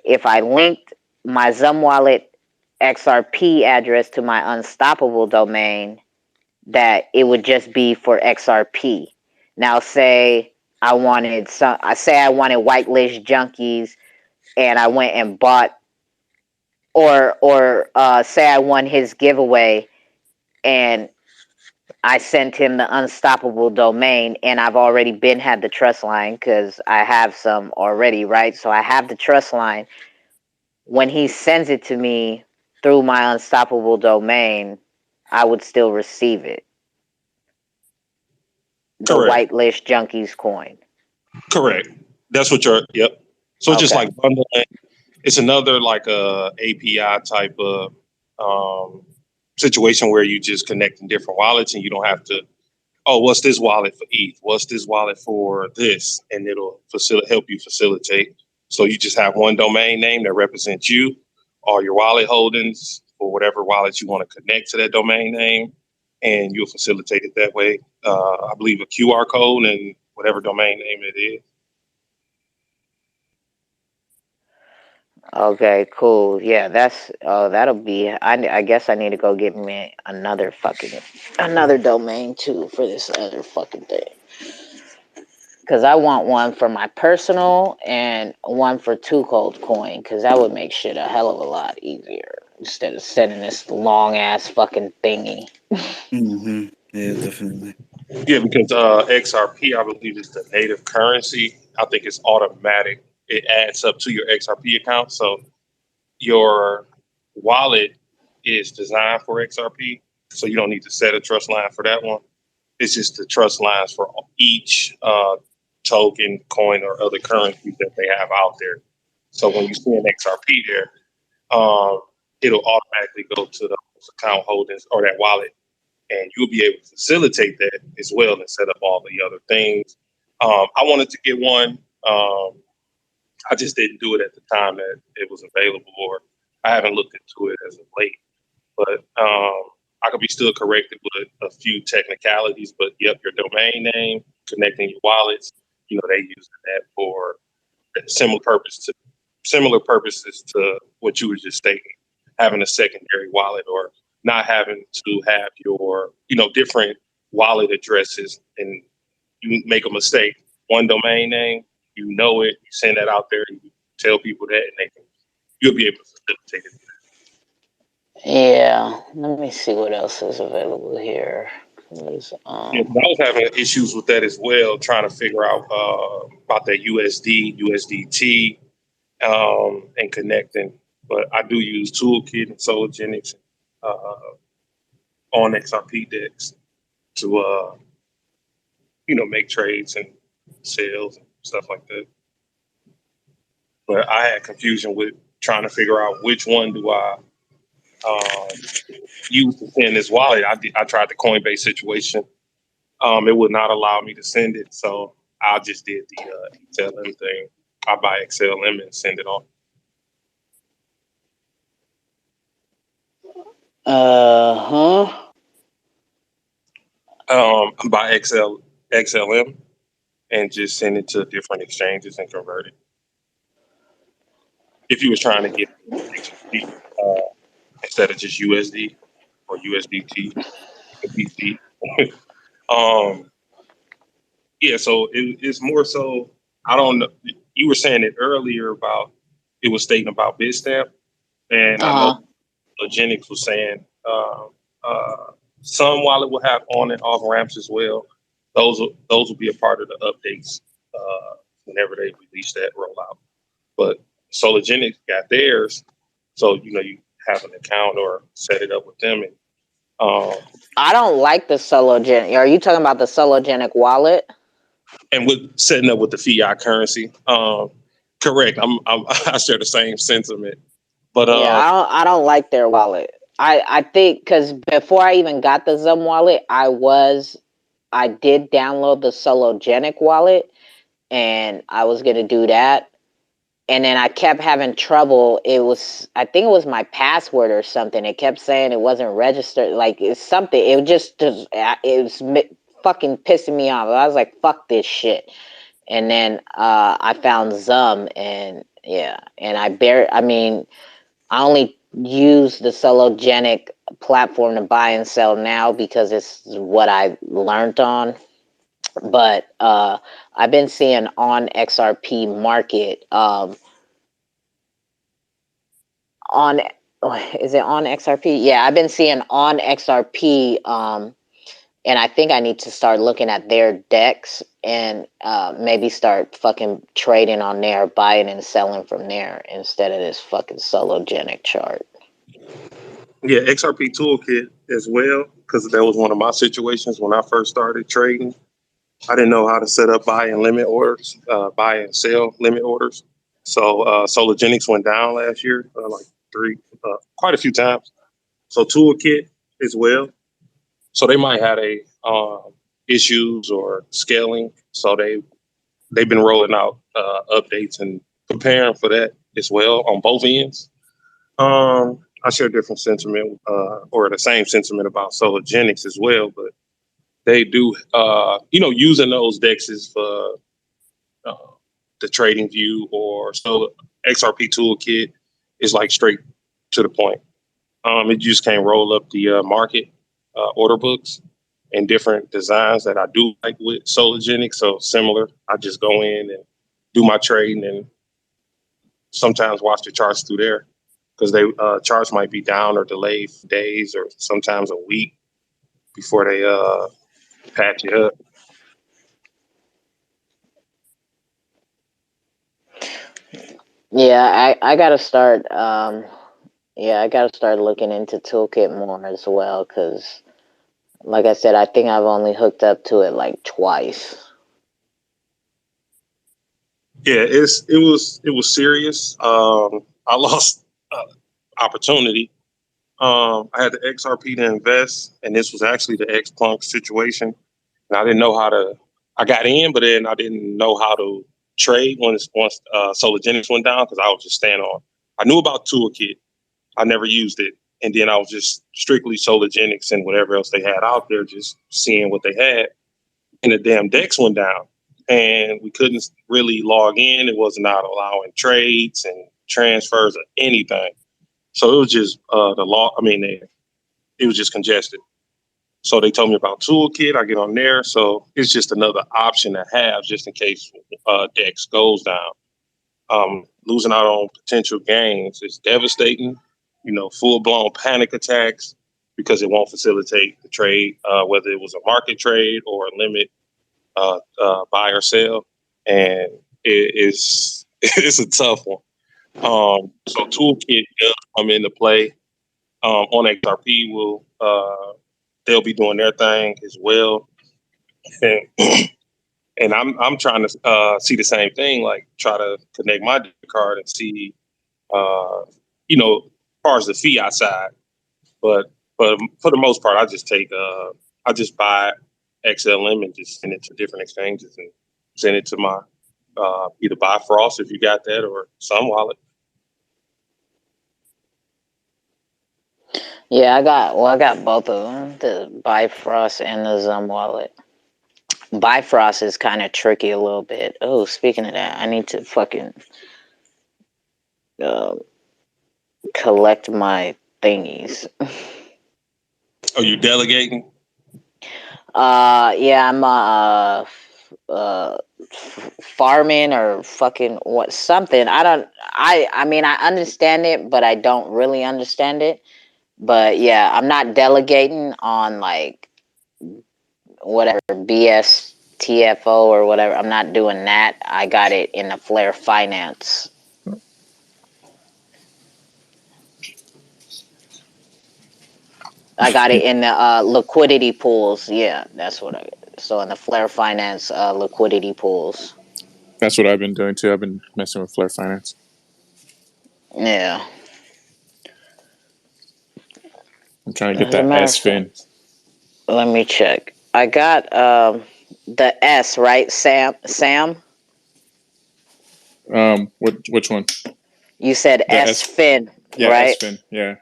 if I linked my Zoom wallet XRP address to my unstoppable domain, that it would just be for XRP. Now, say I wanted Whitelist Junkies, and I went and bought, or say I won his giveaway, and I sent him the unstoppable domain, and I've already had the trust line because I have some already, right? So I have the trust line. When he sends it to me through my unstoppable domain, I would still receive it. The correct. Whitelist Junkies coin. Correct. That's what yep. So it's just Okay. like bundling. It's another like a API type of situation where you just connecting different wallets and you don't have to, oh, what's this wallet for ETH? What's this wallet for this? And it'll help you facilitate. So you just have one domain name that represents you, all your wallet holdings for whatever wallet you want to connect to that domain name, and you'll facilitate it that way. I believe a QR code and whatever domain name it is. Okay, cool. Yeah, that'll be. I guess I need to go get me another domain too for this other fucking thing. Because I want one for my personal and one for Too Cold Coin, because that would make shit a hell of a lot easier instead of sending this long ass fucking thingy. Mm-hmm. Yeah, definitely. Yeah, because XRP, I believe, is the native currency. I think it's automatic. It adds up to your XRP account. So your wallet is designed for XRP. So you don't need to set a trust line for that one. It's just the trust lines for each token, coin, or other currency that they have out there. So when you see an XRP there, it'll automatically go to those account holdings or that wallet, and you'll be able to facilitate that as well and set up all the other things. I wanted to get one. I just didn't do it at the time that it was available, or I haven't looked into it as of late. But I could be still corrected with a few technicalities. But yep, your domain name, connecting your wallets, they use that for similar purposes to what you were just stating, having a secondary wallet or not having to have your, different wallet addresses, and you make a mistake, one domain name, you send that out there, you tell people that, and you'll be able to facilitate it. Yeah, let me see what else is available here. Yeah, I was having issues with that as well, trying to figure out about that USDT, and connecting. But I do use Toolkit and Sologenics on XRP decks to make trades and sales and stuff like that. But I had confusion with trying to figure out which one do I use to send this wallet. I tried the Coinbase situation. It would not allow me to send it, so I just did the XLM thing. I buy XLM and send it on. I buy XLM and just send it to different exchanges and convert it. If you was trying to get XRP, instead of just USD or USDT, BT. Yeah, so it's more so. I don't know. You were saying it earlier about it was stating about Bitstamp, and I know Logenix was saying some wallet will have on and off ramps as well. Those will be a part of the updates whenever they release that rollout. But Sologenics got theirs, so you have an account or set it up with them. And I don't like the Sologenic. Are you talking about the Sologenic wallet? And with setting up with the fiat currency, correct. I share the same sentiment. But yeah, I don't like their wallet. I think because before I even got the Zum wallet, I did download the Sologenic wallet, and I was gonna do that. And then I kept having trouble. I think it was my password or something. It kept saying it wasn't registered. Like it's something. It was fucking pissing me off. I was like, fuck this shit. And then I found Zum, and yeah, and I only use the Sologenic platform to buy and sell now because it's what I learned on. But I've been seeing on XRP market on is it on XRP? Yeah, I've been seeing on XRP, and I think I need to start looking at their decks and maybe start fucking trading on there, buying and selling from there instead of this fucking Sologenic chart. yeah, XRP Toolkit as well, because that was one of my situations when I first started trading. I didn't know how to set up buy and limit orders, buy and sell limit orders. So Sologenics went down last year, quite a few times. So Toolkit as well. So they might have issues or scaling. So they've been rolling out updates and preparing for that as well on both ends. I share different sentiment, or the same sentiment about Sologenics as well. But they do, using those dexes for uh, the trading view or so XRP toolkit is like straight to the point. You just can't roll up the market order books and different designs that I do like with Sologenic. So similar, I just go in and do my trading and sometimes watch the charts through there because they charts might be down or delayed for days or sometimes a week before they patch it up. Yeah, I gotta start. I gotta start looking into Toolkit more as well, because, like I said, I think I've only hooked up to it like twice. Yeah, it was serious. I lost opportunity. I had the XRP to invest, and this was actually the X Plunk situation. And I didn't know how to. I got in, but then I didn't know how to trade once Sologenics went down because I was just staying on. I knew about Toolkit. I never used it, and then I was just strictly Sologenics and whatever else they had out there, just seeing what they had. And the damn Dex went down, and we couldn't really log in. It was not allowing trades and transfers or anything. So it was just the law. I mean, it was just congested. So they told me about Toolkit. I get on there. So it's just another option to have just in case Dex goes down. Losing out on potential gains is devastating. Full blown panic attacks because it won't facilitate the trade, whether it was a market trade or a limit buy or sell. And it's a tough one. So Toolkit does come into play. On XRP they'll be doing their thing as well. And and I'm trying to see the same thing, like try to connect my debit card and see as far as the fiat side. But for the most part, I just buy XLM and just send it to different exchanges and send it to my either Bifrost if you got that or Sun Wallet. Yeah, I got both of them, the Bifrost and the Zum wallet. Bifrost is kind of tricky a little bit. Oh, speaking of that, I need to fucking uh, collect my thingies. Are you delegating? Yeah, I'm farming or fucking what something. I mean I understand it, but I don't really understand it. But yeah, I'm not delegating on like whatever BSTFO or whatever. I'm not doing that. I got it in the Flare Finance. I got it in the liquidity pools. Yeah, that's what I. So in the Flare Finance liquidity pools. That's what I've been doing too. I've been messing with Flare Finance. Yeah. I'm trying to get As a that matter S of fact, fin. let me check. I got the S, right? Sam? Which one? You said The S S. fin, Yeah, S right? fin. Yeah.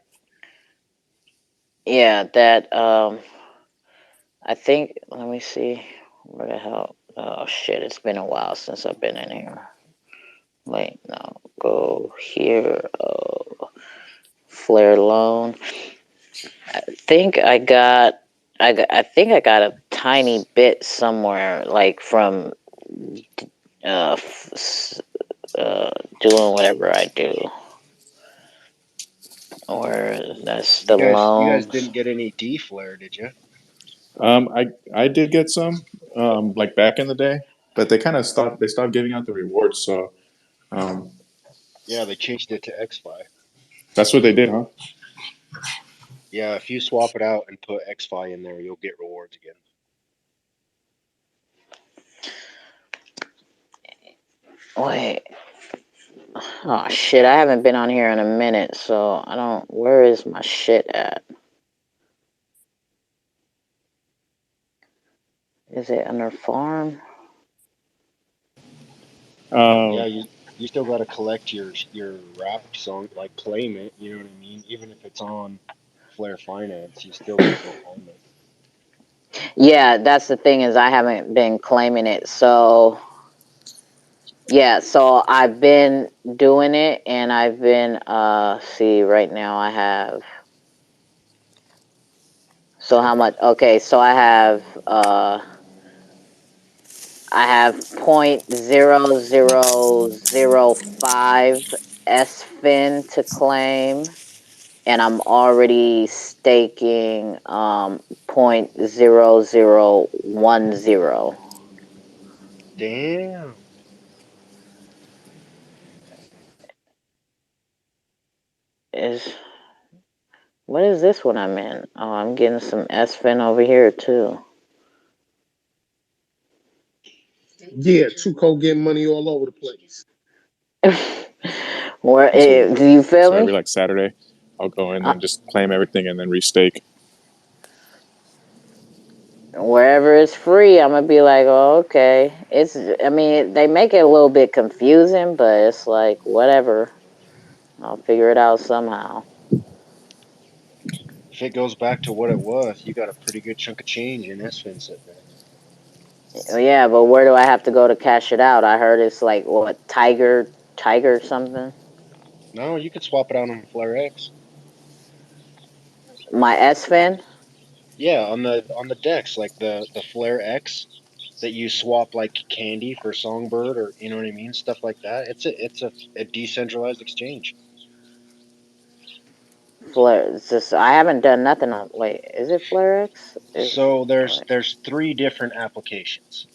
Yeah, that I think let me see where the hell oh shit, it's been a while since I've been in here. Wait, no, go here. Flare loan. I think I got a tiny bit somewhere, like from uh, uh, doing whatever I do. Or that's the You guys loans. didn't get any D flare, did you? I did get some like back in the day, but they kind of stopped. They stopped giving out the rewards. So um, Yeah, they changed it to XFi. that's what they did, huh? Yeah, if you swap it out and put XFi in there, you'll get rewards again. Wait. Oh shit, I haven't been on here in a minute, so I don't. Where is my shit at? Is it under farm? Yeah, Um, you you still got to collect your wrapped song, like claim it. You know what I mean? Even if it's on Flare Finance, you still got to go claim it. Yeah, that's the thing is I haven't been claiming it. So yeah, so I've been doing it and I've been see right now I have so how much okay, so I have 0.0005 SFIN to claim and I'm already staking 0.0010. Damn. Is what is this one I'm in? Oh, I'm getting some SFIN over here too. Yeah, Tuco getting money all over the place. Where Me too. do you feel So every me? like Saturday, I'll go in Uh, and just claim everything and then restake. Wherever it's free, I'm gonna be like, oh, okay. It's, I mean, they make it a little bit confusing, but it's like whatever. I'll figure it out somehow. If it goes back to what it was, you got a pretty good chunk of change in SFIN sitting there. Yeah, but where do I have to go to cash it out? I heard it's like what Tiger something. No, you could swap it out on Flare X. My SFIN. Yeah, on the decks, like the Flare X that you swap like candy for Songbird, or you know what I mean, stuff like that. It's a decentralized exchange. Flare. It's just I haven't done nothing on. Wait, is it Flare X? Is So wait. there's three different applications.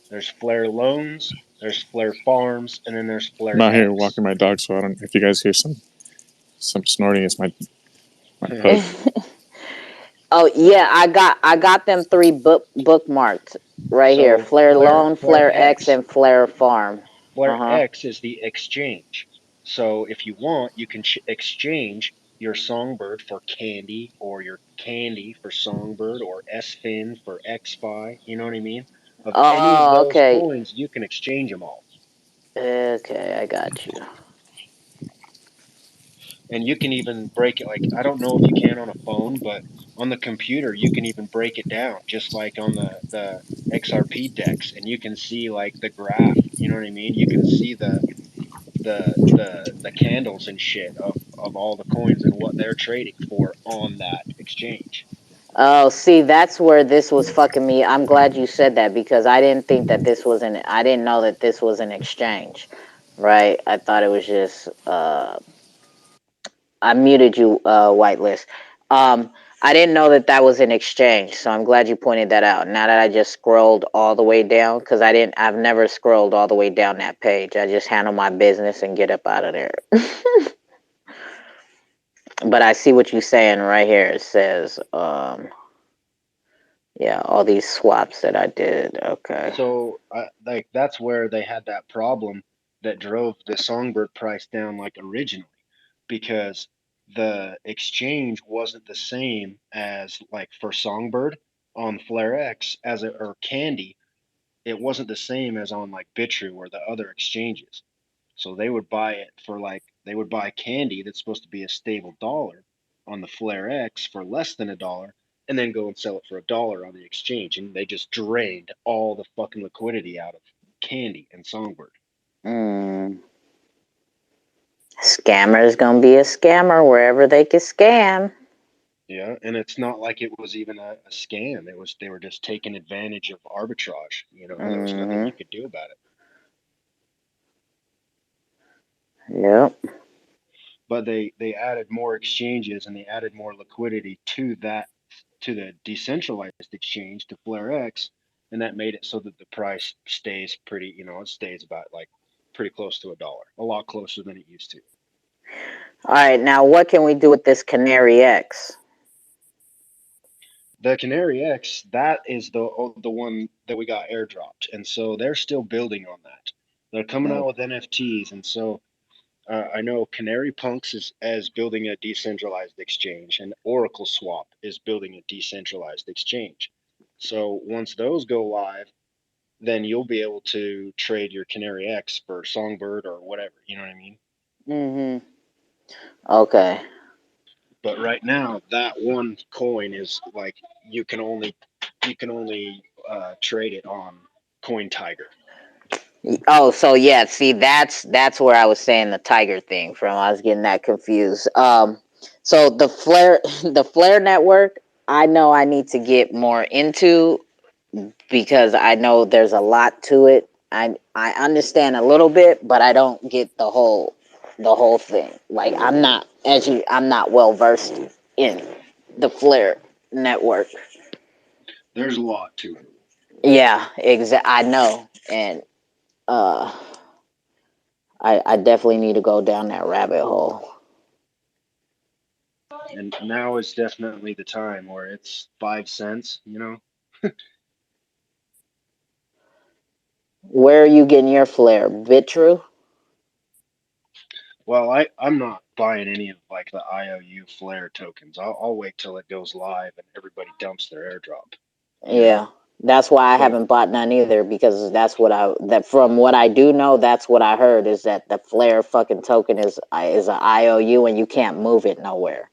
There's Flare Loans, there's Flare Farms, and then there's I'm Flare out here X. walking my dog, so I don't. If you guys hear some snorting, it's my pug. Oh yeah, I got them three bookmarked right here. So Flare Loan, Flare Flare X, X and Flare Farm. Uh Flare huh. X is the exchange. So if you want, you can exchange your Songbird for candy, or your candy for Songbird, or SFIN for XFi. You know what I mean? Of any of Oh, those okay. coins, you can exchange them all. Okay, I got you. And you can even break it. Like, I don't know if you can on a phone, but on the computer, you can even break it down, just like on the XRP decks, and you can see like the graph. You know what I mean? You can see the candles and shit of all the coins and what they're trading for on that exchange. Oh, see, that's where this was fucking me. I'm glad you said that because I didn't think that this was an. I didn't know that this was an exchange, right? I thought it was just. I muted you, Whitelist. I didn't know that that was an exchange, so I'm glad you pointed that out. Now that I just scrolled all the way down, because I didn't. I've never scrolled all the way down that page. I just handle my business and get up out of there. But I see what you're saying right here. It says, yeah, all these swaps that I did. Okay. So like that's where they had that problem that drove the Songbird price down like originally, because the exchange wasn't the same as like for Songbird on Flare X as it, or Candy, it wasn't the same as on like Bitrue or the other exchanges. So they would buy it for like, they would buy candy that's supposed to be a stable dollar on the Flare X for less than a dollar, and then go and sell it for a dollar on the exchange. And they just drained all the fucking liquidity out of candy and Songbird. Mm. Scammer's gonna be a scammer wherever they can scam. Yeah, and it's not like it was even a scam. It was, they were just taking advantage of arbitrage. You know, there was nothing Mm-hmm. you could do about it. Yep. But they added more exchanges and they added more liquidity to that, to the decentralized exchange, to Flare X, and that made it so that the price stays pretty, you know, it stays about like pretty close to a dollar, a lot closer than it used to. All right. Now, what can we do with this Canary X? The Canary X, that is the one that we got airdropped, and so they're still building on that. They're coming out with NFTs, and so I know Canary Punks is building a decentralized exchange, and Oracle Swap is building a decentralized exchange. So once those go live, then you'll be able to trade your Canary X for Songbird or whatever. You know what I mean? Mm-hmm. Okay. But right now, that one coin is like you can only trade it on Coin Tiger. Oh, so yeah, see that's where I was saying the tiger thing from. I was getting that confused. So the Flare the Flare network, I know I need to get more into because I know there's a lot to it. I understand a little bit, but I don't get the whole thing. Like I'm not well versed in the Flare network. There's a lot to it. Yeah, I know, and uh I definitely need to go down that rabbit hole. And now is definitely the time where it's 5 cents, you know? Where are you getting your flare? Vitru? Well, I'm not buying any of like the IOU Flare tokens. I'll wait till it goes live and everybody dumps their airdrop, you Yeah. know? That's why I But haven't bought none either because that from what I do know, that's what I heard is that the flare fucking token is a IOU and you can't move it nowhere.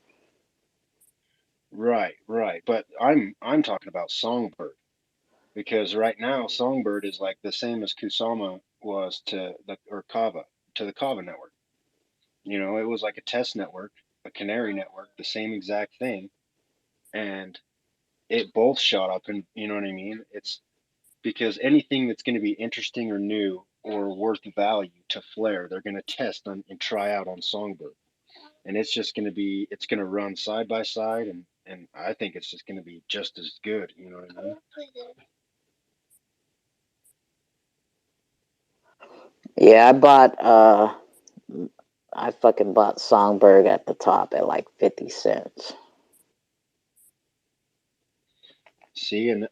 right, right. But I'm talking about Songbird because right now Songbird is like the same as Kusama was to the or Kava to the Kava network. You know, it was like a test network, a canary network, the same exact thing, and it both shot up and you know what I mean? It's because anything that's going to be interesting or new or worth value to Flare, they're going to test on, and try out on Songbird. And it's going to run side by side and I think it's just going to be just as good, you know what I mean? Yeah, I fucking bought Songbird at the top at like 50 cents. See, and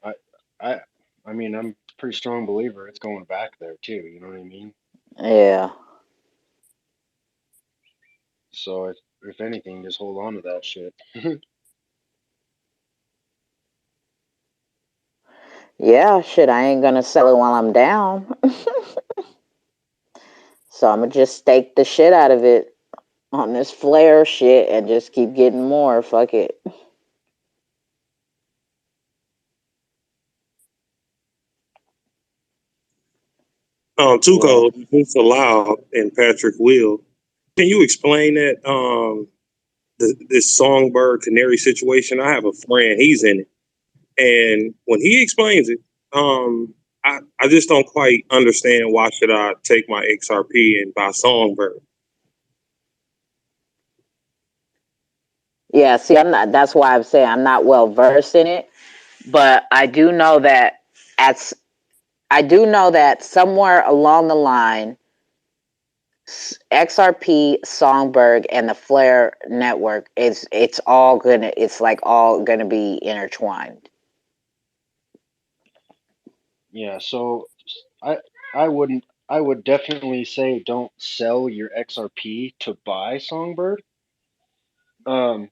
I I mean, I'm a pretty strong believer it's going back there too, you know what I mean? Yeah. So if anything, just hold on to that shit. Yeah, shit, I ain't gonna sell it while I'm down. So I'm gonna just stake the shit out of it on this flare shit and just keep getting more. Fuck it. Well, Tuco, it's allowed, and Patrick will. Can you explain that this songbird canary situation? I have a friend, he's in it, and when he explains it, I just don't quite understand why should I take my XRP and buy songbird. Yeah, see, I'm not. That's why I'm saying I'm not well versed in it, but at I do know that somewhere along the line, XRP, Songbird, and the Flare network it's like all gonna be intertwined. yeah, so I I would definitely say don't sell your XRP to buy Songbird. Um,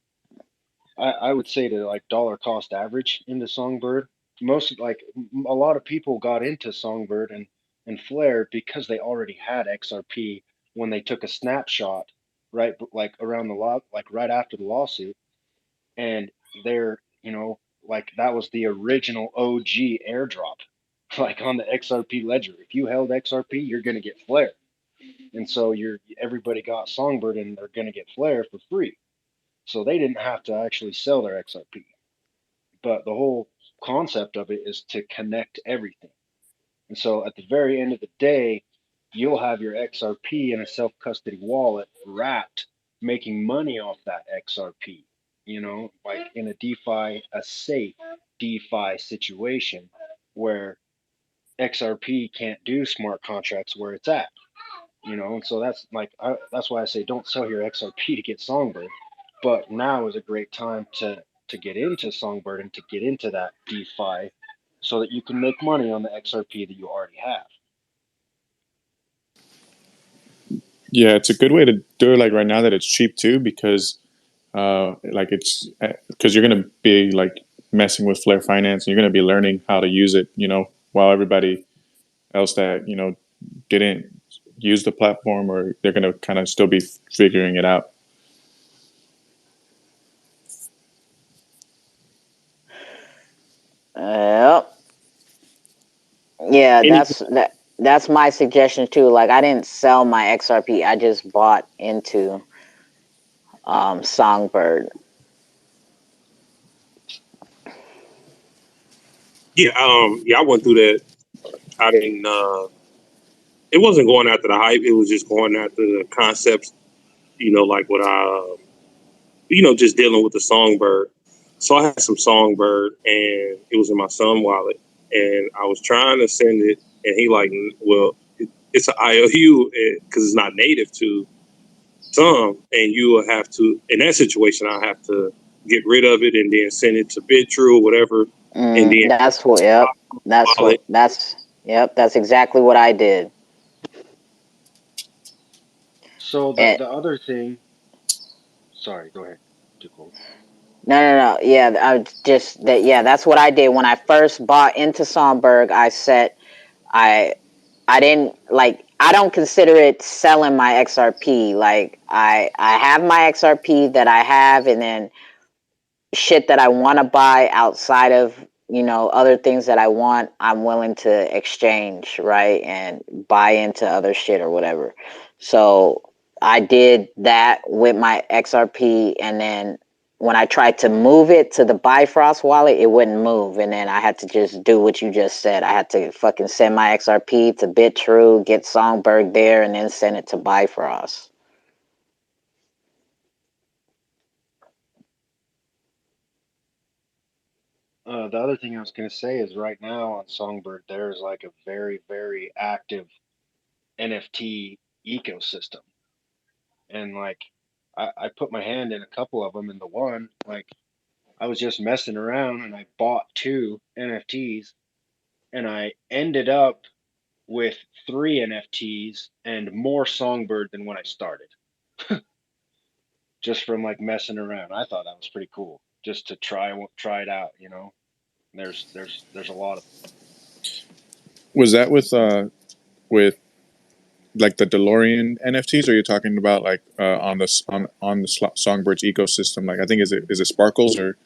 I would say to like dollar cost average into Songbird. Most like a lot of people got into Songbird and Flare because they already had XRP when they took a snapshot right like around the law like right after the lawsuit and they're like that was the original OG airdrop like on the XRP ledger. If you held XRP, you're gonna get Flare, and so everybody got Songbird and they're gonna get Flare for free. So they didn't have to actually sell their XRP. But the whole concept of it is to connect everything. And so at the very end of the day, you'll have your XRP in a self custody wallet wrapped, making money off that XRP, like in a safe DeFi situation where XRP can't do smart contracts where it's at. And so that's why I say don't sell your XRP to get Songbird, but now is a great time to get into Songbird and to get into that DeFi, so that you can make money on the XRP that you already have. Yeah, it's a good way to do it. Like right now that it's cheap too, because like it's because you're gonna be like messing with Flare Finance, and you're gonna be learning how to use it. While everybody else that didn't use the platform, or they're gonna kind of still be figuring it out? Yep. Yeah, Any that's my suggestion too. Like I didn't sell my XRP, I just bought into Songbird. yeah, I went through that. I didn't. It wasn't going after the hype. It was just going after the concepts. Like what just dealing with the Songbird. So I had some Songbird, and it was in my son wallet, and I was trying to send it, and he like, well, it's an IOU because it's not native to some, and you will have to, in that situation, I have to get rid of it and then send it to BitTrue or whatever, and then That's what. Yep. That's wallet. what. That's. Yep. That's exactly what I did. So And the other thing, sorry, go ahead. Too cool. no. Yeah, I just that. Yeah, that's what I did when I first bought into Songbird. I I didn't like. I don't consider it selling my XRP. Like I have my XRP that I have, and then shit that I want to buy outside of other things that I want, I'm willing to exchange, right, and buy into other shit or whatever. So I did that with my XRP, and then when I tried to move it to the Bifrost wallet, it wouldn't move, and then I had to just do what you just said. I had to fucking send my XRP to BitTrue, get Songbird there, and then send it to Bifrost. The other thing I was going to say is right now on Songbird, there's like a very, very active NFT ecosystem. And like, I put my hand in a couple of them, and the one, like, I was just messing around and I bought two NFTs, and I ended up with three NFTs and more Songbird than when I started, just from like messing around. I thought that was pretty cool, just to try it out. There's a lot of Was that with like the DeLorean NFTs, or are you talking about like on the Songbird's ecosystem? Like I think is it Sparkles or?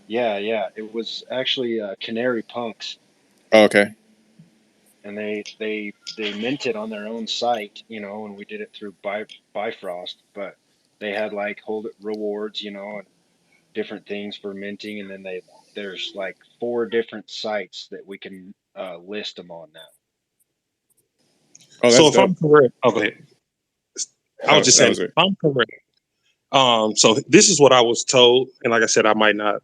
yeah. It was actually Canary Punks, Oh, okay. and they minted on their own site, and we did it through Bifrost, but they had like hold it rewards, and different things for minting, and then there's like four different sites that we can list them on now. Oh, So that's if dope. I'm correct, okay, I was just That saying, was if it. I'm correct. So this is what I was told, and like I said, I might not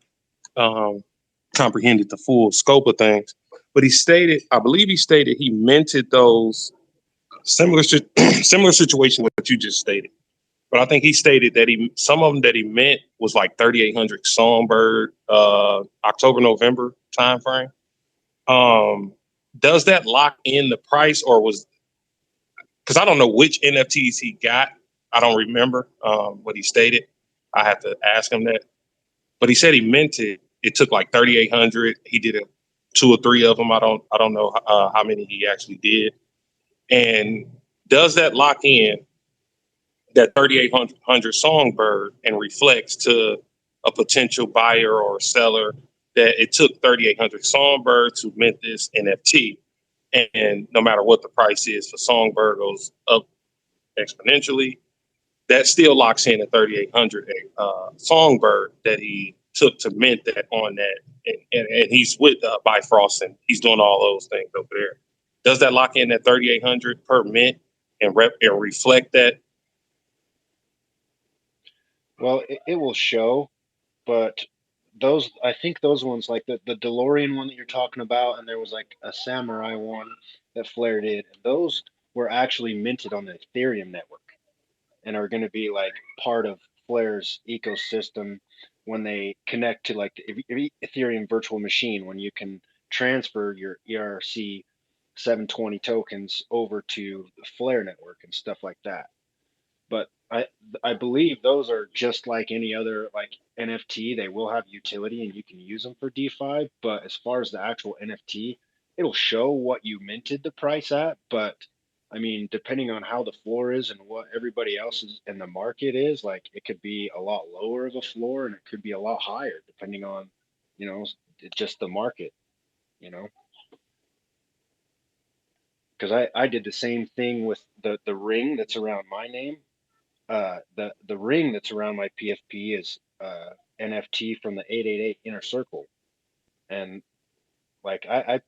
comprehended the full scope of things, but I believe he stated he minted those similar situation with what you just stated. But I think he stated that some of them that he meant was like 3,800 Songbird, October November timeframe. Does that lock in the price, or was because I don't know which NFTs he got. I don't remember what he stated. I have to ask him that. But he said he meant it. It took like 3,800. He did two or three of them. I don't know how many he actually did. And does that lock in that 3,800 Songbird and reflects to a potential buyer or seller that it took 3,800 Songbird to mint this NFT? And no matter what the price is for Songbird goes up exponentially, that still locks in at 3,800 Songbird that he took to mint that on that. And he's with Bifrost, and he's doing all those things over there. Does that lock in at 3,800 per mint and reflect that? Well, it will show, but I think those ones, like the DeLorean one that you're talking about, and there was like a Samurai one that Flare did, and those were actually minted on the Ethereum network and are going to be like part of Flare's ecosystem when they connect to like the Ethereum virtual machine, when you can transfer your ERC 720 tokens over to the Flare network and stuff like that. But I believe those are just like any other like NFT. They will have utility and you can use them for DeFi. But as far as the actual NFT, it'll show what you minted the price at, but I mean, depending on how the floor is and what everybody else is in the market is, like it could be a lot lower of a floor and it could be a lot higher depending on, you know, just the market, you know. Because I did the same thing with the ring that's around my name. The ring that's around my PFP is NFT from the 888 Inner Circle, and like I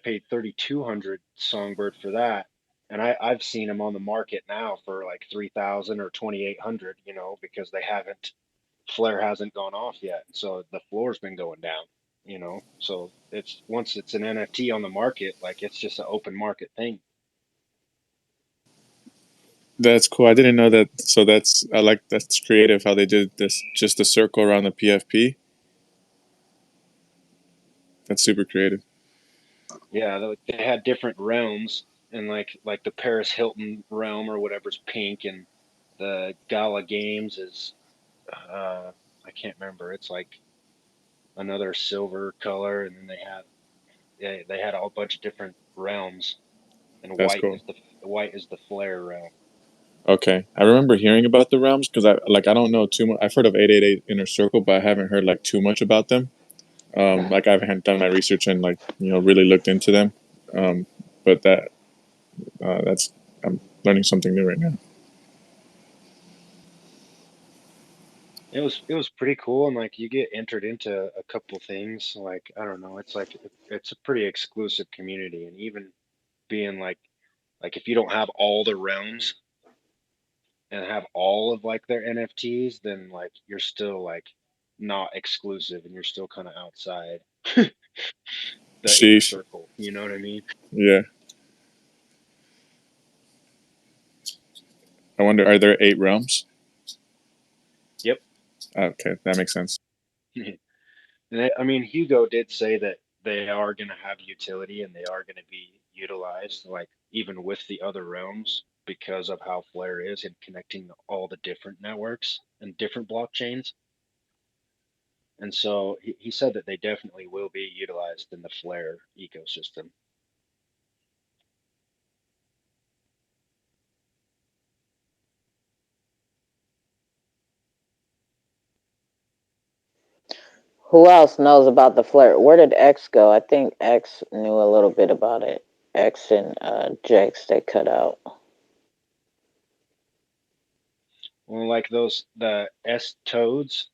paid 3,200 Songbird for that, and I've seen them on the market now for like 3,000 or 2,800, you know, because they haven't flare hasn't gone off yet, so the floor's been going down, you know. So it's once it's an NFT on the market, like it's just an open market thing. That's cool. I didn't know that. So I like that's creative how they did this, just a circle around the PFP. That's super creative. Yeah, they had different realms, and like the Paris Hilton realm or whatever's pink, and the Gala Games is I can't remember. It's like another silver color, and then they had a whole bunch of different realms, and That's cool. white is the flare realm. Okay, I remember hearing about the realms because I don't know too much. I've heard of 888 Inner Circle, but I haven't heard like too much about them. Like I haven't done my research and like really looked into them. Um, but that's I'm learning something new right now. It was pretty cool, and like you get entered into a couple things. Like I don't know, it's like it's a pretty exclusive community, and even being like if you don't have all the realms and have all of like their NFTs, then like you're still like not exclusive, and you're still kind of outside the inner Sheesh. circle. You know what I mean? Yeah. I wonder, are there 8 realms? Yep. Okay, that makes sense. I mean, Hugo did say that they are going to have utility and they are going to be utilized, like even with the other realms, because of how Flare is in connecting all the different networks and different blockchains. And so he said that they definitely will be utilized in the Flare ecosystem. Who else knows about the flirt? Where did X go? I think X knew a little bit about it. X and Jakes, they cut out. Well, like the S Toads,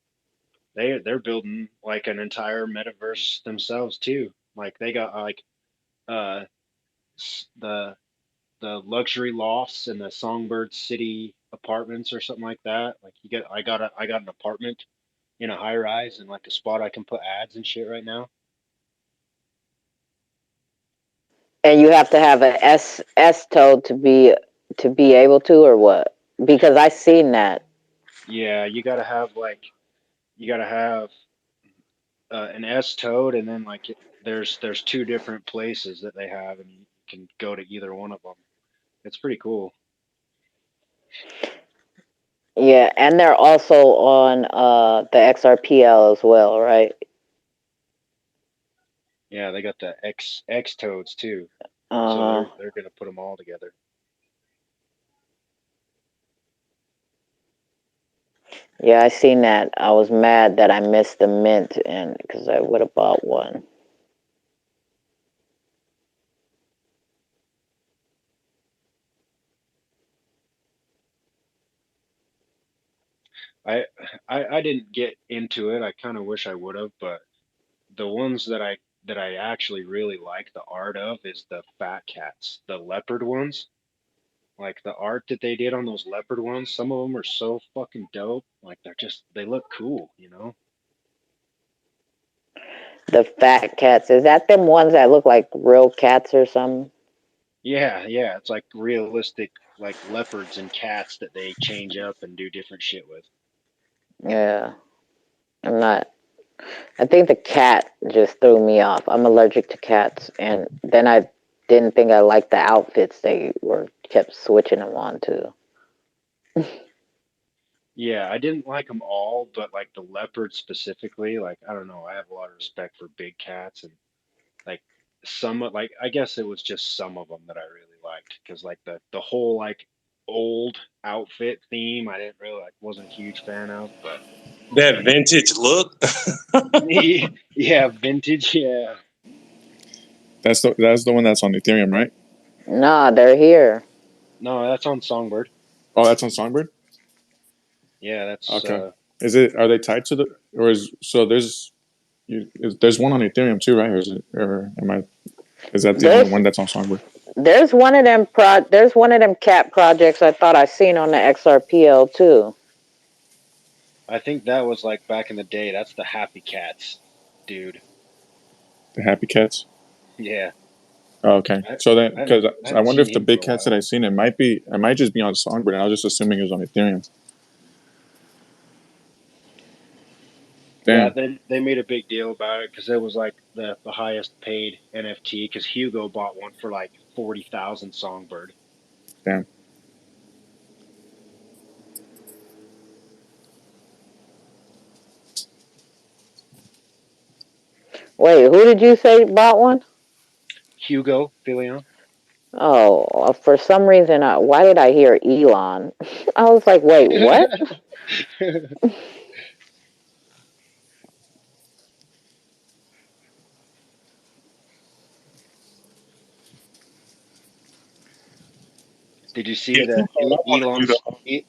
they're building like an entire metaverse themselves too. Like they got like uh the luxury lofts and the Songbird City apartments or something like that. Like I got an apartment in a high rise and like a spot I can put ads and shit right now. And you have to have an S toad to be able to, or what? Because I seen that. Yeah, you gotta have an S Toad, and then like there's two different places that they have, and you can go to either one of them. It's pretty cool. Yeah, and they're also on the XRPL as well, right? Yeah, they got the X Toads too, so Uh huh. they're gonna put them all together. Yeah, I seen that. I was mad that I missed the mint, and because I would have bought one. I I didn't get into it. I kind of wish I would have, but the ones that I actually really like the art of is the fat cats, the leopard ones. Like the art that they did on those leopard ones, some of them are so fucking dope. Like they look cool, you know? The fat cats. Is that them ones that look like real cats or something? Yeah, yeah, it's like realistic like leopards and cats that they change up and do different shit with. Yeah. I'm not. I think the cat just threw me off. I'm allergic to cats, and then I didn't think I liked the outfits they were kept switching them on to. Yeah, I didn't like them all, but like the leopard specifically, like I don't know, I have a lot of respect for big cats and like like I guess it was just some of them that I really liked because like the whole like old outfit theme I didn't really like, wasn't a huge fan of, but That vintage look. yeah, vintage, yeah. That's the one that's on Ethereum, right? Nah, they're here. No, that's on Songbird. Oh, that's on Songbird. Yeah, that's Okay. Is it? Are they tied to the? Or is so? There's one on Ethereum too, right? Or is it? Or am I? Is that the only There's one that's on Songbird? there's one of them there's one of them cat projects I thought I seen on the XRPL too. I think that was like back in the day. That's the Happy Cats, dude. The Happy Cats. Yeah, Oh, okay. I So then, I haven't, because I I haven't wonder seen if the him for big a cats that while. I've seen, it might just be on Songbird, and I was just assuming it was on Ethereum. Yeah, Damn, they made a big deal about it because it was like the highest paid NFT because Hugo bought one for like 40,000 Songbird. damn. Wait, who did you say bought one? Hugo Filion. Oh, for some reason, why did I hear Elon? I was like, wait, what? Did you see Yeah, that I wanted you to.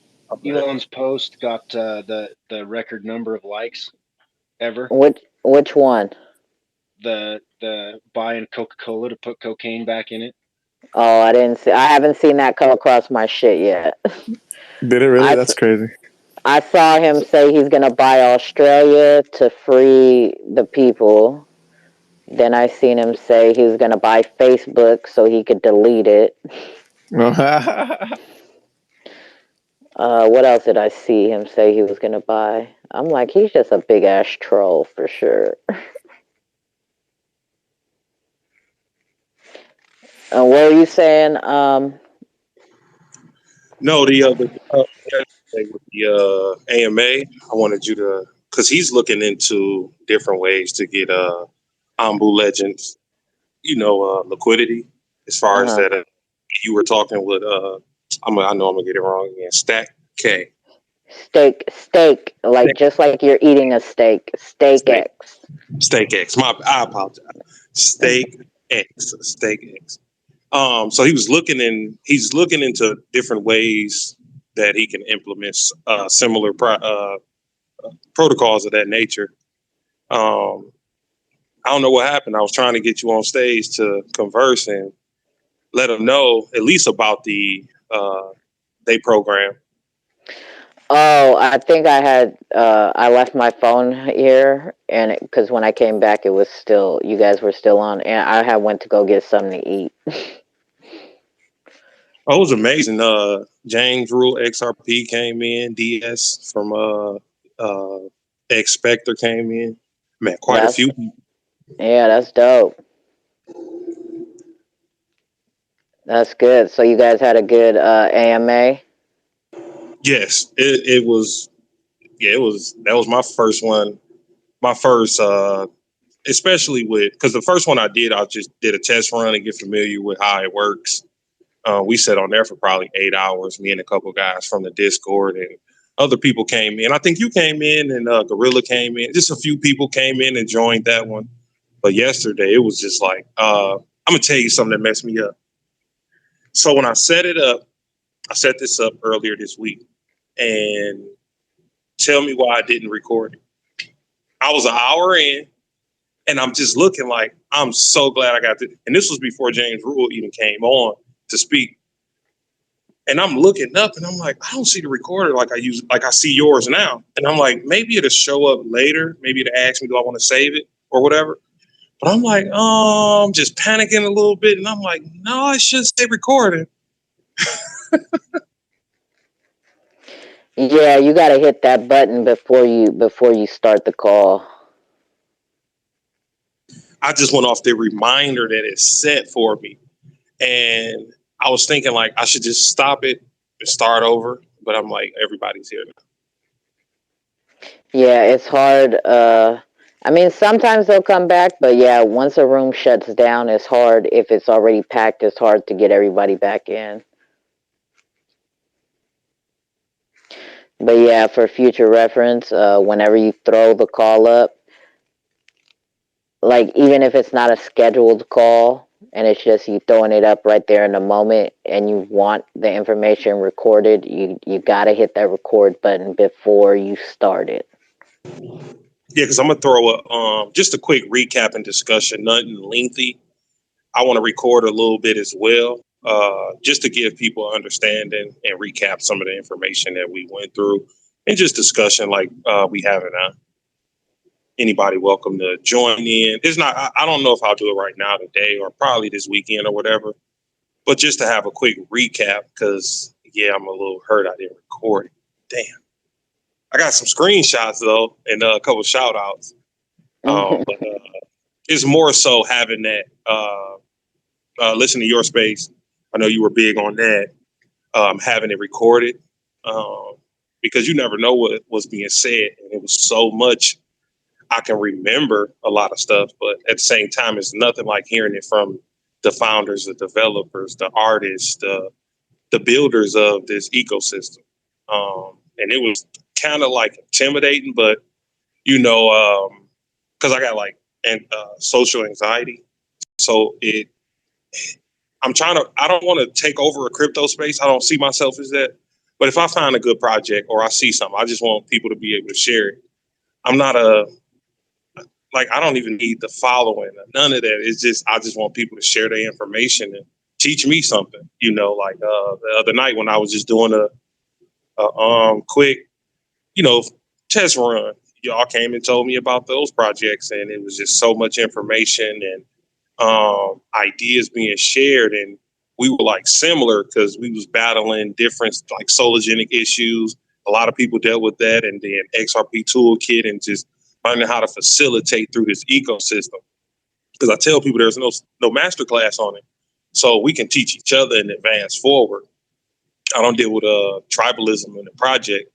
Elon's post got the record number of likes ever? Which one? The buying Coca-Cola to put cocaine back in it. Oh, I didn't see. I haven't seen that come across my shit yet. Did it really? I, That's crazy. I saw him say he's gonna buy Australia to free the people. Then I seen him say he was gonna buy Facebook so he could delete it. What else did I see him say he was gonna buy? I'm like, he's just a big ass troll for sure. What are you saying? No, the other yesterday with the AMA, I wanted you to, because he's looking into different ways to get Ambu Legends, liquidity. As far as Uh-huh. that, you were talking with I know I'm gonna get it wrong again. Stack K, Steak, like just like you're eating a steak. Steak Steak, X. Steak X. I apologize. Steak X. So he's looking into different ways that he can implement similar protocols of that nature. Um, I don't know what happened. I was trying to get you on stage to converse and let him know at least about the day program. Oh, I think I left my phone here, and because when I came back, it was still you guys were still on, and I had went to go get something to eat. Oh, it was amazing. James Rule XRP came in. DS from X Spectre came in. Man, quite a That's few. Yeah, that's dope. That's good. So you guys had a good AMA. Yes, it was. Yeah, it was. That was my first one. My first, especially with because the first one I just did a test run and get familiar with how it works. We sat on there for probably 8 hours. Me and a couple guys from the Discord and other people came in. I think you came in and Gorilla came in. Just a few people came in and joined that one. But yesterday it was just like I'm gonna tell you something that messed me up. So when I set it up, I set this up earlier this week, and tell me why I didn't record it. I was an hour in, and I'm just looking like I'm so glad I got this. And this was before James Rule even came on to speak. And I'm looking up and I'm like, I don't see the recorder like I see yours now. And I'm like, maybe it'll show up later. Maybe it'll ask me, do I want to save it or whatever? But I'm like, I'm just panicking a little bit. And I'm like, no, I should say recording. Yeah, you got to hit that button before you start the call. I just went off the reminder that it's set for me. And I was thinking like I should just stop it and start over. But I'm like, everybody's here now. Yeah, it's hard. I mean, sometimes they'll come back, but yeah, once a room shuts down, it's hard. If it's already packed, it's hard to get everybody back in. But yeah, for future reference, whenever you throw the call up, like even if it's not a scheduled call and it's just you throwing it up right there in the moment and you want the information recorded, you got to hit that record button before you start it. Yeah, because I'm gonna throw just a quick recap and discussion, nothing lengthy. I want to record a little bit as well, just to give people understanding and recap some of the information that we went through, and just discussion like we having now. Anybody welcome to join in. It's not. I don't know if I'll do it right now today or probably this weekend or whatever. But just to have a quick recap, because yeah, I'm a little hurt I didn't record it. Damn. I got some screenshots though, and a couple shout outs. But it's more so having that. Listen to your space. I know you were big on that. Having it recorded, because you never know what was being said, and it was so much. I can remember a lot of stuff, but at the same time, it's nothing like hearing it from the founders, the developers, the artists, the builders of this ecosystem. And it was kind of like intimidating, but you know, because I got like social anxiety, so I don't want to take over a crypto space. I don't see myself as that. But if I find a good project or I see something, I just want people to be able to share it. I'm not I don't even need the following, none of that. It's just, I just want people to share their information and teach me something, you know, like the other night when I was just doing a quick, you know, test run, y'all came and told me about those projects, and it was just so much information and ideas being shared, and we were like similar because we was battling different like sologenic issues. A lot of people dealt with that, and then XRP toolkit and just learning how to facilitate through this ecosystem. Because I tell people there's no master class on it, so we can teach each other and advance forward. I don't deal with tribalism in the project,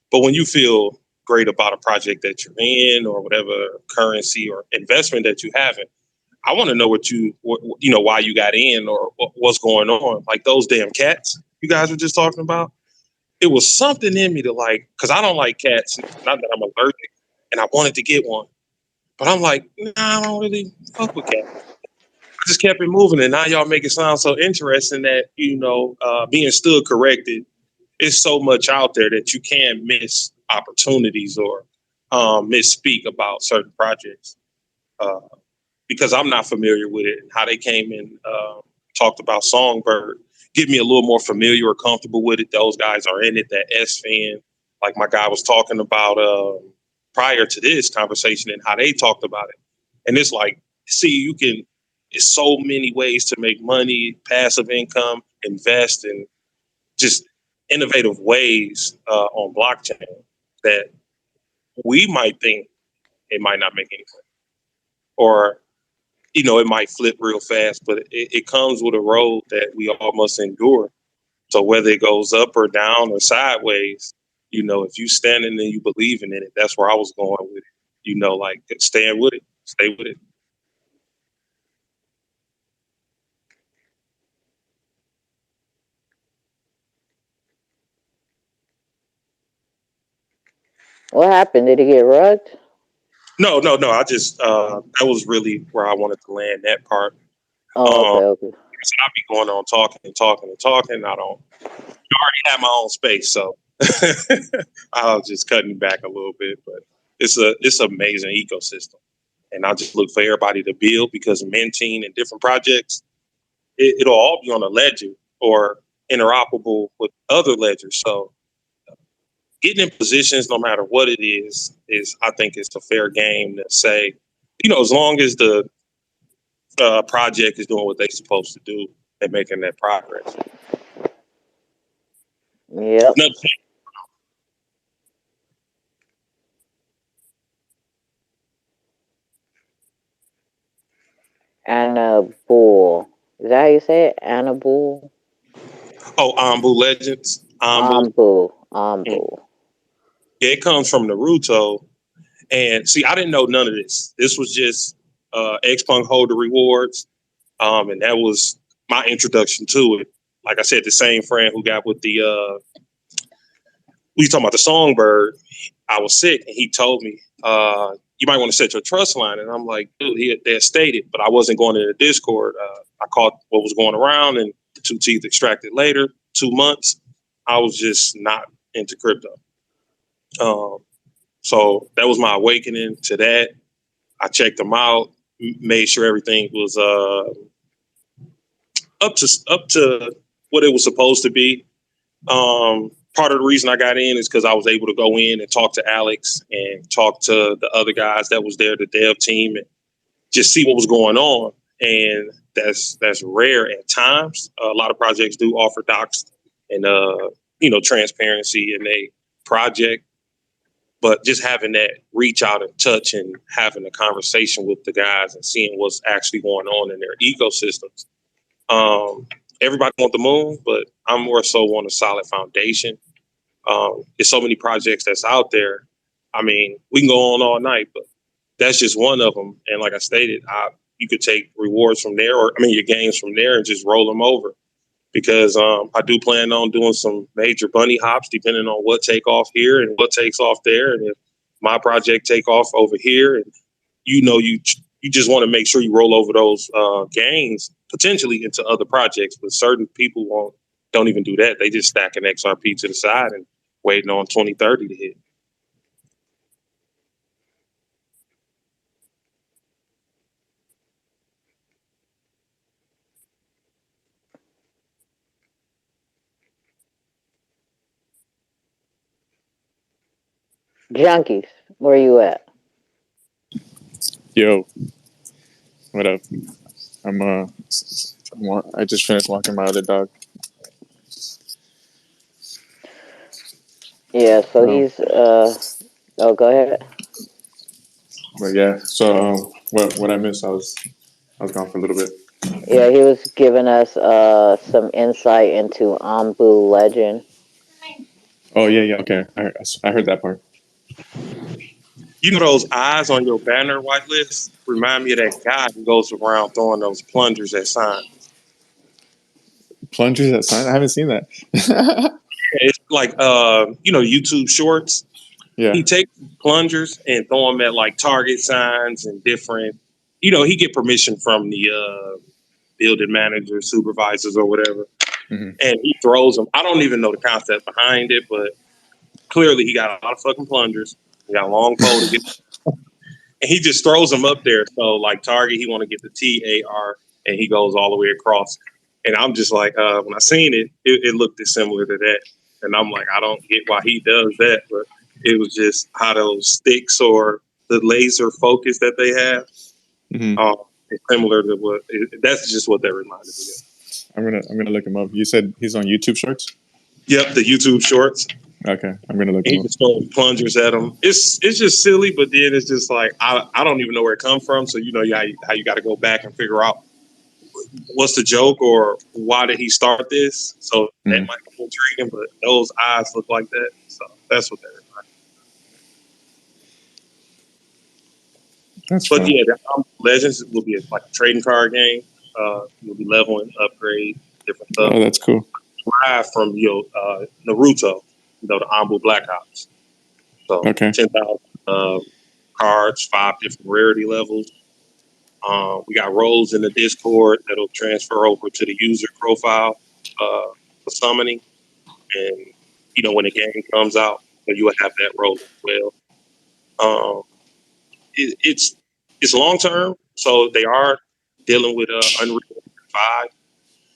but when you feel great about a project that you're in or whatever currency or investment that you have in, I want to know why you got in or what's going on. Like those damn cats you guys were just talking about. It was something in me to like, because I don't like cats. Not that I'm allergic, and I wanted to get one, but I'm like, nah, I don't really fuck with cats. I just kept it moving, and now y'all make it sound so interesting that being stood corrected. It's so much out there that you can't miss opportunities or misspeak about certain projects. Uh, because I'm not familiar with it and how they came and talked about Songbird. Get me a little more familiar or comfortable with it. Those guys are in it, that S fan, like my guy was talking about prior to this conversation and how they talked about it. And it's like, see, it's so many ways to make money, passive income, invest, and just innovative ways on blockchain that we might think it might not make any sense. Or it might flip real fast, but it comes with a road that we all must endure. So whether it goes up or down or sideways, if you standing and you believing in it, that's where I was going with it. Like stand with it, stay with it. What happened? Did he get rugged? No. I just that was really where I wanted to land that part. Oh, okay. I'll be going on talking and talking and talking. I already have my own space, so I was just cutting back a little bit. But it's an amazing ecosystem, and I just look for everybody to build, because minting and different projects, it'll all be on a ledger or interoperable with other ledgers. So getting in positions, no matter what it is I think it's a fair game to say, as long as the project is doing what they're supposed to do and making that progress. Yep. Bull. Is that how you say it? Bull? Oh, Ambu Legends. Ambu. Yeah, it comes from Naruto. And see, I didn't know none of this. This was just X-Punk Holder Rewards. And that was my introduction to it. Like I said, the same friend who got with the, we talking about the Songbird, I was sick and he told me, you might want to set your trust line. And I'm like, dude, they had stated, but I wasn't going to the Discord. I caught what was going around and the two teeth extracted later, 2 months. I was just not into crypto. So that was my awakening to that. I checked them out, made sure everything was up to what it was supposed to be. Part of the reason I got in is because I was able to go in and talk to Alex and talk to the other guys that was there, the dev team, and just see what was going on. And that's rare at times. A lot of projects do offer docs and transparency in a project, but just having that reach out and touch and having a conversation with the guys and seeing what's actually going on in their ecosystems. Everybody want the moon, but I'm more so on a solid foundation. There's so many projects that's out there. I mean, we can go on all night, but that's just one of them. And like I stated, you could take rewards from there, your gains from there, and just roll them over. Because I do plan on doing some major bunny hops, depending on what take off here and what takes off there, and if my project take off over here, and you just want to make sure you roll over those gains potentially into other projects. But certain people don't even do that. They just stack an XRP to the side and waiting on 2030 to hit. Junkies, where you at? Yo, what up? I just finished walking my other dog. Yeah, so he's oh, go ahead. But yeah, so what I missed, I was gone for a little bit. Yeah, he was giving us some insight into Ambu Legend. Oh yeah, okay. I heard that part. You know those eyes on your banner, Whitelist? Remind me of that guy who goes around throwing those plungers at signs. Plungers at sign? I haven't seen that. It's like YouTube Shorts. Yeah. He takes plungers and throw them at like Target signs and different. He get permission from the building managers, supervisors, or whatever, and he throws them. I don't even know the concept behind it, but clearly he got a lot of fucking plungers. He got a long pole to get, and he just throws them up there. So like Target, he want to get the TAR, and he goes all the way across. And I'm just like, when I seen it looked similar to that, and I'm like, I don't get why he does that, but it was just how those sticks or the laser focus that they have, it's similar to that's just what that reminded me of. I'm gonna look him up. You said he's on YouTube Shorts? Yep, the YouTube Shorts. Okay, I'm gonna look him He up. just throws plungers at them. It's just silly, but then it's just like I don't even know where it comes from. So how you got to go back and figure out what's the joke or why did he start this. So that might be intriguing, but those eyes look like that. So that's what that is. That's but fun. yeah, the Legends will be like a trading card game. You'll be leveling, upgrade, different stuff. Oh, that's cool. Derived from Naruto, the Ambu Black Ops. So 10,000 cards, 5 different rarity levels. We got roles in the Discord that'll transfer over to the user profile for summoning, and when the game comes out, you will have that role as well. It's long term, so they are dealing with Unreal 5.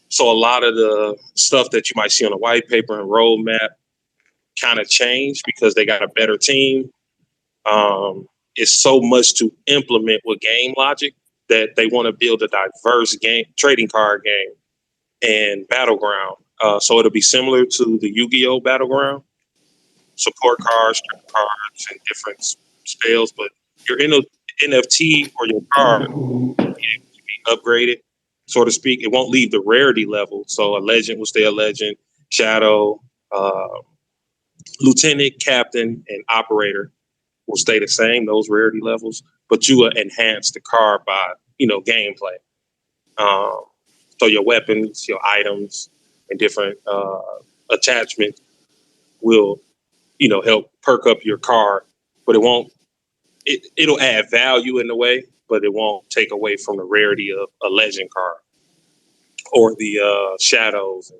So a lot of the stuff that you might see on the white paper and roadmap kind of changed because they got a better team. It's so much to implement with game logic that they want to build a diverse game, trading card game, and battleground. So it'll be similar to the Yu-Gi-Oh! Battleground. Support cards, trade cards, and different spells, but your NFT or your card will be upgraded, so to speak. It won't leave the rarity level. So a legend will stay a legend, shadow, lieutenant, captain, and operator will stay the same, those rarity levels, but you will enhance the card by, gameplay. So your weapons, your items, and different attachments will, help perk up your card, but it won't. It'll add value in a way, but it won't take away from the rarity of a legend card or the shadows and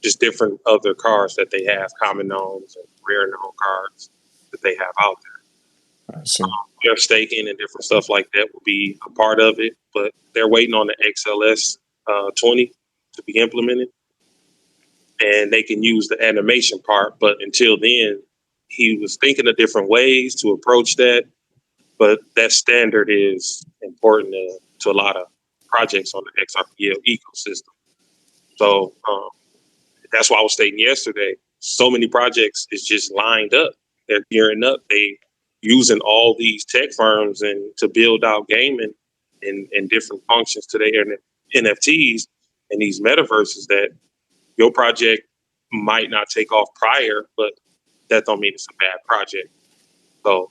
just different other cards that they have, common knowns and rare known cards that they have out there. I see. Their staking and different stuff like that will be a part of it, but they're waiting on the XLS 20 to be implemented, and they can use the animation part. But until then, he was thinking of different ways to approach that. But that standard is important to a lot of projects on the XRPL ecosystem. So that's why I was stating yesterday, so many projects is just lined up. They're gearing up. They using all these tech firms and to build out gaming and different functions to their NFTs and these metaverses that your project might not take off prior, but that don't mean it's a bad project. So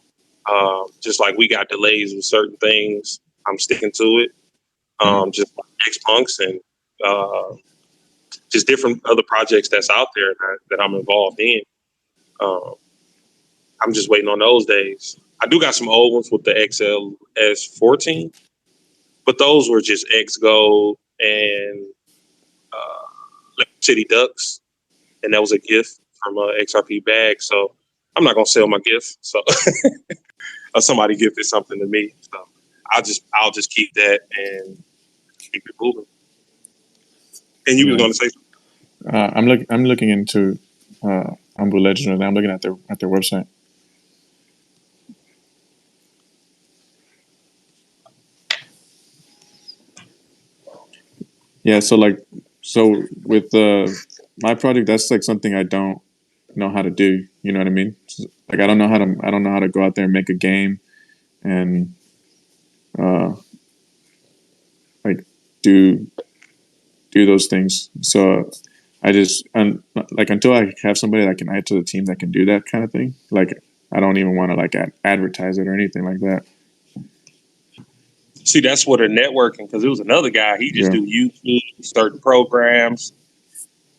just like we got delays with certain things, I'm sticking to it. Just like X-Punks and just different other projects that's out there that I'm involved in. I'm just waiting on those days. I do got some old ones with the XLS 14, but those were just X Gold and City Ducks, and that was a gift from XRP Bag. So I'm not gonna sell my gift. So somebody gifted something to me, so I'll just keep that and keep it moving. And you were going to say something? I'm looking into Umbu Legends right now. I'm looking at their website. Yeah, so with my project, that's like something I don't know how to do. You know what I mean? Like I don't know how to go out there and make a game and like do those things. So I just until I have somebody that I can add to the team that can do that kind of thing. Like I don't even want to like advertise it or anything like that. See, that's what they're networking, because it was another guy. He just do YouTube, certain programs.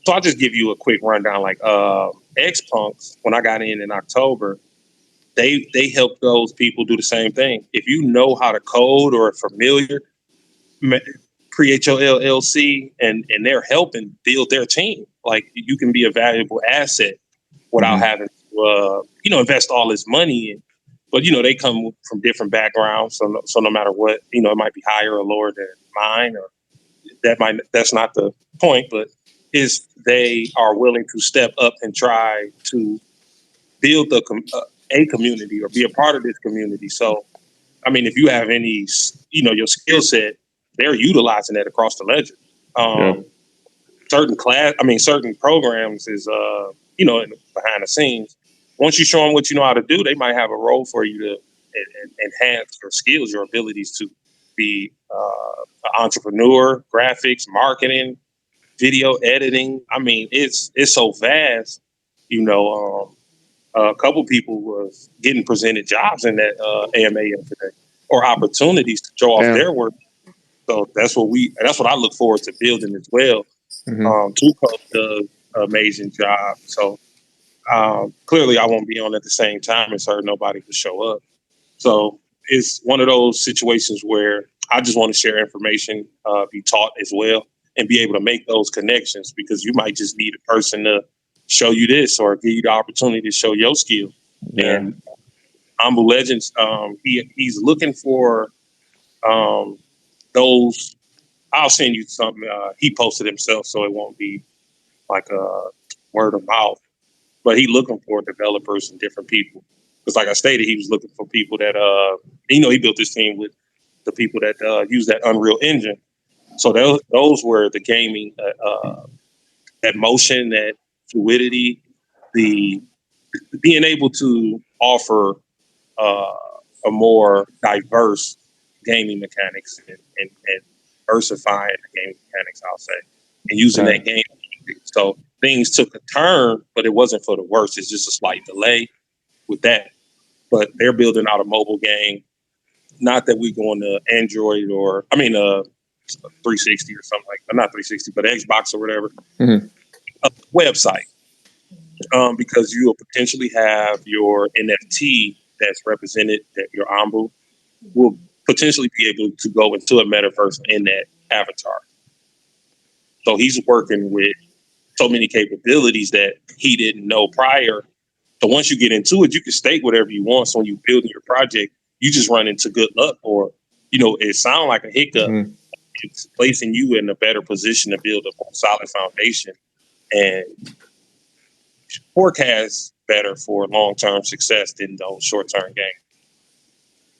So I'll just give you a quick rundown. Like X-Punks, when I got in October, they help those people do the same thing. If you know how to code or are familiar, create your LLC, and they're helping build their team. Like you can be a valuable asset without having to invest all this money in. But they come from different backgrounds, so no matter what, it might be higher or lower than mine, or that's not the point. But is they are willing to step up and try to build a community or be a part of this community. So, I mean, if you have any, your skill set, they're utilizing that across the ledger. Certain programs is, behind the scenes. Once you show them what you know how to do, they might have a role for you to enhance your skills, your abilities to be an entrepreneur, graphics, marketing, video editing. I mean, it's so vast. A couple people was getting presented jobs in that AMA today, or opportunities to show off their work. So that's what I look forward to building as well. Tuco does an amazing job. So clearly I won't be on at the same time as her. Nobody could show up. So it's one of those situations where I just want to share information, be taught as well, and be able to make those connections, because you might just need a person to show you this or give you the opportunity to show your skill. Yeah. And Umbu Legends, he's looking for those. I'll send you something. He posted himself, so it won't be like a word of mouth. But he looking for developers and different people. Because like I stated, he was looking for people that, he built this team with the people that use that Unreal Engine. So those were the gaming, that motion, that fluidity, the being able to offer a more diverse gaming mechanics and diversifying the gaming mechanics, I'll say, and using that game. So things took a turn, but it wasn't for the worse. It's just a slight delay with that. but they're building out a mobile game. Not that we going to Android 360 or something like that. Not 360, but Xbox or whatever. Mhm. A website. Because you will potentially have your NFT that's represented, that your Ambu will potentially be able to go into a metaverse in that avatar. So he's working with so many capabilities that he didn't know prior. So once you get into it, you can state whatever you want. So when you build your project, you just run into good luck, or it sounds like a hiccup. Mhm. It's placing you in a better position to build a more solid foundation and forecast better for long-term success than those short-term gains.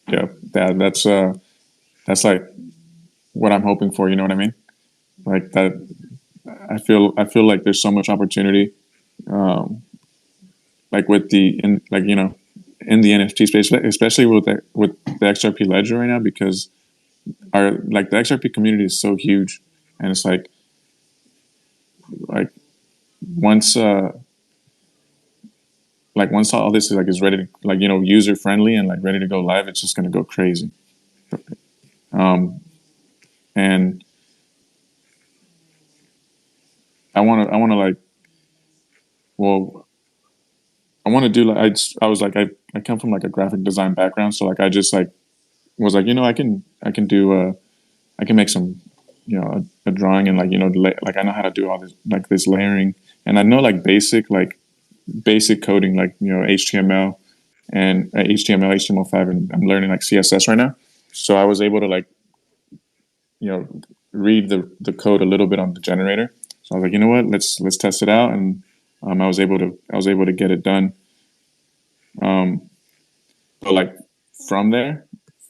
Yeah, that's like what I'm hoping for. You know what I mean? Like that. I feel like there's so much opportunity, like with in the NFT space, especially with the XRP ledger right now, because the XRP community is so huge, and it's like once once all this is ready to user friendly and ready to go live, it's just gonna go crazy. And I want to well I want to do I was I come from a graphic design background, so I just was I can do I can make some a drawing, and I know how to do all this this layering, and I know basic coding HTML and HTML5, and I'm learning CSS right now. So I was able to read the code a little bit on the generator. So I was like, you know what, let's test it out, and I was able to get it done. But from there,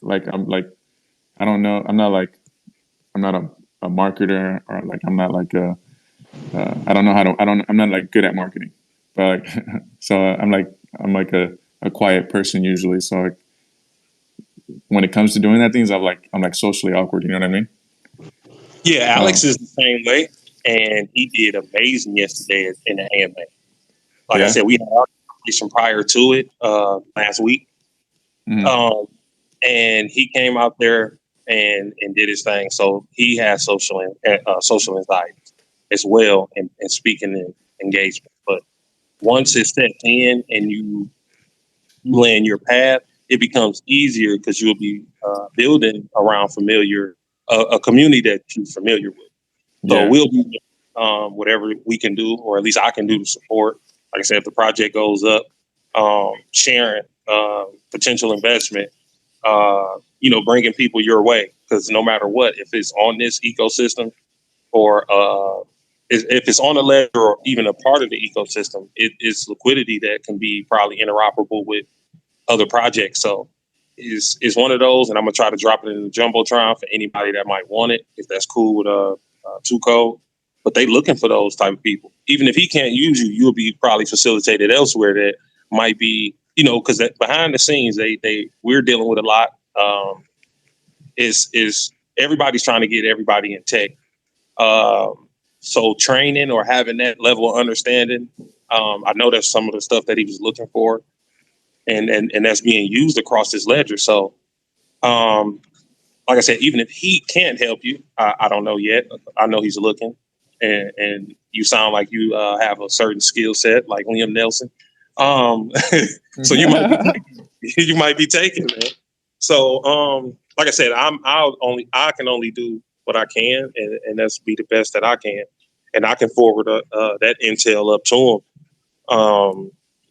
I don't know, I'm not a marketer, or I'm not I don't know how to I'm not good at marketing, but so I'm a quiet person usually. So when it comes to doing that things, I'm socially awkward. You know what I mean? Yeah, Alex is the same way, and he did amazing yesterday in the AMA. Like I Yeah. said, we had our conversation prior to it last week, Mm-hmm. and he came out there and did his thing. So he has social anxiety as well, and speaking and engagement. But once it's set in and you land your path, it becomes easier because you'll be building around a community that you're familiar with. So Yeah. we'll do whatever we can do, or at least I can do to support. Like I said, if the project goes up, sharing potential investment, bringing people your way. Because no matter what, if it's on this ecosystem, or if it's on a ledger or even a part of the ecosystem, it's liquidity that can be probably interoperable with other projects. So it's one of those, and I'm gonna try to drop it in the jumbotron for anybody that might want it, if that's cool with Two Code. But they looking for those type of people. Even if he can't use you, you'll be probably facilitated elsewhere that might be, because behind the scenes, we're dealing with a lot. Is everybody's trying to get everybody in tech. So training or having that level of understanding, I know that's some of the stuff that he was looking for, and that's being used across this ledger. So, like I said, even if he can't help you, I don't know yet. I know he's looking, and you sound like you have a certain skill set, like Liam Nelson. So you might be taking that. So, like I said, I can only do what I can, and that's be the best that I can, and I can forward that intel up to him.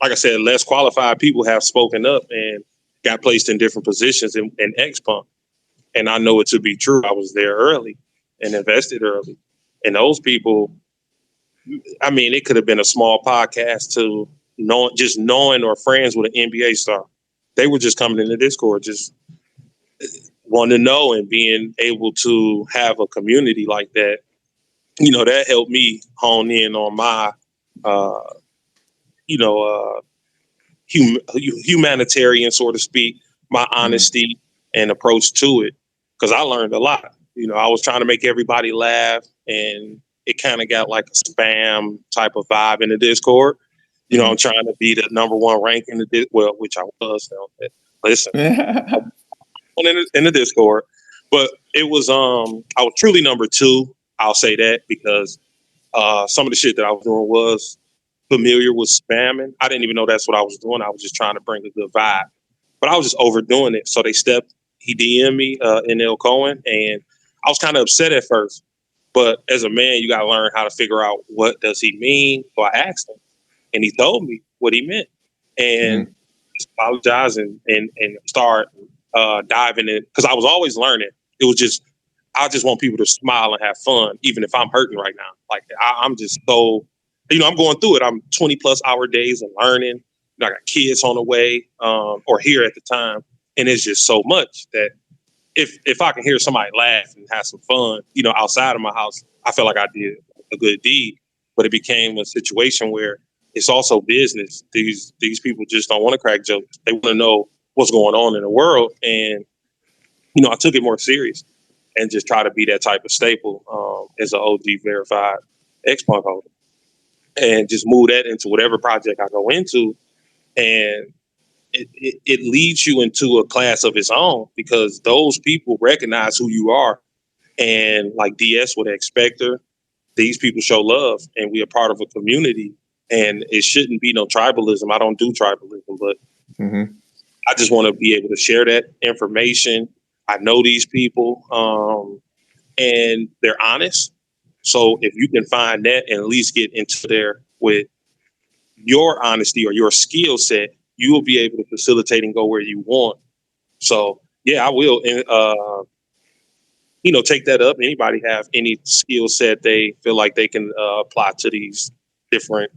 Like I said, less qualified people have spoken up and got placed in different positions in X-Pump. And I know it to be true. I was there early and invested early. And those people, I mean, it could have been a small podcast to knowing or friends with an NBA star. They were just coming in the Discord, just wanting to know, and being able to have a community like that. That helped me hone in on my, you know, humanitarian, so to speak, my honesty and approach to it, because I learned a lot. I was trying to make everybody laugh, and it kind of got like a spam type of vibe in the Discord. You know, I'm trying to be the number one rank in the which I was. Listen, in the Discord, but it was I was truly number two. I'll say that because some of the shit that I was doing was familiar with spamming. I didn't even know that's what I was doing. I was just trying to bring a good vibe, but I was just overdoing it. So he DM'd me NL Cohen, and I was kind of upset at first. But as a man, you got to learn how to figure out what does he mean. So I asked him, and he told me what he meant, and just apologize and start diving in because I was always learning. It was just I just want people to smile and have fun, even if I'm hurting right now. Like I'm just so, I'm going through it. I'm 20+ hour days of learning. I got kids on the way, or here at the time, and it's just so much that if I can hear somebody laugh and have some fun, outside of my house, I feel like I did a good deed. But it became a situation where it's also business. These people just don't want to crack jokes. They want to know what's going on in the world, and I took it more serious and just try to be that type of staple as an OG verified X-Punk holder, and just move that into whatever project I go into, and it leads you into a class of its own because those people recognize who you are. And like DS with Expector, these people show love and we are part of a community, and it shouldn't be no tribalism. I don't do tribalism, but I just want to be able to share that information. I know these people and they're honest. So if you can find that and at least get into there with your honesty or your skill set, you will be able to facilitate and go where you want. So yeah, I will. Take that up. Anybody have any skill set they feel like they can apply to these different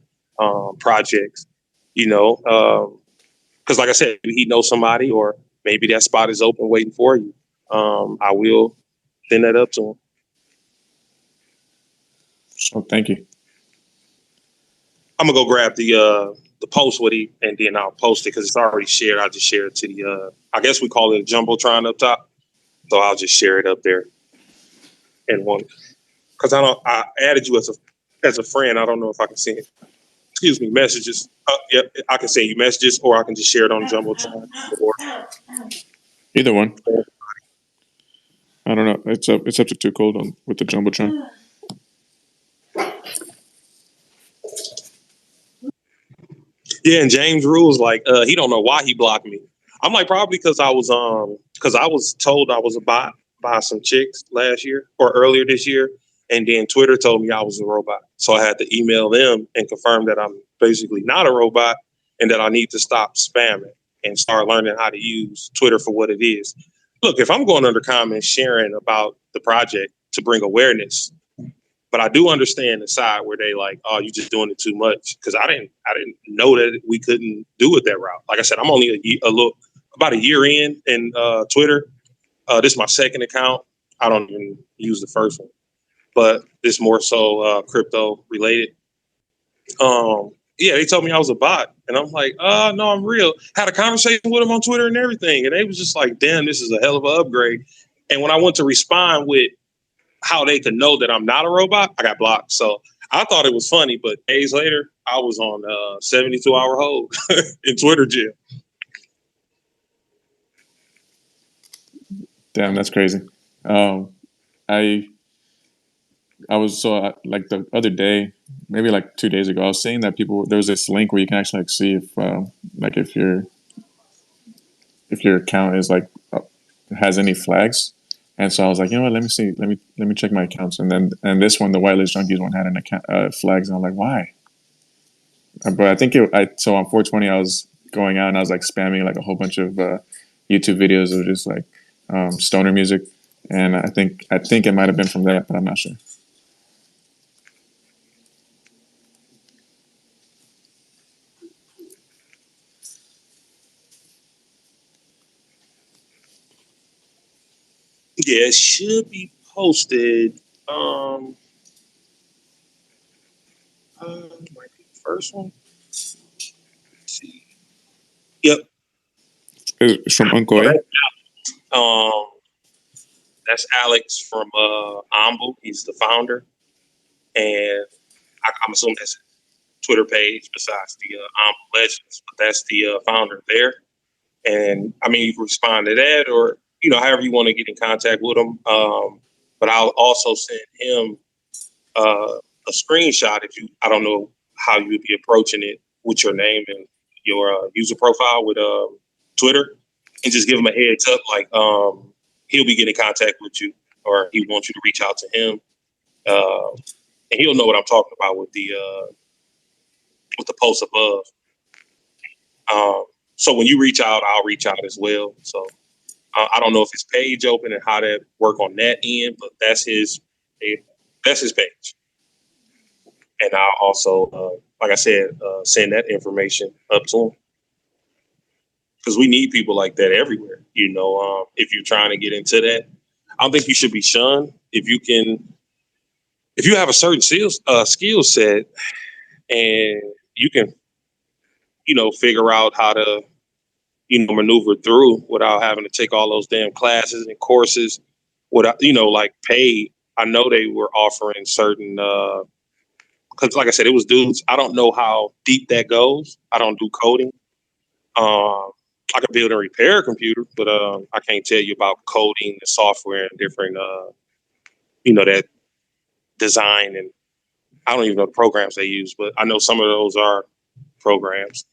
projects? Because like I said, maybe he knows somebody, or maybe that spot is open waiting for you. I will send that up to him. So thank you. I'm gonna go grab the post with him, and then I'll post it because it's already shared. I'll just share it to the I guess we call it a jumbotron up top. So I'll just share it up there. And one, because I added you as a friend. I don't know if I can send, excuse me, messages. Yep, I can send you messages, or I can just share it on jumbotron. Either one. I don't know. It's up to Too Cold with the jumbotron. Yeah, and James Rule's like, he don't know why he blocked me. I'm like, probably because I was told I was a bot by some chicks last year or earlier this year, and then Twitter told me I was a robot. So I had to email them and confirm that I'm basically not a robot and that I need to stop spamming and start learning how to use Twitter for what it is. Look, if I'm going under comments sharing about the project to bring awareness, but I do understand the side where they like, oh, you just doing it too much. Because I didn't know that we couldn't do it that route. Like I said, I'm only about a year in Twitter. This is my second account. I don't even use the first one, but this more so crypto related. Yeah, they told me I was a bot, and I'm like, no, I'm real. Had a conversation with them on Twitter and everything, and they was just like, damn, this is a hell of an upgrade. And when I went to respond with how they could know that I'm not a robot, I got blocked. So I thought it was funny, but days later, I was on 72-hour hold in Twitter jail. Damn, that's crazy. I was like the other day, maybe like 2 days ago, I was seeing that there was this link where you can actually like see if your account is like has any flags. And so I was like, you know what? Let me see. Let me check my accounts. And this one, the Whitelist Junkiez one, had an account flags, and I'm like, why? But I think so on 420, I was going out and I was like spamming like a whole bunch of YouTube videos of just like stoner music, and I think it might have been from that, but I'm not sure. Yeah, it should be posted. Might be the first one. Let's see. Yep. It's from Uncle A. That's Alex from Ambu. He's the founder, and I'm assuming that's Twitter page besides the Legends, but that's the founder there. And I mean, you can respond to that, or however you want to get in contact with him. But I'll also send him a screenshot if you. I don't know how you would be approaching it with your name and your user profile with Twitter, and just give him a heads up, like he'll be getting in contact with you, or he wants you to reach out to him, and he'll know what I'm talking about with the post above. So when you reach out, I'll reach out as well. So I don't know if his page open and how that work on that end, but that's his page. And I'll also, like I said, send that information up to him, because we need people like that everywhere. If you're trying to get into that, I don't think you should be shunned. If you have a certain skill set, and you can, figure out how to, maneuver through without having to take all those damn classes and courses, without, like paid. I know they were offering certain, because like I said, it was dudes. I don't know how deep that goes. I don't do coding. I can build and repair a computer, but I can't tell you about coding and software and different, that design, and I don't even know the programs they use, but I know some of those are programs.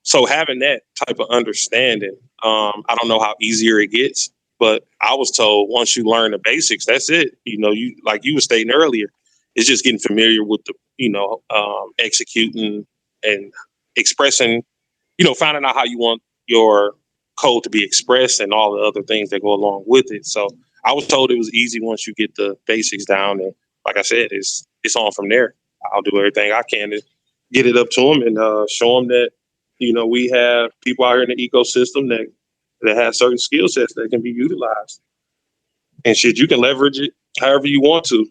So having that type of understanding, I don't know how easier it gets, but I was told once you learn the basics, that's it. You like you were stating earlier, it's just getting familiar with the, executing and expressing, finding out how you want your code to be expressed and all the other things that go along with it. So I was told it was easy once you get the basics down, and like I said, it's on from there. I'll do everything I can to get it up to them and show them that we have people out here in the ecosystem that have certain skill sets that can be utilized, and shit, you can leverage it however you want to.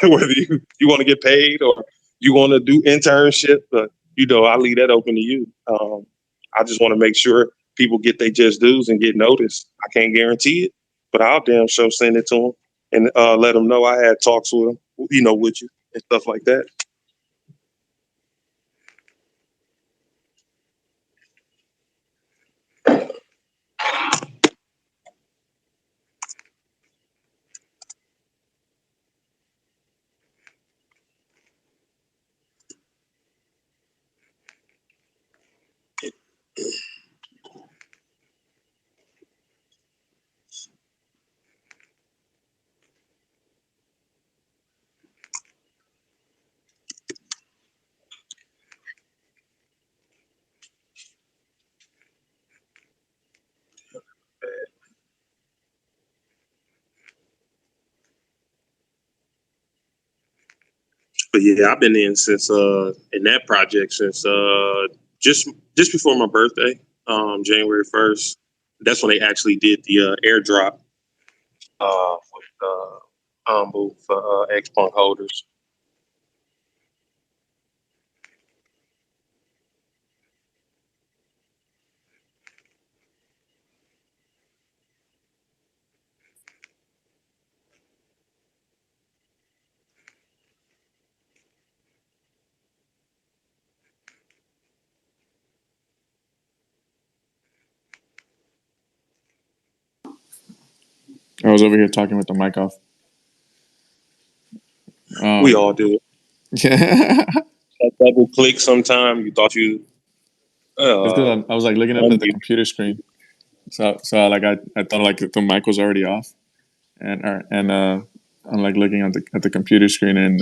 Whether you want to get paid or you want to do internship, but I leave that open to you. I just want to make sure people get their just dues and get noticed. I can't guarantee it, but I'll damn sure send it to them and let them know I had talks with them, with you and stuff like that. But yeah, I've been in since in that project since just before my birthday, January 1st. That's when they actually did the airdrop with booth for X Punk holders. I was over here talking with the mic off. We all do it. Yeah. That double click sometime. You thought you. It's because I was like looking up at the Unmute. computer screen, so like I thought like the mic was already off, and I'm like looking at the computer screen, and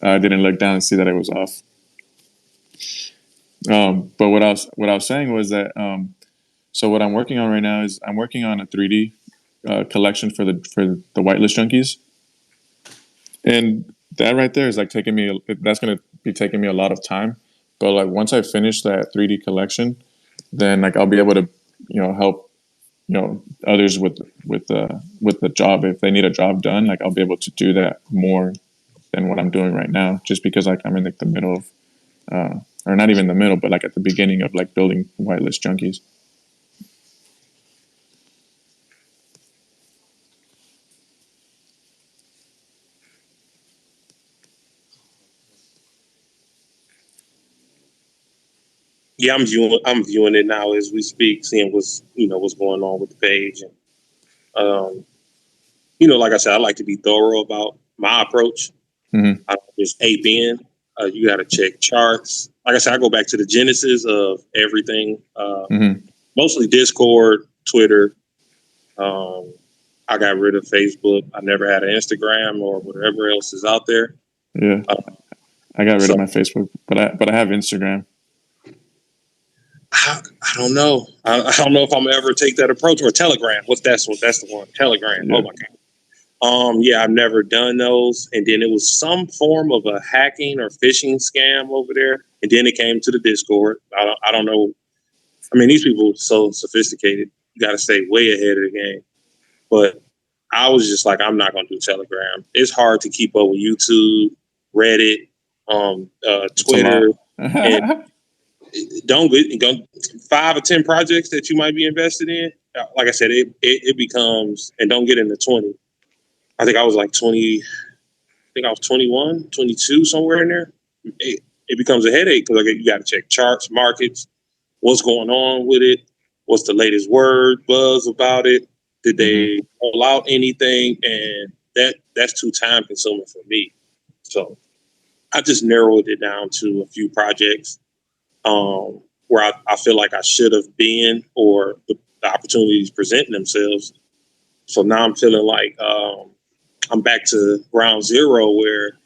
I didn't look down and see that it was off. But what I was saying was that so what I'm working on right now is I'm working on a 3D collection for the Whitelist Junkies, and that right there is like taking me. That's going to be taking me a lot of time. But like once I finish that 3D collection, then like I'll be able to help others with the job. If they need a job done, like I'll be able to do that more than what I'm doing right now, just because like I'm in like the middle of or not even the middle, but like at the beginning of like building Whitelist Junkies. Yeah, I'm viewing it now as we speak, seeing what's going on with the page, and like I said, I like to be thorough about my approach. Mm-hmm. I don't just ape in. You got to check charts. Like I said, I go back to the genesis of everything. Mm-hmm. Mostly Discord, Twitter. I got rid of Facebook. I never had an Instagram or whatever else is out there. Yeah, I got rid So of my Facebook, but I have Instagram. I don't know. I don't know if I'm ever take that approach, or Telegram. That's the one. Telegram. Yeah. Oh my god. Yeah, I've never done those. And then it was some form of a hacking or phishing scam over there. And then it came to the Discord. I don't know. I mean, these people are so sophisticated. You got to stay way ahead of the game. But I was just like, I'm not going to do Telegram. It's hard to keep up with YouTube, Reddit, Twitter, and don't 5 or 10 projects that you might be invested in. Like I said, it becomes, and don't get into 20. I think I was like 20. I think I was 21, 22, somewhere in there. It becomes a headache because you got to check charts, markets, what's going on with it, what's the latest word, buzz about it. Did they roll out anything? And that's too time consuming for me. So I just narrowed it down to a few projects where I feel like I should have been, or the opportunities presenting themselves. So now I'm feeling like I'm back to ground zero where,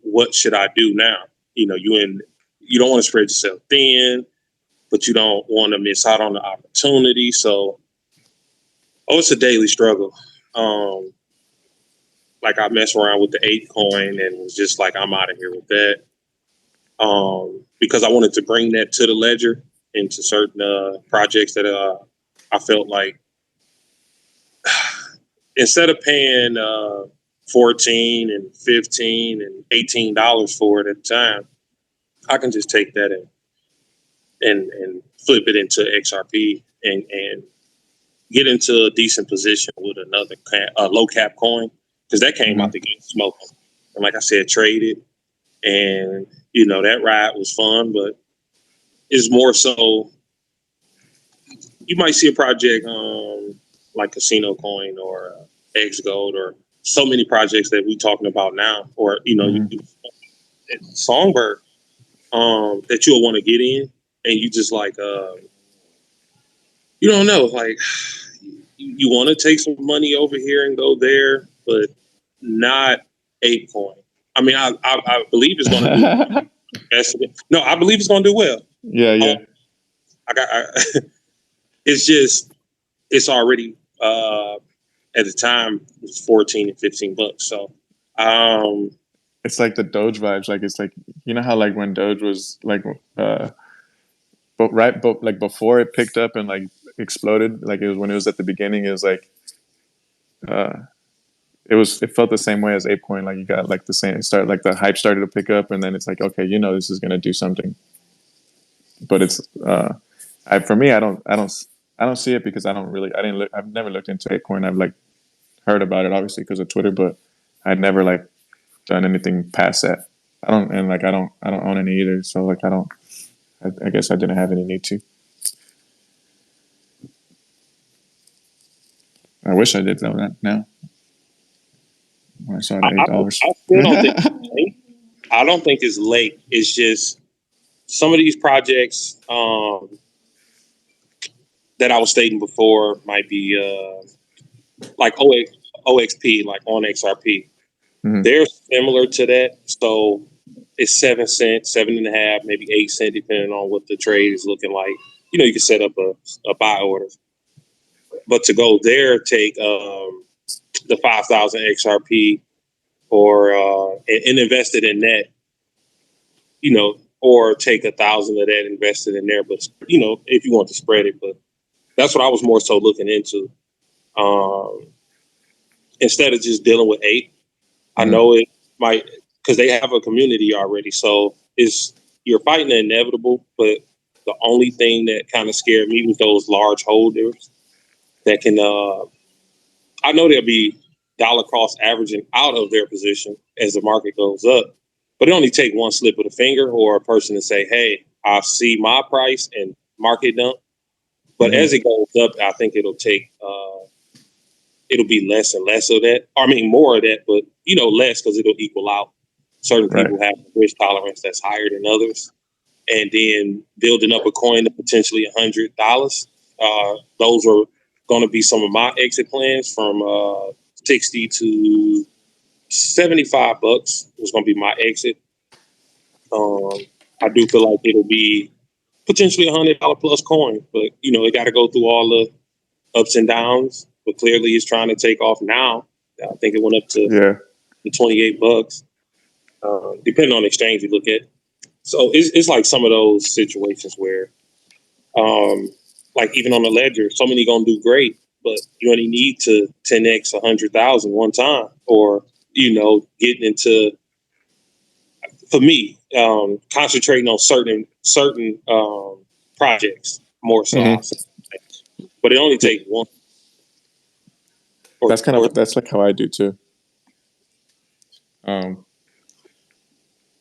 what should I do now? You don't want to spread yourself thin, but you don't want to miss out on the opportunity. So, it's a daily struggle. Like I mess around with the 8 coin and was just like, I'm out of here with that. Because I wanted to bring that to the ledger into certain projects that I felt like instead of paying $14 and $15 and $18 for it at the time, I can just take that and flip it into XRP and get into a decent position with another low cap coin, because that came out the gate smoking. And like I said, traded, and that ride was fun, but it's more so you might see a project like Casino Coin or X Gold or so many projects that we talking about now, or Songbird that you'll want to get in, and you just like you don't know, like you want to take some money over here and go there, but not ApeCoin. I mean, I believe it's going to do. No, I believe it's going to do well. Yeah. It's already at the time it was $14 and $15. So it's like the Doge vibes. Like it's like, how like when Doge was like but like before it picked up and like exploded, like it was when it was at the beginning, it was like it felt the same way as ApeCoin. Like you got like the same, it started, like the hype started to pick up, and then it's like, okay, this is gonna do something. But it's for me, I don't see it because I've never looked into ApeCoin. I've like heard about it obviously because of Twitter, but I'd never like done anything past that. I don't own any either. So like I guess I didn't have any need to. I wish I did though now. When I saw it at $8. I still don't think it's late. I don't think it's late. It's just some of these projects that I was stating before might be like OXP, like on XRP. Mm-hmm. They're similar to that. So it's 7 cents, 7.5, maybe 8 cents, depending on what the trade is looking like. You can set up a buy order. But to go there, take the 5,000 XRP or and invest it in that, or take 1,000 of that invested in there. But if you want to spread it, but that's what I was more so looking into. Instead of just dealing with 8, I know it might, because they have a community already. So you're fighting the inevitable, but the only thing that kind of scared me was those large holders that can, I know they'll be dollar cost averaging out of their position as the market goes up, but it only take one slip of the finger or a person to say, hey, I see my price and market dump. But Mm-hmm. as it goes up, I think it'll be less and less of that. I mean, more of that, but less because it'll equal out. Certain Right. people have a risk tolerance that's higher than others, and then building up a coin to potentially $100. Those are going to be some of my exit plans from $60 to $75 was going to be my exit. I do feel like it'll be potentially $100 plus coin, but it got to go through all the ups and downs. But clearly, it's trying to take off now. I think it went up to the $28, depending on the exchange you look at. So it's like some of those situations where, like even on the ledger, so many gonna do great, but you only need to 10x 100,000 one time, or getting into, for me, concentrating on certain projects more so. Mm-hmm. But it only takes one. That's like how I do too. I'll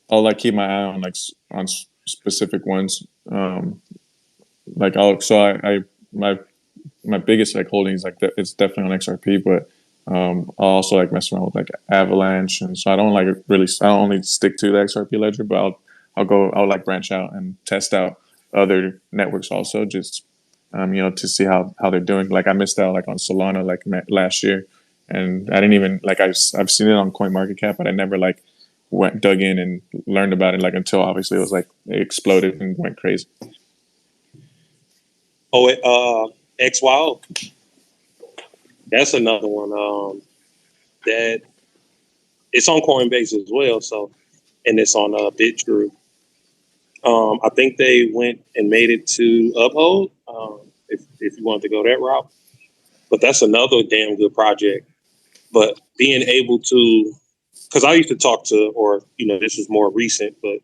like keep my eye on on specific ones. Like my biggest like holdings it's definitely on XRP, but I'll also like mess around with like Avalanche, and so I don't only stick to the XRP ledger, but I'll like branch out and test out other networks also, just to see how they're doing. Like I missed out like on Solana like last year, and I didn't even like I've seen it on CoinMarketCap, but I never like dug in and learned about it like until obviously it was like it exploded and went crazy. XYO. That's another one that it's on Coinbase as well. So, and it's on BitGroup. I think they went and made it to Uphold. If you want to go that route, but that's another damn good project. But being able to, because I used to talk to, or this was more recent, but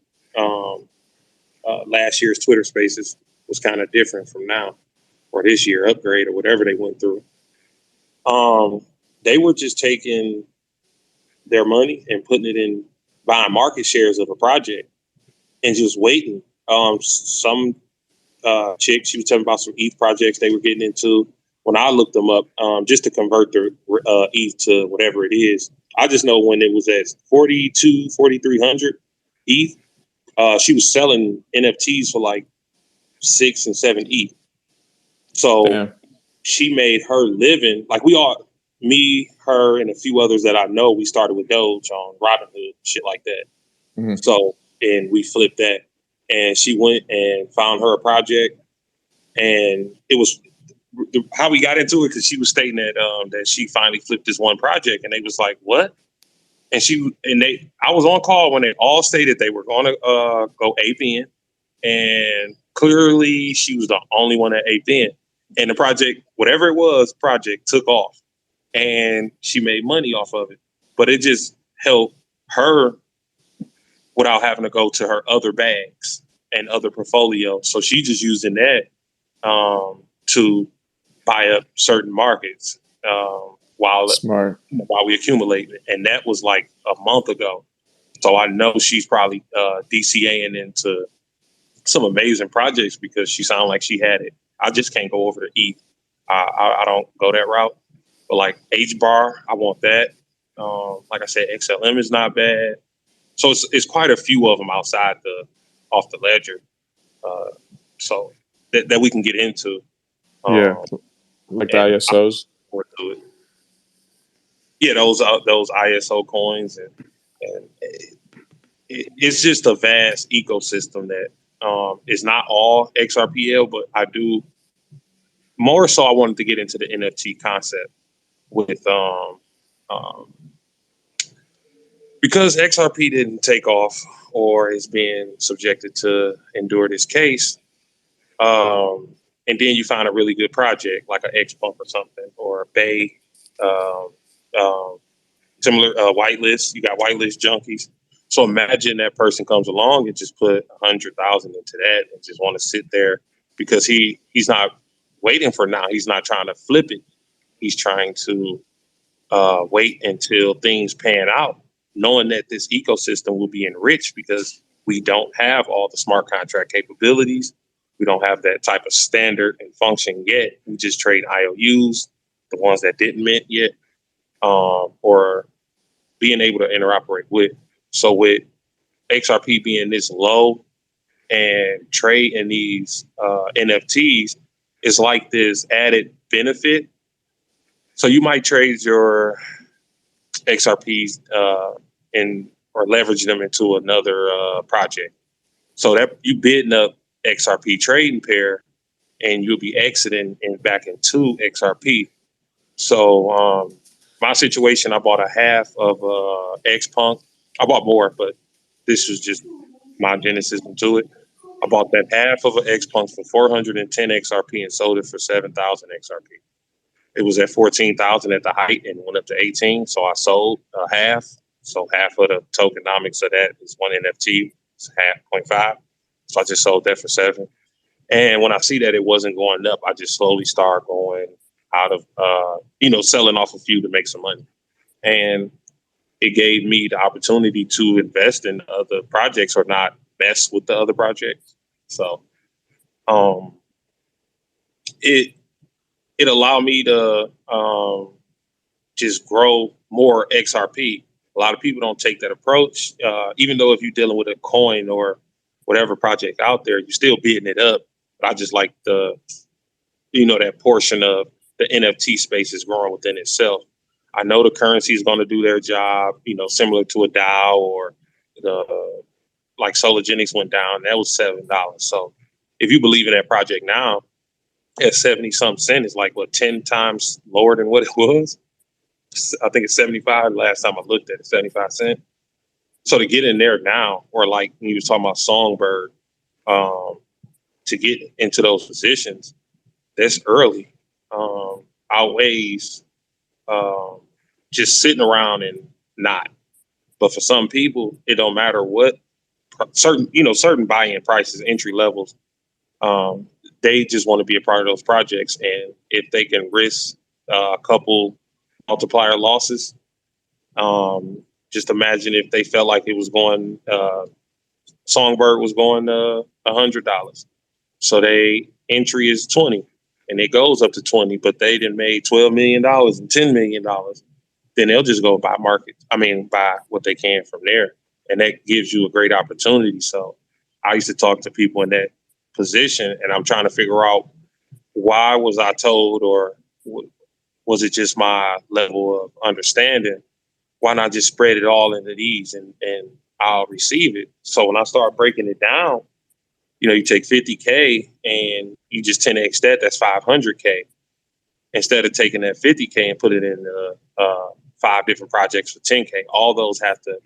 last year's Twitter Spaces was kind of different from now, or this year upgrade or whatever they went through. They were just taking their money and putting it in buying market shares of a project and just waiting. Some chick, she was telling me about some ETH projects they were getting into. When I looked them up, just to convert their ETH to whatever it is, I just know when it was at 4,300 ETH, she was selling NFTs for like 6 and 7 ETH. So Damn. she made her living, like me, her, and a few others that I know, we started with Doge on Robinhood, shit like that. Mm-hmm. So, and we flipped that. And she went and found her a project. And it was how we got into it, because she was stating that she finally flipped this one project. And they was like, what? And I was on call when they all stated they were going to go ape in. And clearly she was the only one that aped in. And the project, whatever it was, took off. And she made money off of it. But it just helped her without having to go to her other bags and other portfolios. So she just using that to buy up certain markets while we accumulate it. And that was like a month ago. So I know she's probably DCAing into some amazing projects because she sounded like she had it. I just can't go over to ETH. I don't go that route. But like HBAR, I want that. Like I said, XLM is not bad. So it's quite a few of them outside off the ledger. So that we can get into. Yeah, like the ISOs. Yeah, those ISO coins, and it's just a vast ecosystem that is not all XRPL, but I do more so. I wanted to get into the NFT concept with because XRP didn't take off or is being subjected to endure this case. And then you find a really good project like an X Pump or something, or a Bay, similar Whitelist. You got Whitelist Junkiez. So imagine that person comes along and just put 100,000 into that and just want to sit there because he's not waiting for now. He's not trying to flip it. He's trying to wait until things pan out, knowing that this ecosystem will be enriched because We don't have all the smart contract capabilities. We don't have that type of standard and function yet. We just trade IOUs, the ones that didn't mint yet, or being able to interoperate with. So with XRP being this low and trade in these NFTs, it's like this added benefit. So you might trade your XRPs or leverage them into another project. So that you bidding up XRP trading pair, and you'll be exiting and back into XRP. So my situation, I bought a half of XPunk. I bought more, but this was just my genesis into it. I bought that half of an XPunk for 410 XRP and sold it for 7,000 XRP. It was at 14,000 at the height and went up to 18. So I sold half. So half of the tokenomics of that is one NFT, it's half 0.5. So I just sold that for 7. And when I see that it wasn't going up, I just slowly start going out of, selling off a few to make some money. And it gave me the opportunity to invest in other projects or not mess with the other projects. So it allowed me to just grow more XRP. A lot of people don't take that approach. Even though if you're dealing with a coin or whatever project out there, you're still bidding it up. But I just like that portion of the NFT space is growing within itself. I know the currency is going to do their job, similar to a DAO or like Sologenics went down. That was $7. So if you believe in that project now, at 70 some cent is like 10 times lower than what it was. I think it's 75 last time I looked at it, 75 cents. So to get in there now, or like when you was talking about Songbird, to get into those positions, that's early. Outweighs just sitting around and not. But for some people, it don't matter what certain buy-in prices, entry levels. They just want to be a part of those projects, and if they can risk a couple multiplier losses, just imagine if they felt like it was going, Songbird was going $100, so they entry is 20, and it goes up to 20, but they didn't made $12 million and $10 million. Then they'll just go buy what they can from there, and that gives you a great opportunity. So I used to talk to people in that position, and I'm trying to figure out why was I told, or was it just my level of understanding? Why not just spread it all into these and I'll receive it? So when I start breaking it down, you take 50K and you just 10x that's 500K. Instead of taking that 50K and put it in 5 different projects for 10K, all those have to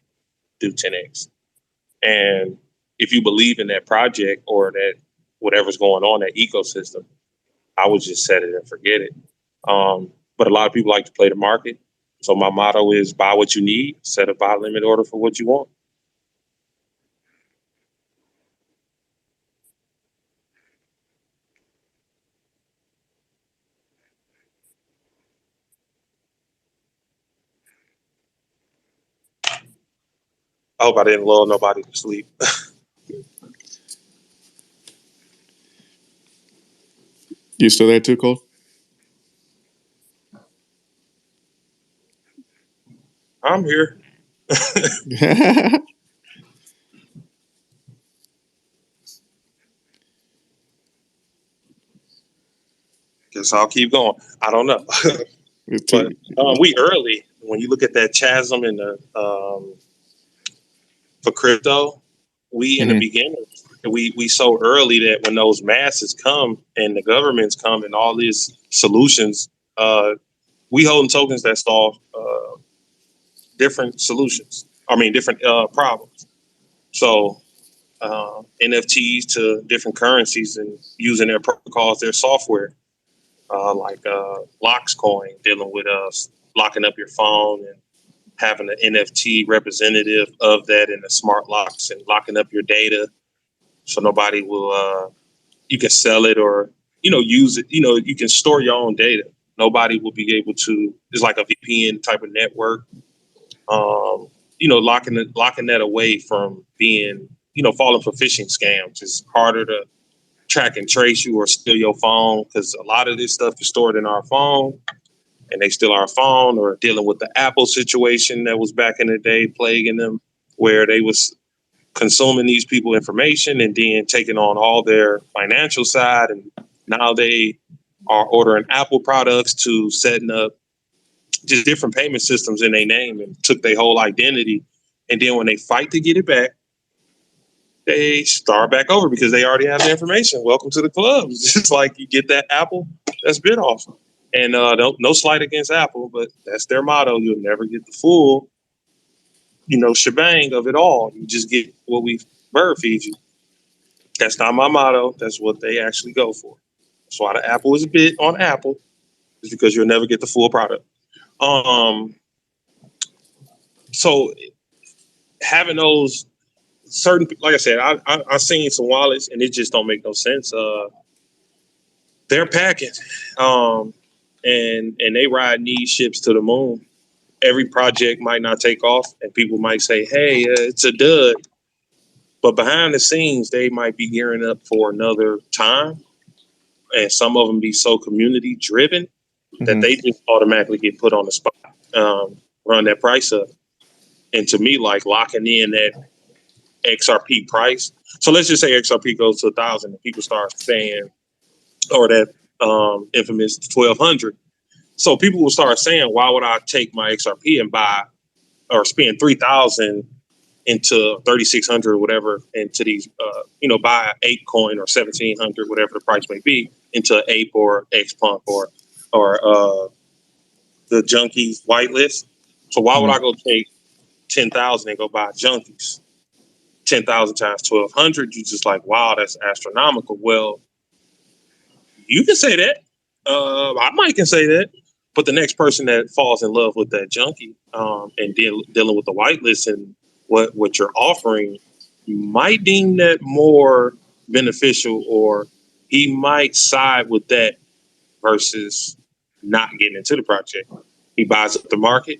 do 10x. And if you believe in that project or that whatever's going on, that ecosystem, I would just set it and forget it. But a lot of people like to play the market. So my motto is buy what you need, set a buy limit order for what you want. I hope I didn't lull nobody to sleep. You still there too, Cole? I'm here. Guess I'll keep going. I don't know. But we early. When you look at that chasm in the for crypto, we in the beginning, we so early that when those masses come and the governments come and all these solutions, we holding tokens that solve different solutions. Different problems. So NFTs to different currencies and using their protocols, their software, like Locks Coin, dealing with locking up your phone and having an NFT representative of that in the smart locks and locking up your data so nobody will, you can sell it or, use it. You can store your own data. Nobody will be able to, it's like a VPN type of network, locking that away from being, falling for phishing scams. It's harder to track and trace you or steal your phone because a lot of this stuff is stored in our phone, and they steal our phone, or dealing with the Apple situation that was back in the day plaguing them, where they was consuming these people information and then taking on all their financial side. And now they are ordering Apple products to setting up just different payment systems in their name and took their whole identity. And then when they fight to get it back, they start back over because they already have the information. Welcome to the club. It's just like you get that Apple that's bit off. And no slight against Apple, but that's their motto. You'll never get the full, shebang of it all. You just get what we bird feed you. That's not my motto. That's what they actually go for. That's why the Apple is bit on Apple, is because you'll never get the full product. So having those certain, like I said, I seen some wallets and it just don't make no sense. They're packing, and they ride these ships to the moon. Every project might not take off, and people might say, "Hey, it's a dud," but behind the scenes, they might be gearing up for another time. And some of them be so community driven that they just automatically get put on the spot, run that price up. And to me, like locking in that XRP price. So let's just say XRP goes to 1,000 and people start saying, or that infamous 1,200. So people will start saying, why would I take my XRP and buy or spend 3,000 into 3,600 or whatever into these, buy an ape coin or 1,700, whatever the price may be, into ape or X pump or the Junkiez whitelist. So why would I go take 10,000 and go buy Junkiez? 10,000 times 1,200, you just like, wow, that's astronomical. Well, you can say that. I might can say that. But the next person that falls in love with that junkie and dealing with the whitelist and what you're offering might deem that more beneficial, or he might side with that versus not getting into the project. He buys up the market,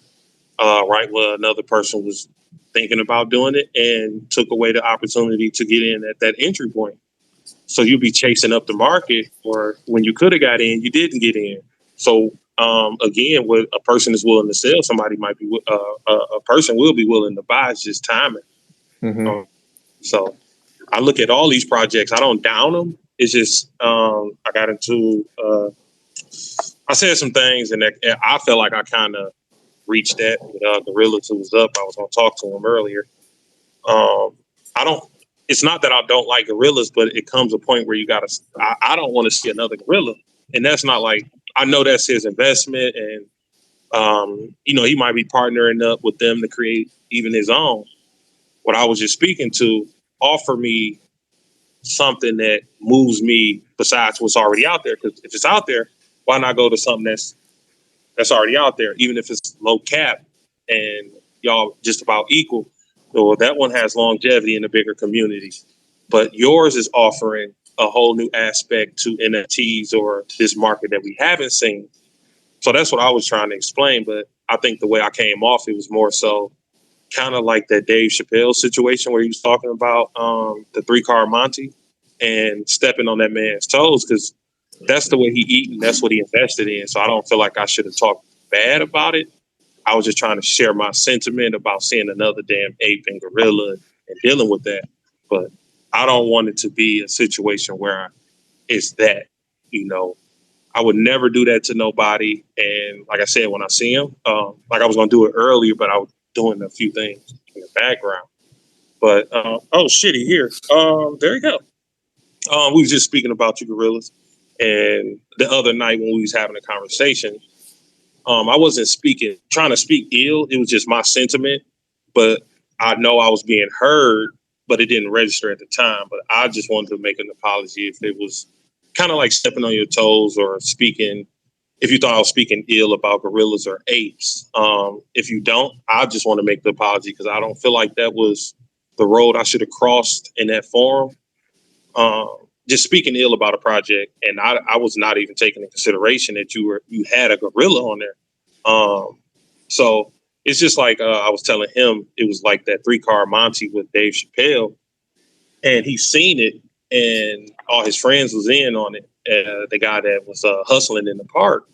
right where another person was thinking about doing it and took away the opportunity to get in at that entry point. So you'll be chasing up the market, or when you could have got in, you didn't get in. So again, what a person is willing to sell, somebody might be, a person will be willing to buy. It's just timing. So I look at all these projects. I don't down them. It's just I got into. I said some things, and I felt like I kind of reached that with Gorillas, who was up. I was going to talk to him earlier. I don't. It's not that I don't like gorillas, but it comes a point where you got to. I don't want to see another gorilla, and that's not like, I know that's his investment, and he might be partnering up with them to create even his own. What I was just speaking to, offer me something that moves me besides what's already out there. Because if it's out there, why not go to something that's already out there, even if it's low cap and y'all just about equal. So that one has longevity in a bigger community. But yours is offering a whole new aspect to NFTs or this market that we haven't seen. So that's what I was trying to explain. But I think the way I came off, it was more so kind of like that Dave Chappelle situation where he was talking about the 3-car Monte and stepping on that man's toes, because that's the way he eat and that's what he invested in. So I don't feel like I should have talked bad about it. I was just trying to share my sentiment about seeing another damn ape and gorilla and dealing with that. But I don't want it to be a situation where it's that, I would never do that to nobody. And like I said, when I see him, like I was going to do it earlier, but I was doing a few things in the background. But, shitty here. There you go. We was just speaking about you gorillas. And the other night when we was having a conversation, I wasn't trying to speak ill. It was just my sentiment, but I know I was being heard, but it didn't register at the time. But I just wanted to make an apology if it was kind of like stepping on your toes or if you thought I was speaking ill about gorillas or apes. If you don't, I just want to make the apology because I don't feel like that was the road I should have crossed in that forum. Just speaking ill about a project, and I was not even taking into consideration that you had a gorilla on there. So it's just like I was telling him, it was like that 3-car Monte with Dave Chappelle. and he's seen it, and all his friends was in on it. The guy that was hustling in the park,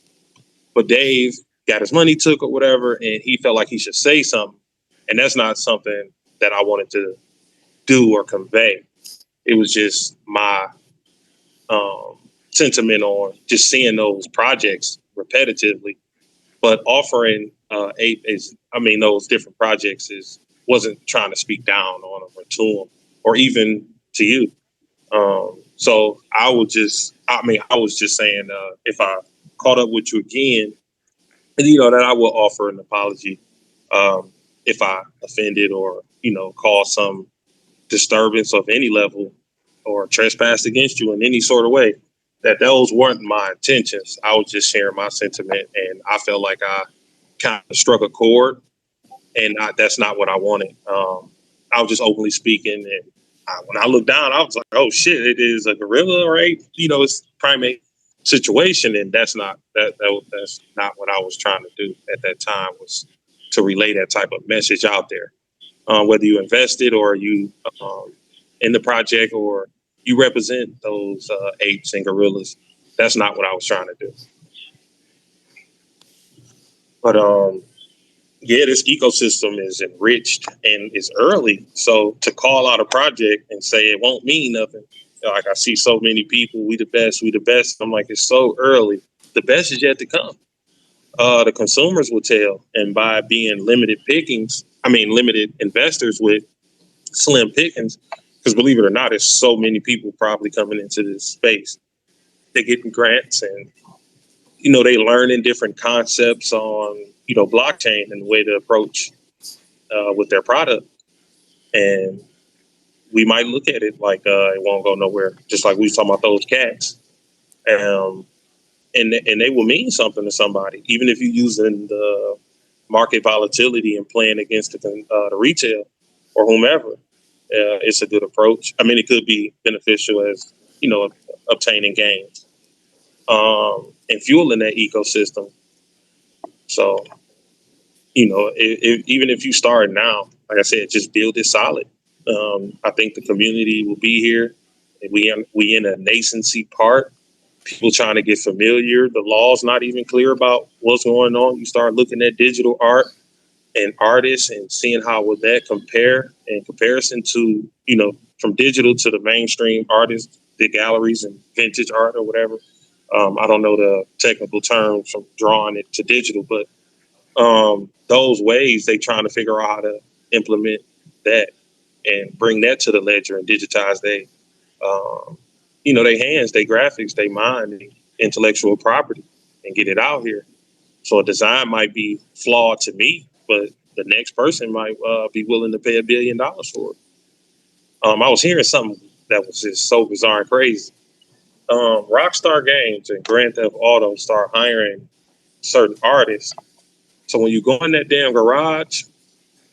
but Dave got his money took or whatever, and he felt like he should say something, and that's not something that I wanted to do or convey. It was just my sentiment on just seeing those projects repetitively, but offering those different projects wasn't trying to speak down on them or to them or even to you. So I was just saying, if I caught up with you again, that I will offer an apology, if I offended or, caused some disturbance of any level or trespassed against you in any sort of way, that those weren't my intentions. I was just sharing my sentiment, and I felt like I kind of struck a chord, and that's not what I wanted. I was just openly speaking, and when I looked down, I was like, "Oh shit! It is a gorilla, right? It's primate situation," and that's not that's not what I was trying to do at that time. Was to relay that type of message out there, whether you invested or you in the project or you represent those apes and gorillas. That's not what I was trying to do. But yeah, this ecosystem is enriched and it's early. So to call out a project and say it won't mean nothing, like I see so many people, we the best. I'm like, it's so early. The best is yet to come. The consumers will tell. And by being limited investors with slim pickings, because believe it or not, there's so many people probably coming into this space. They're getting grants and, they learning different concepts on, blockchain and the way to approach with their product. And we might look at it like it won't go nowhere, just like we was talking about those cats. And they will mean something to somebody, even if you're using the market volatility and playing against the retail or whomever. It's a good approach. I mean, it could be beneficial as, obtaining gains and fueling that ecosystem. So, even if you start now, like I said, just build it solid. I think the community will be here. We in a nascency part. People trying to get familiar. The law's not even clear about what's going on. You start looking at digital art and artists and seeing how would that compare in comparison to, from digital to the mainstream artists, the galleries and vintage art or whatever. I don't know the technical terms from drawing it to digital, but those ways they trying to figure out how to implement that and bring that to the ledger and digitize they hands, they graphics, they mind, they intellectual property and get it out here. So a design might be flawed to me, but the next person might be willing to pay $1 billion for it. I was hearing something that was just so bizarre and crazy. Rockstar Games and Grand Theft Auto start hiring certain artists. So when you go in that damn garage,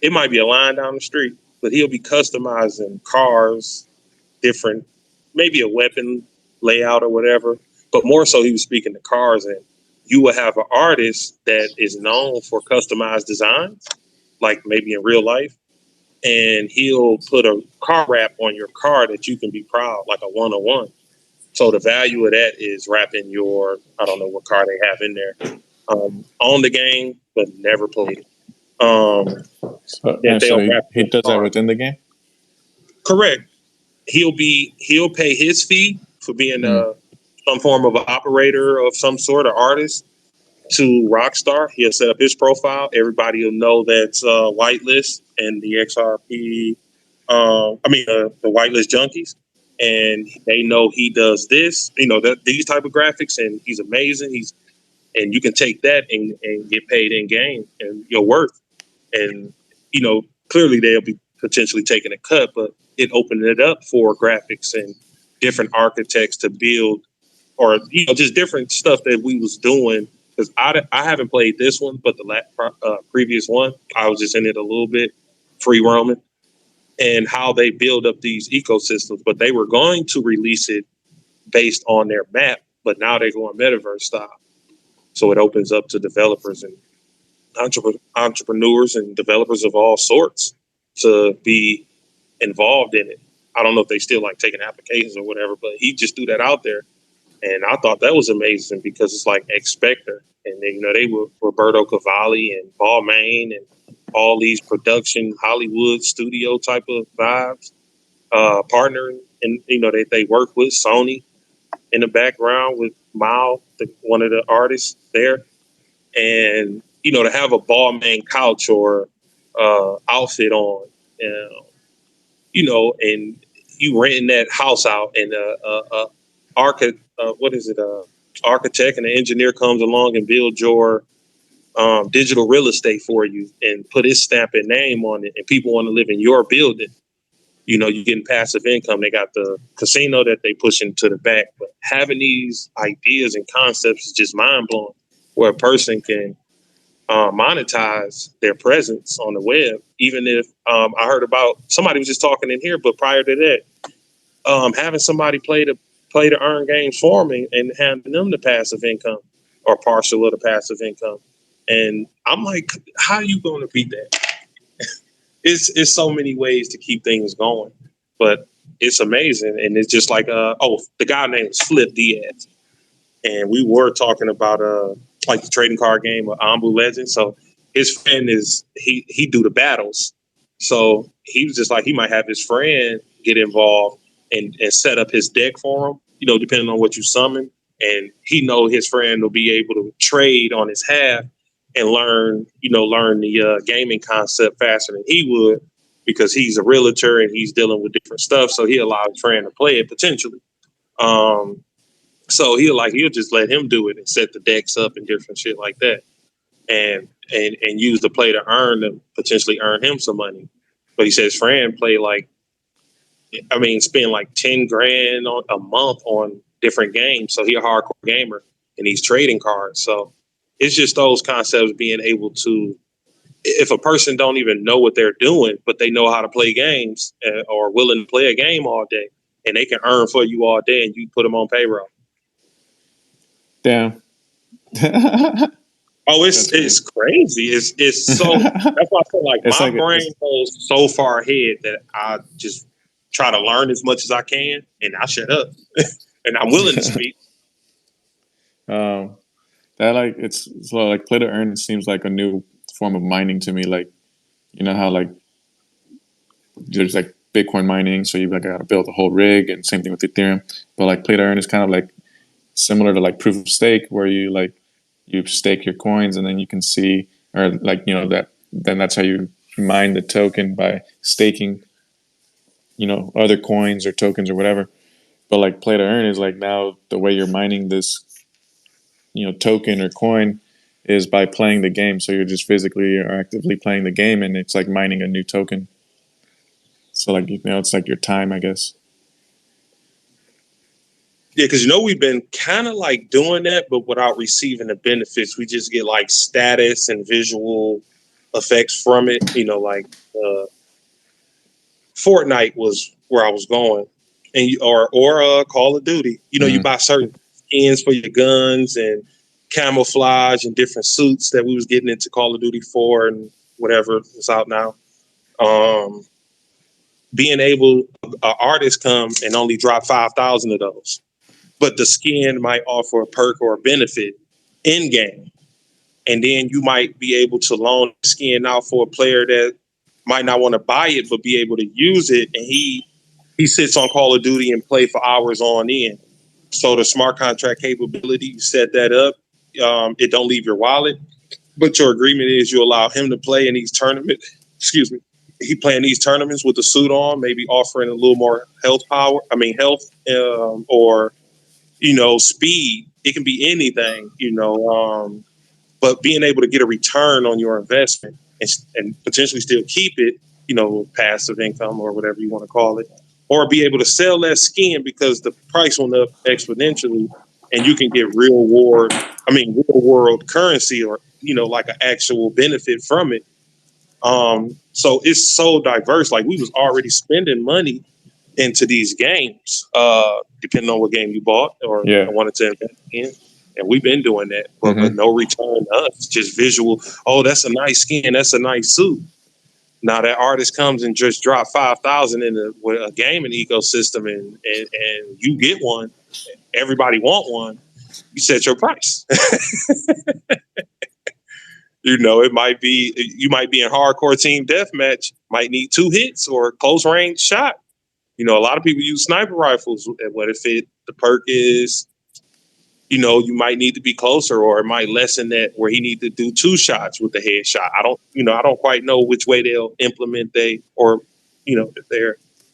it might be a line down the street, but he'll be customizing cars, different, maybe a weapon layout or whatever. But more so, he was speaking to cars, and you will have an artist that is known for customized designs, like maybe in real life, and he'll put a car wrap on your car that you can be proud, like a 101. So the value of that is wrapping your, I don't know what car they have in there, on the game, but never played it. So he does that within the game? Correct. He'll pay his fee for being some form of an operator of some sort of artist to Rockstar. He'll set up his profile. Everybody will know that's Whitelist and the XRP. The Whitelist Junkies, and they know he does this. These type of graphics, and he's amazing. And you can take that and get paid in game and your worth. And clearly they'll be potentially taking a cut, but it opened it up for graphics and different architects to build, or just different stuff that we was doing. Because I haven't played this one, but the previous one, I was just in it a little bit, free roaming, and how they build up these ecosystems. But they were going to release it based on their map, but now they're going metaverse style. So it opens up to developers and entrepreneurs and developers of all sorts to be involved in it. I don't know if they still like taking applications or whatever, but he just threw that out there. And I thought that was amazing because it's like Expector. And they, they were Roberto Cavalli and Balmain and all these production Hollywood studio type of vibes, partnering. And, they work with Sony in the background with Mao, one of the artists there. And, to have a Balmain couch or outfit on, and you renting that house out and architect and an engineer comes along and build your digital real estate for you and put his stamp and name on it, and people want to live in your building. You're getting passive income. They got the casino that they push into the back, but having these ideas and concepts is just mind blowing, where a person can monetize their presence on the web. Even if I heard about somebody was just talking in here, but prior to that, having somebody play to earn games for me and handing them the passive income or partial of the passive income. And I'm like, how are you going to beat that? It's so many ways to keep things going, but it's amazing. And it's just like, the guy named Flip Diaz. And we were talking about like the trading card game of Ambu Legend. So his friend he do the battles. So he was just like, he might have his friend get involved and set up his deck for him, depending on what you summon. And he know his friend will be able to trade on his half and learn the gaming concept faster than he would, because he's a realtor and he's dealing with different stuff. So he allowed his friend to play it potentially. So he'll just let him do it and set the decks up and different shit like that, and use the play to potentially earn him some money. But he said his friend spend like 10 grand on a month on different games. So he's a hardcore gamer and he's trading cards. So it's just those concepts, being able to, if a person don't even know what they're doing, but they know how to play games or willing to play a game all day, and they can earn for you all day, and you put them on payroll. Damn. Oh, it's crazy. It's so that's why I feel like my brain goes so far ahead that I just try to learn as much as I can, and I shut up, and I'm willing to speak. That it's like play to earn seems like a new form of mining to me. Like, how like there's like Bitcoin mining, so you've got to build a whole rig, and same thing with Ethereum. But like play to earn is kind of like similar to like proof of stake, where you stake your coins and then you can see, or like that's how you mine the token, by staking other coins or tokens or whatever. But like play to earn is like, now the way you're mining this token or coin is by playing the game. So you're just physically or actively playing the game, and it's like mining a new token. So like it's like your time, I guess. Yeah, because we've been kind of like doing that, but without receiving the benefits. We just get like status and visual effects from it. Like Fortnite was where I was going, and or Call of Duty. You buy certain skins for your guns and camouflage and different suits that we was getting into Call of Duty 4 and whatever is out now. Being able, artists come and only drop 5,000 of those, but the skin might offer a perk or a benefit in game. And then you might be able to loan the skin out for a player that might not want to buy it, but be able to use it. And he sits on Call of Duty and play for hours on end. So the smart contract capability, you set that up. It don't leave your wallet, but your agreement is you allow him to play in these tournaments. Excuse me. He playing these tournaments with the suit on, maybe offering a little more health, or speed. It can be anything, but being able to get a return on your investment and potentially still keep it, passive income or whatever you want to call it, or be able to sell that skin because the price went up exponentially, and you can get real world currency, or like an actual benefit from it. So it's so diverse. Like, we was already spending money into these games, depending on what game you bought or wanted to invest in. And we've been doing that, but no return to us, just visual. Oh, that's a nice skin. That's a nice suit. Now that artist comes and just drop 5,000 in a gaming ecosystem, and you get one, everybody want one. You set your price. It might be you might be in hardcore team deathmatch, might need 2 hits or a close range shot. A lot of people use sniper rifles. What if the perk is, you might need to be closer, or it might lessen that where he need to do 2 shots with the headshot. I don't quite know which way they'll implement their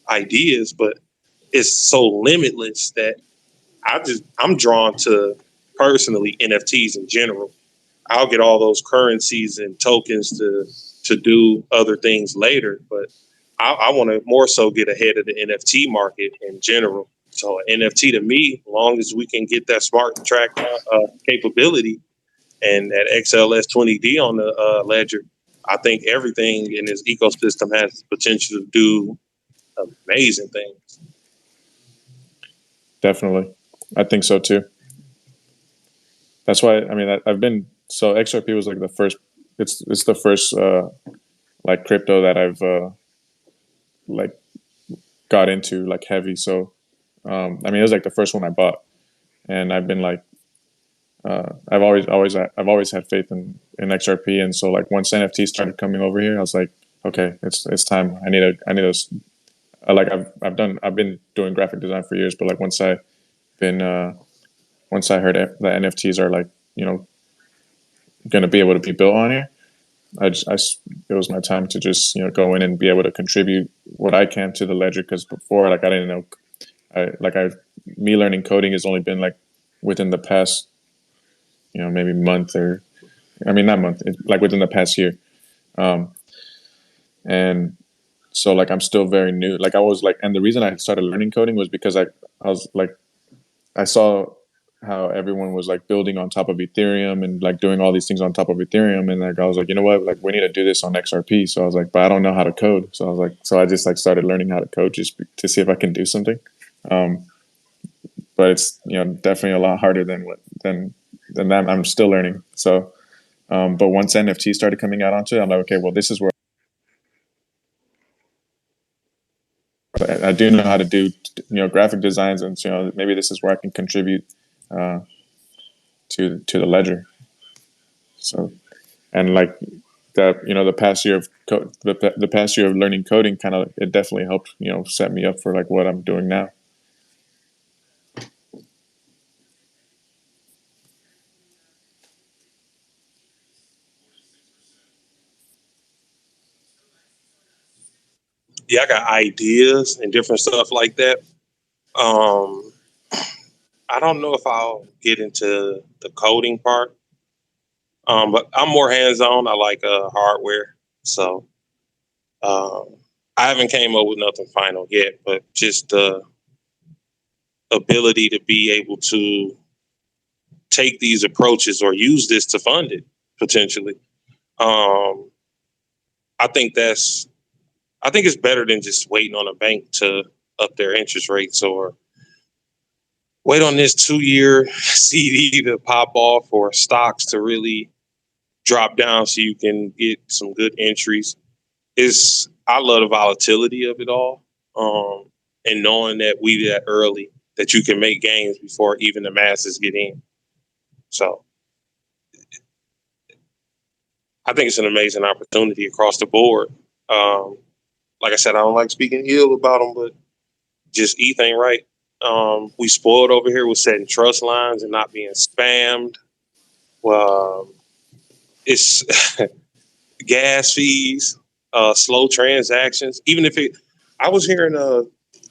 ideas, but it's so limitless that I'm drawn to personally NFTs in general. I'll get all those currencies and tokens to do other things later, but I want to more so get ahead of the NFT market in general. So NFT to me, as long as we can get that smart contract capability and that XLS 20D on the ledger, I think everything in this ecosystem has the potential to do amazing things. Definitely, I think so too. That's why I've been so XRP was like the first. It's the first like crypto that I've like got into like heavy. So it was like the first one I bought, and I've been like I've always had faith in XRP, and so like once NFT started coming over here, I was like, okay, it's time. I need a like I've been doing graphic design for years, but like once I heard that NFTs are like going to be able to be built on here, it was my time to just go in and be able to contribute what I can to the ledger, because before, like, I didn't know. Me learning coding has only been like within the past maybe month, or not month, like within the past year. And so like I'm still very new. Like I was like, and the reason I started learning coding was because I was like, I saw how everyone was like building on top of Ethereum and like doing all these things on top of Ethereum, and like I was like, you know what, like we need to do this on XRP. So I was like, but I don't know how to code. So I was like, so I just like started learning how to code just to see if I can do something. But it's definitely a lot harder than that. I'm still learning. So, but once NFT started coming out onto it, I'm like, okay, well, this is where I do know how to do graphic designs, and maybe this is where I can contribute to the ledger. So, and like that, the past year of the past year of learning coding, kind of, it definitely helped set me up for like what I'm doing now. Yeah, I got ideas and different stuff like that. I don't know if I'll get into the coding part, but I'm more hands-on. I like hardware, so I haven't came up with nothing final yet, but just the ability to be able to take these approaches or use this to fund it potentially. I think it's better than just waiting on a bank to up their interest rates, or wait on this 2-year CD to pop off, or stocks to really drop down so you can get some good entries. I love the volatility of it all, and knowing that we that early, that you can make gains before even the masses get in. So I think it's an amazing opportunity across the board. Like I said, I don't like speaking ill about them, but just ETH ain't right. We spoiled over here with setting trust lines and not being spammed. Well, it's gas fees, slow transactions. Even if I was hearing,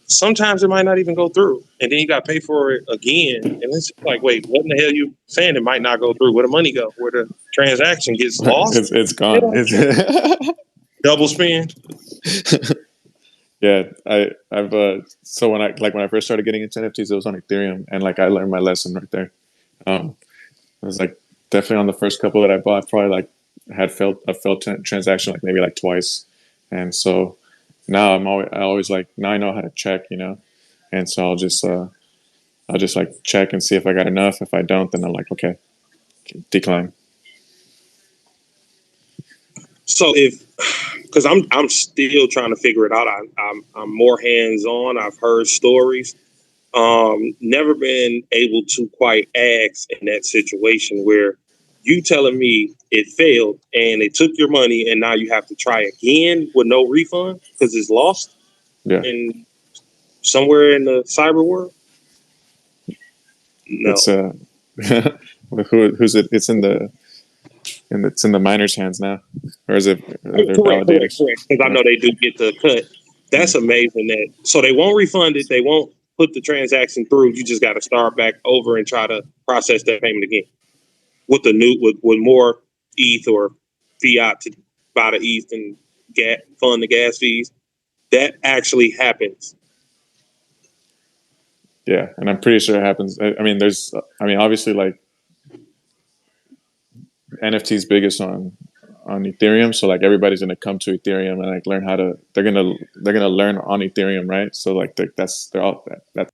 sometimes it might not even go through, and then you got to pay for it again. And it's like, wait, what in the hell you saying? It might not go through. Where the money go? Where the transaction gets lost? It's gone. Double spend. Yeah, I've so when I first started getting into NFTs, it was on Ethereum, and like I learned my lesson right there. It was like definitely on the first couple that I bought, probably like had failed transaction like maybe like twice, and so now I always like, now I know how to check, and so I'll just like check and see if I got enough. If I don't, then I'm like, okay, decline. So if, because I'm still trying to figure it out. I'm more hands on. I've heard stories. Never been able to quite ask in that situation where you telling me it failed and they took your money and now you have to try again with no refund because it's lost Yeah, in somewhere in the cyber world. it's No. who's it? It's in the miners' hands now, or is it? Are they Correct. validators? Because I Yeah. know they do get the cut. That's amazing. That so they won't refund it. They won't put the transaction through. You just got to start back over and try to process that payment again with the new with more ETH or fiat to buy the ETH and fund the gas fees. That actually happens. Yeah, and I'm pretty sure it happens. I mean, obviously, like NFT's biggest on Ethereum, so like everybody's gonna come to Ethereum and like learn how to. They're gonna learn on Ethereum, right? So like that's they're all that's